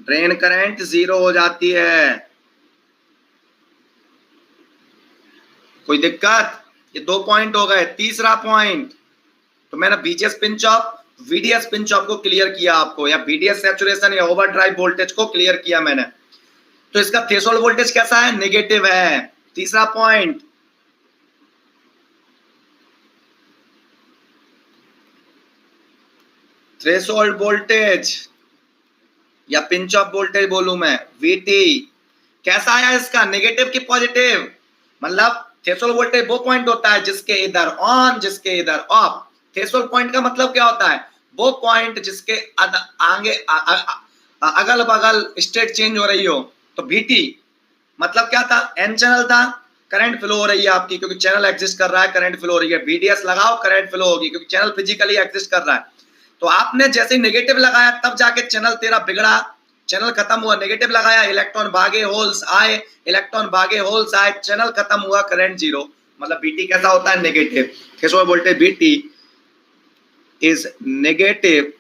drain current zero हो जाती है। कोई दिक्कत? ये 2 पॉइंट हो गए। तीसरा पॉइंट, तो मैंने VGS pinch of VDS pinch of को क्लियर किया आपको, या VDS सैचुरेशन या ओवरड्राइव वोल्टेज को क्लियर किया मैंने। तो इसका थ्रेशोल्ड वोल्टेज कैसा है, नेगेटिव है। तीसरा पॉइंट, थ्रेशोल्ड वोल्टेज या पिंच ऑफ वोल्टेज बोलूं मैं, VT कैसा आया इसका, नेगेटिव की पॉजिटिव, मतलब थ्रेशोल्ड वोल्टेज वो पॉइंट होता है जिसके इधर ऑन, जिसके इधर ऑफ। थ्रेशोल्ड पॉइंट का मतलब क्या होता है, वो पॉइंट जिसके आगे अगल बगल स्टेट चेंज हो रही हो। तो VT मतलब क्या था, N चैनल था, करंट फ्लो हो रही है आपकी, क्योंकि चैनल एग्जिस्ट कर रहा है, करंट फ्लो हो रही है। VDS लगाओ, करंट फ्लो होगी, क्योंकि चैनल फिजिकली एग्जिस्ट कर रहा है। तो आपने जैसे नेगेटिव लगाया तब जाके चैनल तेरा बिगड़ा, चैनल खत्म हुआ। नेगेटिव लगाया, इलेक्ट्रॉन भागे, होल्स आए, इलेक्ट्रॉन भागे, होल्स आए, चैनल खत्म हुआ, करंट जीरो। मतलब BT कैसा होता है? Negative. Threshold voltage BT is negative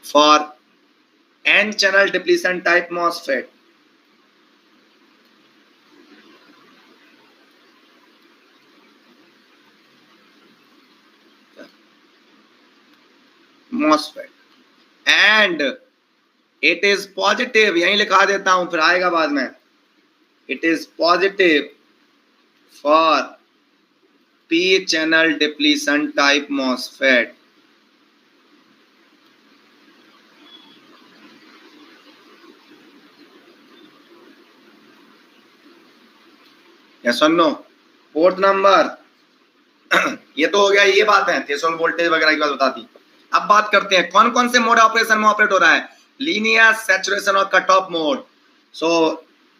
for N channel depletion type MOSFET. MOSFET and it is positive, यहीं लिखा देता हूं फिर आएगा बाद में। It is positive for P channel depletion type MOSFET. Yes or no? Fourth number ये तो हो गया, ये बात है थ्रेशोल्ड वोल्टेज वगैरह की बात बता दी। अब बात करते हैं कौन कौन से मोड ऑपरेशन में ऑपरेट हो रहा है? लीनियर, सैचुरेशन और cut of mode. So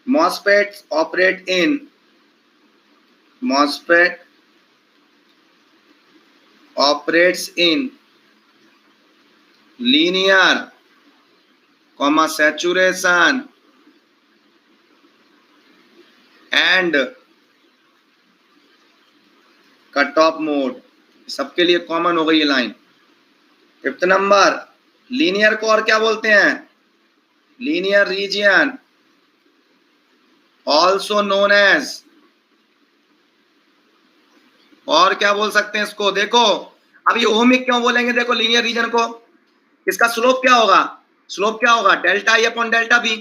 MOSFET operate in MOSFET operates in linear, saturation and cut off mode. सबके लिए कॉमन हो गई ये लाइन। फिफ्थ नंबर, लीनियर को और क्या बोलते हैं? Linear region also known as, और क्या बोल सकते हैं इसको? देखो अब ये ओमिक क्यों बोलेंगे? देखो लीनियर रीजन को, इसका स्लोप क्या होगा? स्लोप क्या होगा? Delta E upon delta B.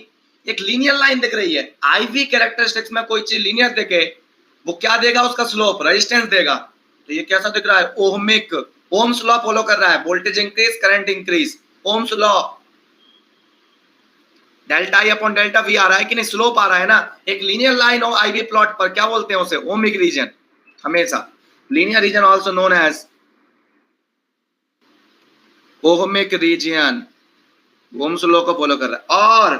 एक लीनियर लाइन दिख रही है, IV कैरेक्टरिस्टिक्स में कोई चीज लीनियर दिखे, वो क्या देगा? उसका स्लोप रेजिस्टेंस देगा। तो ये कैसा दिख रहा है? ओहमिक, ओम्स लॉ फॉलो कर रहा है। Voltage increase, current increase, Ohm's law. Delta E upon delta V आ रहा है कि नहीं? स्लोप आ रहा है ना। एक लीनियर लाइन हो IV प्लॉट पर, क्या बोलते हैं उसे? Ohmic region. हमेशा linear region also known as ohmic region, Ohm's law को फॉलो कर रहा है। और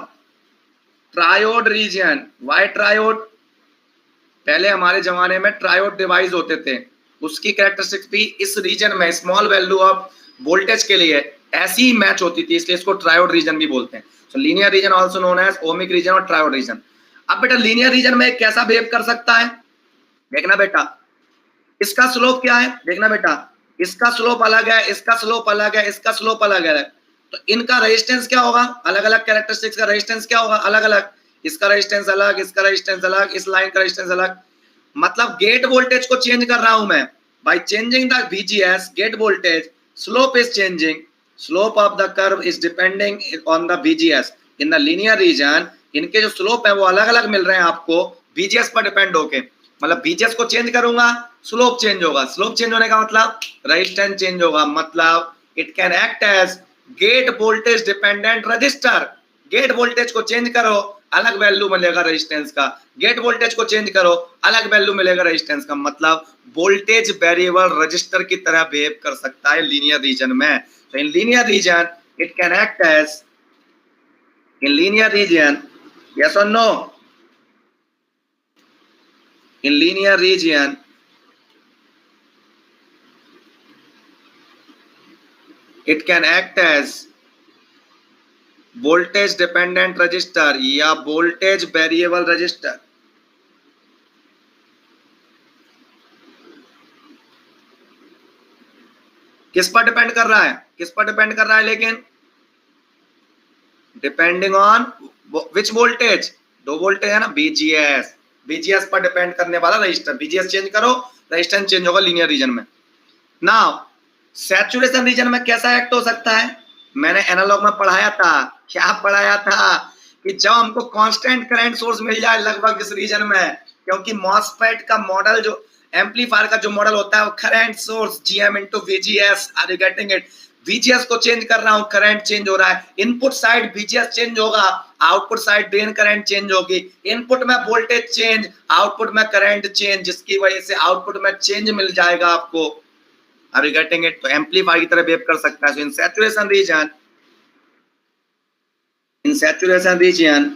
ट्रायोड रीजन, वाई ट्रायोड? पहले हमारे जमाने में ट्रायोड डिवाइस होते थे, उसकी कैरेक्टरिस्टिक्स भी इस रीजन में स्मॉल वैल्यू ऑफ वोल्टेज के लिए ऐसी ही मैच होती थी, इसलिए इसको ट्रायोड रीजन भी बोलते हैं। So linear region also known as ohmic region और ट्रायोड रीजन। अब बेटा लीनियर रीजन में कैसा बिहेव कर सकता है? देखना बेटा, इसका स्लोप क्या है? देखना बेटा, इसका स्लोप अलग है, इसका स्लोप अलग है, इसका स्लोप अलग है। तो इनका रेजिस्टेंस क्या होगा? अलग अलग कैरेक्टरिस्टिक्स का रेजिस्टेंस क्या होगा? अलग अलग। इसका रेजिस्टेंस अलग, इसका रेजिस्टेंस अलग, इस लाइन का रेजिस्टेंस अलग। मतलब गेट वोल्टेज को चेंज कर रहा हूं मैं by changing the VGS, gate voltage. Slope is changing, slope of the curve is depending on the VGS। In the linear region इनके जो स्लोप है वो अलग अलग मिल रहे हैं आपको VGS पर डिपेंड होके। मतलब VGS को चेंज करूंगा, स्लोप चेंज होगा। स्लोप चेंज होने का मतलब रेजिस्टेंस चेंज होगा। मतलब it can act as gate voltage dependent resistor. Gate voltage को चेंज करो, अलग वैल्यू मिलेगा रेजिस्टेंस का। गेट वोल्टेज को चेंज करो, अलग वैल्यू मिलेगा रेजिस्टेंस का। मतलब वोल्टेज वेरिएबल रजिस्टर की तरह बिहेव कर सकता है लीनियर रीजन में। तो in linear region it can act as, in linear region, yes और no? In linear region it can act as voltage dependent resistor या voltage variable resistor। किस पर डिपेंड कर रहा है? किस पर डिपेंड कर रहा है? लेकिन डिपेंडिंग ऑन विच वोल्टेज? दो वोल्टेज है ना, VGS। VGS पर डिपेंड करने वाला रजिस्टर। VGS चेंज करो, रेजिस्टेंस चेंज होगा लीनियर रीजन में। नाउ सैचुरेशन रीजन में कैसा एक्ट हो सकता है? मैंने एनालॉग में पढ़ाया था। क्या पढ़ाया था? कि जब हमको कांस्टेंट करंट सोर्स मिल जाए लगभग इस रीजन में, क्योंकि मॉसफेट का मॉडल, जो एम्पलीफायर का जो मॉडल होता है वो current source GM into VGS। Are you getting it? VGS को चेंज कर रहा हूं, करंट चेंज हो रहा है। इनपुट साइड VGS चेंज होगा, output side drain current change होगी। इनपुट में वोल्टेज चेंज, आउटपुट में करंट चेंज, जिसकी वजह से आउटपुट में चेंज मिल जाएगा आपको। Are you getting it? तो एम्पलीफायर की तरह बिहेव कर सकता है। So in saturation region, in saturation region,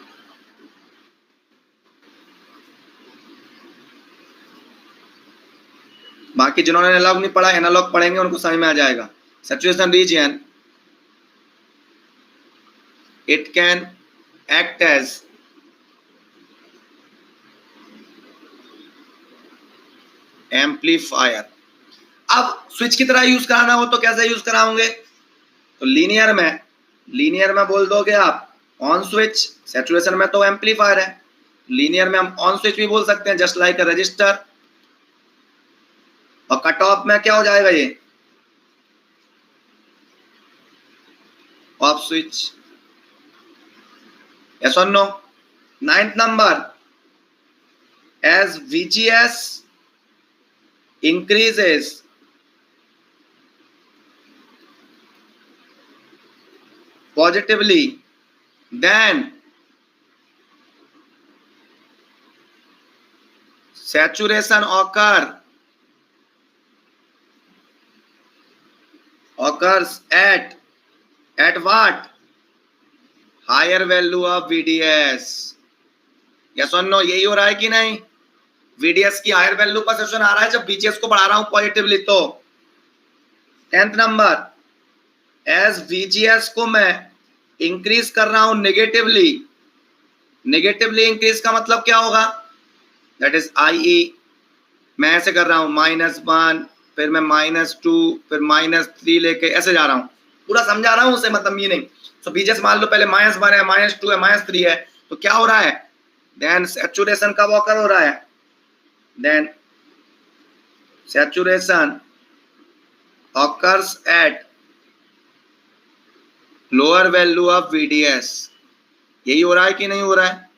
बाकी जिन्होंने एनालॉग नहीं पढ़ा, एनालॉग पढ़ेंगे उनको समझ में आ जाएगा। Saturation region, it can act as amplifier. अब स्विच की तरह यूज कराना हो तो कैसे यूज कराओगे? तो लीनियर में बोल दोगे आप ऑन स्विच, सैचुरेशन में तो एम्पलीफायर है, लीनियर में हम ऑन स्विच भी बोल सकते हैं, जस्ट लाइक अ रजिस्टर। और कट ऑफ में क्या हो जाएगा? ये ऑफ स्विच। यस और no? 9th number, as VGS increases positively, then saturation occurs at what? Higher value of VDS। Yes और नो? यही हो रहा है कि नहीं? VDS की हायर वैल्यू पर सैचुरेशन आ रहा है जब VGS को बढ़ा रहा हूं पॉजिटिवली। तो 10th नंबर, एज VGS को मैं इंक्रीज कर रहा हूं नेगेटिवली इंक्रीज का मतलब क्या होगा? That is IE। मैं ऐसे कर रहा हूं -1, फिर मैं -2, फिर -3 लेके ऐसे जा रहा हूं, पूरा समझा रहा हूं उसे, मतलब मीनिंग। तो VGS मान लो पहले -1 है, -2 है, -3 है, तो क्या हो रहा है? देन सैचुरेशन कब ऑकर हो रहा है? Then saturation occurs at lower value of VDS। यही हो रहा है कि नहीं हो रहा है?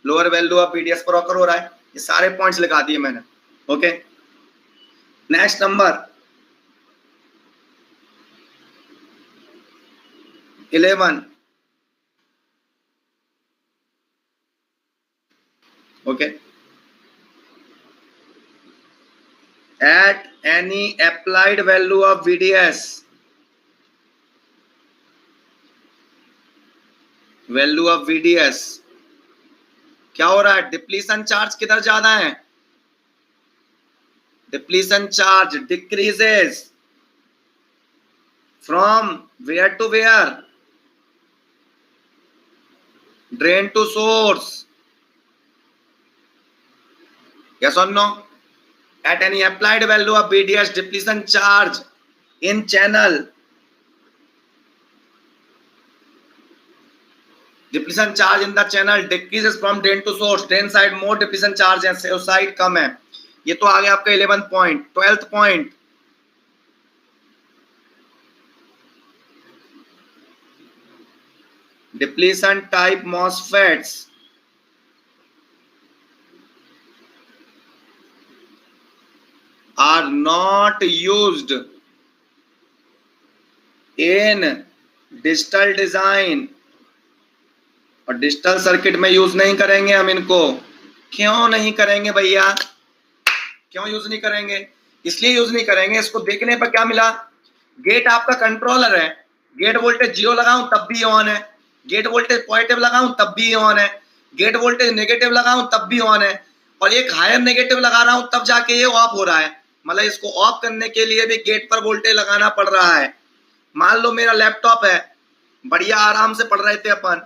लोअर वैल्यू ऑफ VDS पर ऑकर हो रहा है। ये सारे पॉइंट्स लिखा दिए मैंने। Okay, next number 11। Okay, at any applied value of VDS, value of VDS क्या हो रहा है? डिप्लीशन चार्ज किधर ज्यादा है? Depletion charge decreases from where to where? Drain to source. yes or no? At any applied value of VDS, depletion charge in channel, depletion charge in the channel decreases from drain to source। drain side more depletion charge है, source side कम है। ये तो आ गया आपका 11th point. 12th point, depletion type MOSFETs are not used in digital design, और digital circuit में use नहीं करेंगे हम इनको। क्यों नहीं करेंगे भैया? क्यों यूज नहीं करेंगे? इसलिए यूज नहीं करेंगे, इसको देखने पर क्या मिला? गेट आपका कंट्रोलर है, गेट वोल्टेज 0 लगाऊं तब भी ऑन है, गेट वोल्टेज पॉजिटिव लगाऊं तब भी ऑन है, गेट वोल्टेज नेगेटिव लगाऊं तब भी ऑन है, और एक हायर नेगेटिव लगा रहा हूं तब जाके ये ऑफ हो रहा है। मतलब इसको ऑफ करने के लिए भी गेट पर वोल्टेज लगाना पड़ रहा है। मान लो मेरा लैपटॉप है, बढ़िया आराम से पढ़ रहे थे अपन,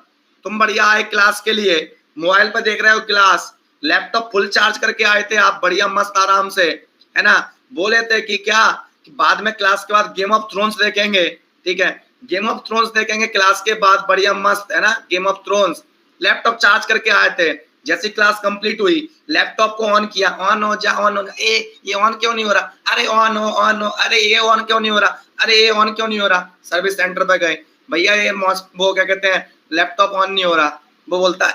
तुम बढ़िया आए क्लास के लिए, मोबाइल पर देख रहे हो क्लास, लैपटॉप फुल चार्ज करके आए थे आप बढ़िया मस्त आराम से, है ना? बोले थे कि क्या कि बाद में क्लास के बाद गेम ऑफ थ्रोन्स देखेंगे, ठीक है? गेम ऑफ थ्रोन्स देखेंगे क्लास के बाद बढ़िया मस्त, है ना? Game of thrones. Laptop charge करके आए थे, जैसी क्लास कंप्लीट हुई लैपटॉप को ऑन किया, ऑन हो जा, ऑन हो जा, ये ऑन क्यों नहीं हो रहा? अरे ऑन हो, अरे ये ऑन क्यों नहीं हो रहा? अरे ये ऑन क्यों नहीं हो रहा? सर्विस सेंटर पे गए, भैया ये वो क्या कहते हैं, लैपटॉप ऑन नहीं हो रहा। वो बोलता है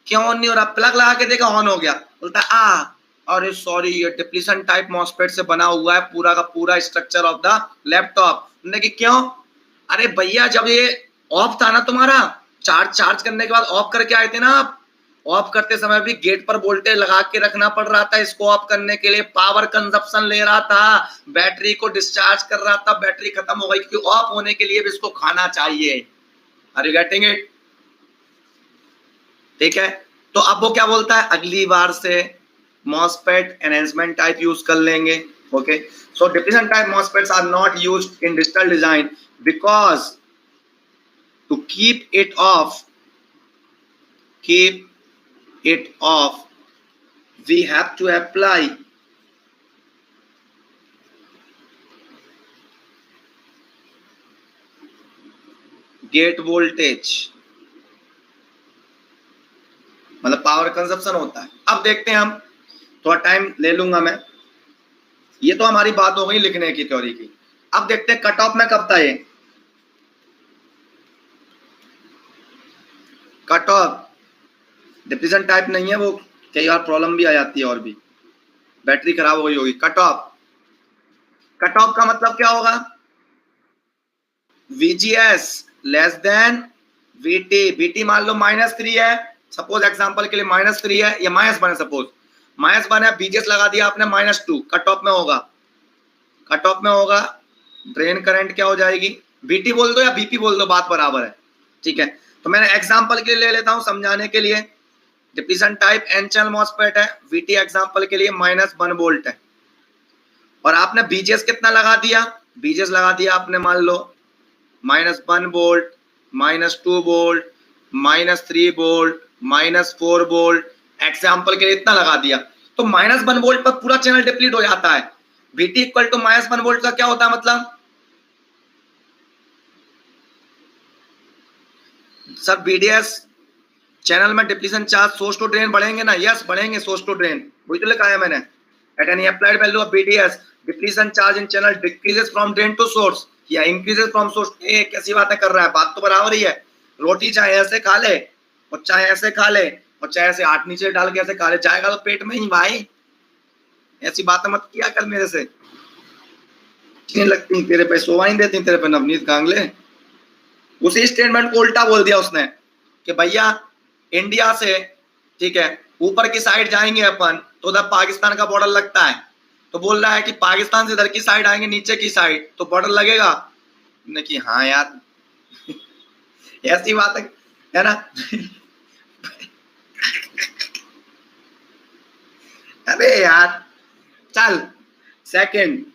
क्यों ऑन नहीं हो रहा? प्लग लगा के देखा ऑन हो गया। बोलता अरे सॉरी, ये डिप्लीशन टाइप मॉसफेट से बना हुआ है पूरा का पूरा स्ट्रक्चर ऑफ द लैपटॉप। कि क्यों? अरे भैया जब ये ऑफ था ना तुम्हारा, चार्ज करने के बाद ऑफ करके आए थे ना आप, ऑफ करते समय भी गेट पर वोल्टेज लगा के रखना पड़ रहा था इसको ऑफ करने के लिए, पावर कंजप्शन ले रहा था, बैटरी को डिस्चार्ज कर रहा था, बैटरी खत्म हो गई क्योंकि ऑफ होने के लिए भी इसको खाना चाहिए। Are you getting it? ठीक है, तो अब वो क्या बोलता है, अगली बार से MOSFET एनहेंसमेंट टाइप यूज कर लेंगे. Okay, so depletion type MOSFETs are not used in digital design because to keep it off, we have to apply gate voltage, मतलब पावर कंजप्शन होता है. अब देखते हैं हम, थोड़ा टाइम ले लूंगा मैं, ये तो हमारी बात हो गई लिखने की थ्योरी की. अब देखते हैं कट ऑफ में कब था ये. कट ऑफ डिप्लीशन टाइप नहीं है वो, कई बार प्रॉब्लम भी आ जाती है और भी, बैटरी खराब हो गई होगी. कट ऑफ का मतलब क्या होगा? VGS लेस देन VT मान लो -3 है, सपोज एग्जांपल के लिए -3 है, या -1 है, सपोज -1 है, VGS लगा दिया आपने -2, कट ऑफ में होगा ड्रेन करंट क्या हो जाएगी? VT बोल दो या BP बोल दो, बात बराबर है. ठीक है, तो मैंने एग्जांपल के लिए ले लेता हूं समझाने के लिए. Depletion type N channel MOSFET है, VT एग्जांपल के लिए -1 वोल्ट है, और आपने VGS कितना लगा दिया? VGS लगा दिया आपने मान लो -1 volt, -2 volt, -3 volt, -4 volt, example के लिए इतना लगा दिया. तो -1 वोल्ट पर पूरा चैनल डिप्लीट हो जाता है. VT इक्वल टू -1 वोल्ट का क्या होता है मतलब? सर VDS चैनल में depletion charge source to drain बढ़ेंगे ना? यस बढ़ेंगे, सोर्स टू ड्रेन, वही तो लिखा है मैंने. At any applied value of VDS depletion charge in channel decreases from drain to source या इंक्रीजेस फ्रॉम सोर्स. ये कैसी बातें कर रहा है? बात तो बराबर ही है. रोटी चाहे ऐसे खा ले और चाहे ऐसे खा ले और चाहे ऐसे हाथ नीचे डाल के ऐसे खा ले, जाएगा तो पेट में ही भाई. ऐसी बातें मत किया कर मेरे से, नहीं लगती तेरे पे, शोभा नहीं देती तेरे पे नवनीत गांगले. उसी स्टेटमेंट को उल्टा बोल दिया उसने कि भैया इंडिया से, ठीक है, ऊपर की साइड जाएंगे अपन तो उधर पाकिस्तान का बॉर्डर लगता है, तो बोल रहा है कि पाकिस्तान से इधर की साइड आएंगे नीचे की साइड तो बॉर्डर लगेगा. ने कि हाँ यार ऐसी बात है ना. अरे यार चल, सेकंड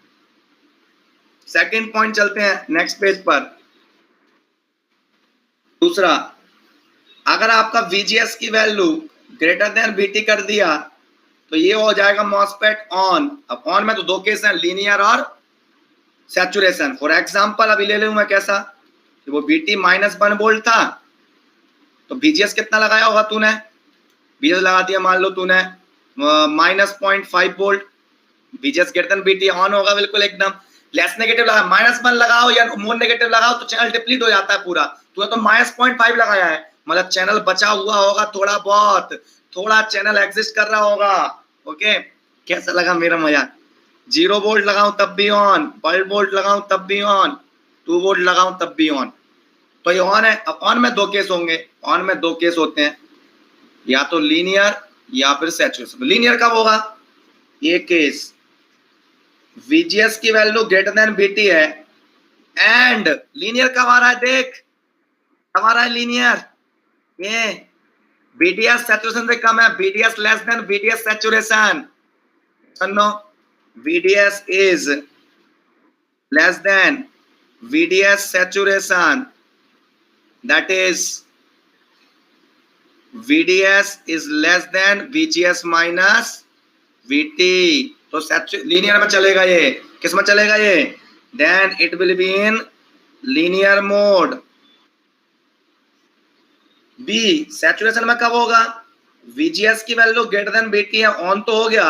पॉइंट चलते हैं नेक्स्ट पेज पर. दूसरा, अगर आपका VGS की वैल्यू ग्रेटर देन VT कर दिया तो ये हो जाएगा मॉसफेट ऑन. अब ऑन में तो दो केस हैं, लीनियर और सैचुरेशन. फॉर एग्जांपल अभी ले लूं मैं कैसा, वो VT -1 वोल्ट था तो VGS कितना लगाया होगा तूने? VGS लगा दिया मान लो तूने -0.5 volt. VGS greater than VT on होगा बिल्कुल एकदम. लेस नेगेटिव लगा, -1 लगाओ या मोर नेगेटिव लगाओ तो चैनल डिप्लीट हो जाता है पूरा. तूने तो -0.5 लगाया है, मतलब चैनल बचा हुआ होगा थोड़ा बहुत, थोड़ा चैनल एग्जिस्ट कर रहा होगा. ओके, कैसा लगा मेरा मजा? 0 वोल्ट लगाऊं तब भी ऑन, 12 वोल्ट लगाऊं तब भी ऑन, 2 वोल्ट लगाऊं तब भी ऑन. तो ये ऑन है. अब ऑन में दो केस होंगे, ऑन में दो केस होते हैं, या तो लीनियर या फिर सैचुरेशन. लीनियर कब होगा? ये केस VGS की वैल्यू ग्रेटर देन VT है एंड लीनियर कब आ रहा है? देख कब आ रहा है लीनियर, ये VDS सैचुरेशन से कम है, VDS less than VDS saturation. सुनो, VDS is less than VDS saturation, that is VDS is less than VGS minus VT. तो लीनियर में चलेगा ये. किस में चलेगा ये? Then it will be in linear mode. बी सैचुरेशन में कब होगा? VGS की वैल्यू ग्रेटर देन VT है, ऑन तो हो गया,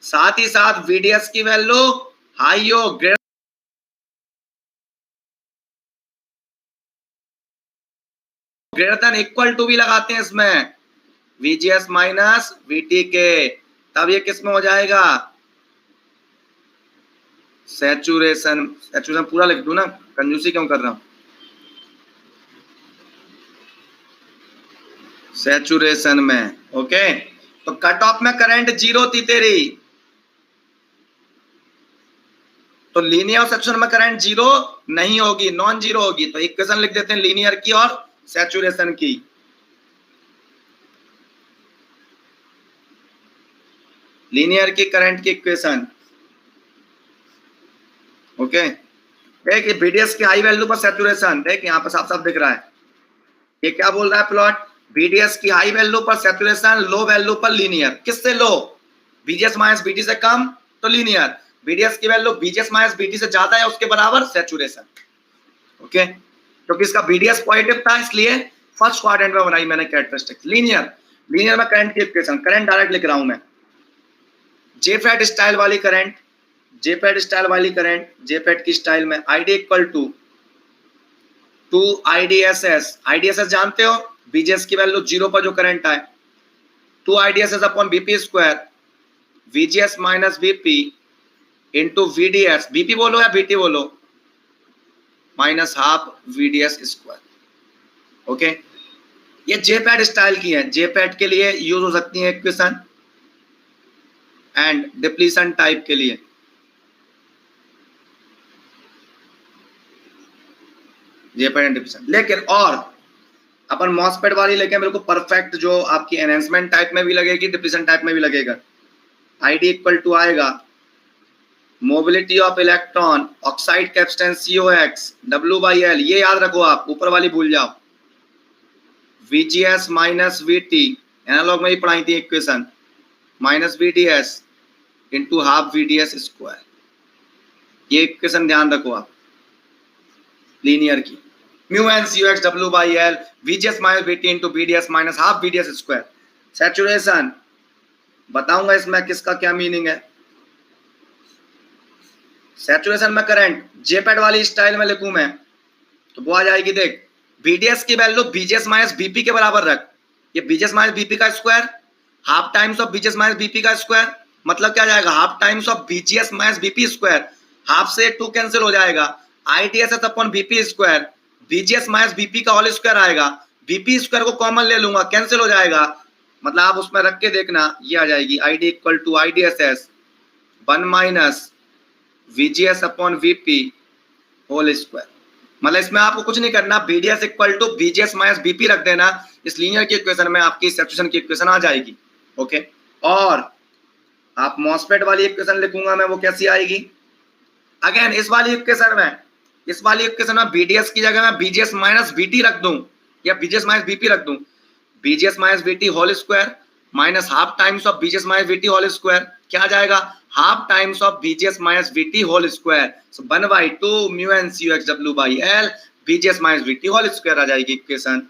साथ ही साथ VDS की वैल्यू हाई हो, ग्रेटर देन इक्वल टू भी लगाते हैं इसमें, VGS माइनस VT के, तब ये किस में हो जाएगा? सैचुरेशन. सैचुरेशन पूरा लिख दूं ना, कंजूसी क्यों कर रहा हूं? सैचुरेशन में. ओके, तो कट ऑफ में करंट 0 थी तेरी, तो लीनियर और सैचुरेशन में करंट 0 नहीं होगी, नॉन जीरो होगी. तो इक्वेशन लिख देते हैं लीनियर की और सैचुरेशन की. लीनियर की करंट की इक्वेशन। ओके, देख ये VDS की हाई वैल्यू पर सैचुरेशन, देख यहाँ पर साफ साफ दिख रहा है, ये क्या बोल रहा है प्लॉट, VDS की हाई वैल्यू पर सैचुरेशन, लो वैल्यू पर लीनियर। किससे लो? VGS माइनस VT से कम तो लीनियर, VDS की वैल्यू VGS माइनस VT से ज्यादा है उसके बराबर सैचुरेशन। ओके, क्योंकि इसका VDS पॉजिटिव था इसलिए फर्स्ट क्वाड्रेंट में बनाई मैंने कैरेक्टरिस्टिक्स। लीनियर, लीनियर में करंट की इक्वेशन, करंट डायरेक्ट लिख रहा हूं मैं, जेफेट स्टाइल वाली करंट, जेफेट स्टाइल वाली करंट, जेफेट की स्टाइल में ID equal to IDSS, IDSS जानते हो, VGS की वैल्यू 0 पर जो करंट आए, 2 IDSS upon VP square, VGS minus VP into VDS, VP बोलो या VT बोलो, minus half VDS square. Okay, ये जेपैड स्टाइल की है, जेपैड के लिए यूज हो सकती है इक्वेशन एंड डिप्लीशन टाइप के लिए। जेपैड एंड डिप्लीशन, लेकिन और अपन मॉसफेट वाली लेके मेरे को परफेक्ट जो आपकी एनहेंसमेंट टाइप में भी लगेगी, डिप्लीशन टाइप में भी लगेगा। ID इक्वल टू आएगा mobility of electron, oxide capacitance COX, W/L, ये याद रखो आप, ऊपर वाली भूल जाओ। VGS माइनस VT, एनालॉग में ही पढ़ाई थी equation, minus VDS into half VDS square, ये इक्वेशन ध्यान रखो आप लीनियर की। Mu N COX W/L, VGS minus VT into VDS minus half VDS square. Saturation बताऊंगा इसमें किसका क्या मीनिंग है। सैचुरेशन में करंट जेपैड वाली स्टाइल में लिखूं मैं तो वो आ जाएगी, देख VDS की वैल्यू VGS माइनस VP के बराबर रख, ये VGS माइनस VP का square half times of VGS minus VP का स्क्वायर, मतलब क्या जाएगा, half times of VGS minus VP square, half से 2 कैंसिल हो जाएगा, IDSS upon VP square, VGS minus VP का होल स्क्वायर आएगा, VP स्क्वायर को कॉमन ले लूंगा, कैंसिल हो जाएगा, मतलब आप उसमें रख के देखना, ये आ जाएगी ID equal to IDSS 1 minus VGS upon VP whole square. मतलब इसमें आपको कुछ नहीं करना, VDS equal to VGS minus VP रख देना, इस लीनियर की इक्वेशन में आपकी सैचुरेशन की इक्वेशन आ जाएगी। ओके, और आप मॉसफेट वाली इक्वेशन लिखूंगा मैं, वो कैसी आएगी, अगेन इस वाली इक्वेशन में VDS की जगह मैं VGS माइनस VT रख दूं या VGS माइनस VP रख दूं, VGS minus VT whole square minus half times of VGS minus VT whole square, क्या आ जाएगा, half times of VGS minus VT whole square, so 1/2 mu N COX W/L VGS minus VT whole square आ जाएगी equation,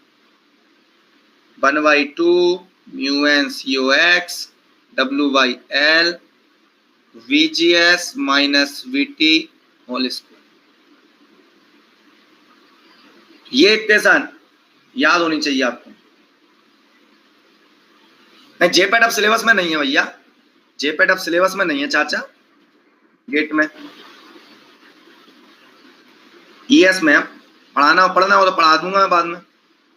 1/2 mu N COX W/L VGS minus VT whole square. ये equation याद होनी चाहिए आपको। नहीं, जेपैड अब सिलेबस में नहीं है भैया, जेपैड अब सिलेबस में नहीं है चाचा, गेट में ES में पढ़ना हो तो पढ़ा दूंगा मैं बाद में,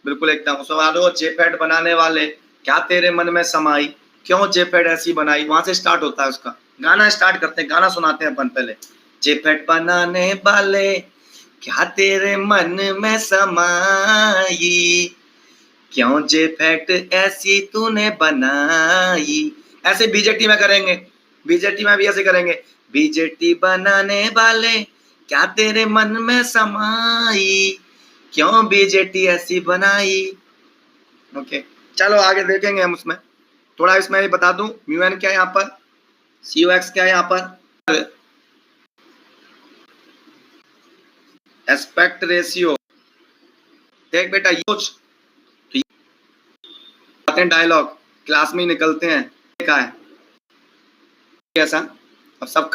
बिल्कुल एकदम। सवाल हो, जेपैड बनाने वाले क्या तेरे मन में समाई, क्यों जेपैड ऐसी बनाई, वहां से स्टार्ट होता है उसका। गाना स्टार्ट करते हैं, गाना सुनाते हैं अपन पहले। जेपैड बनाने वाले क्या तेरे मन में समाई, क्यों जेपैड ऐसी तूने बनाई, ऐसे BJT में करेंगे, BJT में भी ऐसे करेंगे, BJT बनाने वाले क्या तेरे मन में समाई, क्यों BJT ऐसी बनाई। ओके, चलो आगे देखेंगे हम उसमें थोड़ा। इसमें भी बता दूं, म्यू एन क्या है यहाँ पर, COX क्या है यहाँ पर, एस्पेक्ट रेशियो। देख बेटा, यूज डायलॉग क्लास में निकलते हैं, देखा है ऐसा, अब सब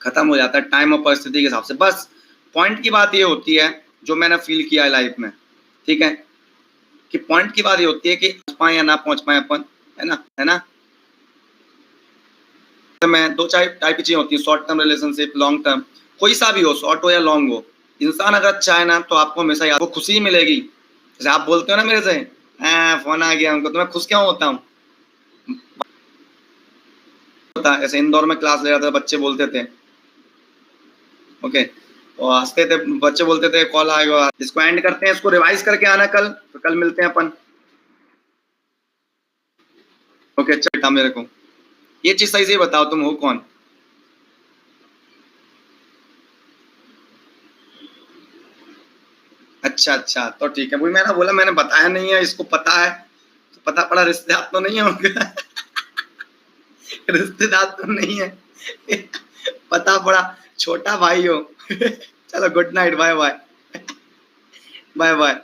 खत्म हो जाता है टाइम और परिस्थिति के हिसाब से। बस पॉइंट की बात ये होती है जो मैंने फील किया है लाइफ में, ठीक है, कि पॉइंट की बात ये होती है कि पहुंच पाए या ना पहुंच पाए अपन, है ना। में दो टाइप की चीजें होती है, short term relationship, long term, कोई सा भी हो, शॉर्ट हो या लॉन्ग हो। इंसान अगर अच्छा है ना तो आपको हमेशा आपको खुशी मिलेगी। जैसे आप बोलते हो ना मेरे से, फोन आ गया हमको, तो मैं खुश क्यों होता हूँ। ऐसे इंदौर में क्लास ले रहा था, बच्चे बोलते थे, ओके, तो हंसते थे बच्चे, बोलते थे कॉल आएगा। इसको एंड करते हैं, इसको रिवाइज करके आना कल, तो कल मिलते हैं अपन। ओके, चलता मेरे को। ये चीज सही से बताओ, तुम हो कौन? अच्छा अच्छा, तो ठीक है। वही मैंने बोला, मैंने बताया नहीं है, इसको पता है तो पता पड़ा रिश्तेदार तो नहीं है उनका। रिश्तेदार तो नहीं है। पता पड़ा छोटा भाई हो। चलो good night, bye bye. Bye bye.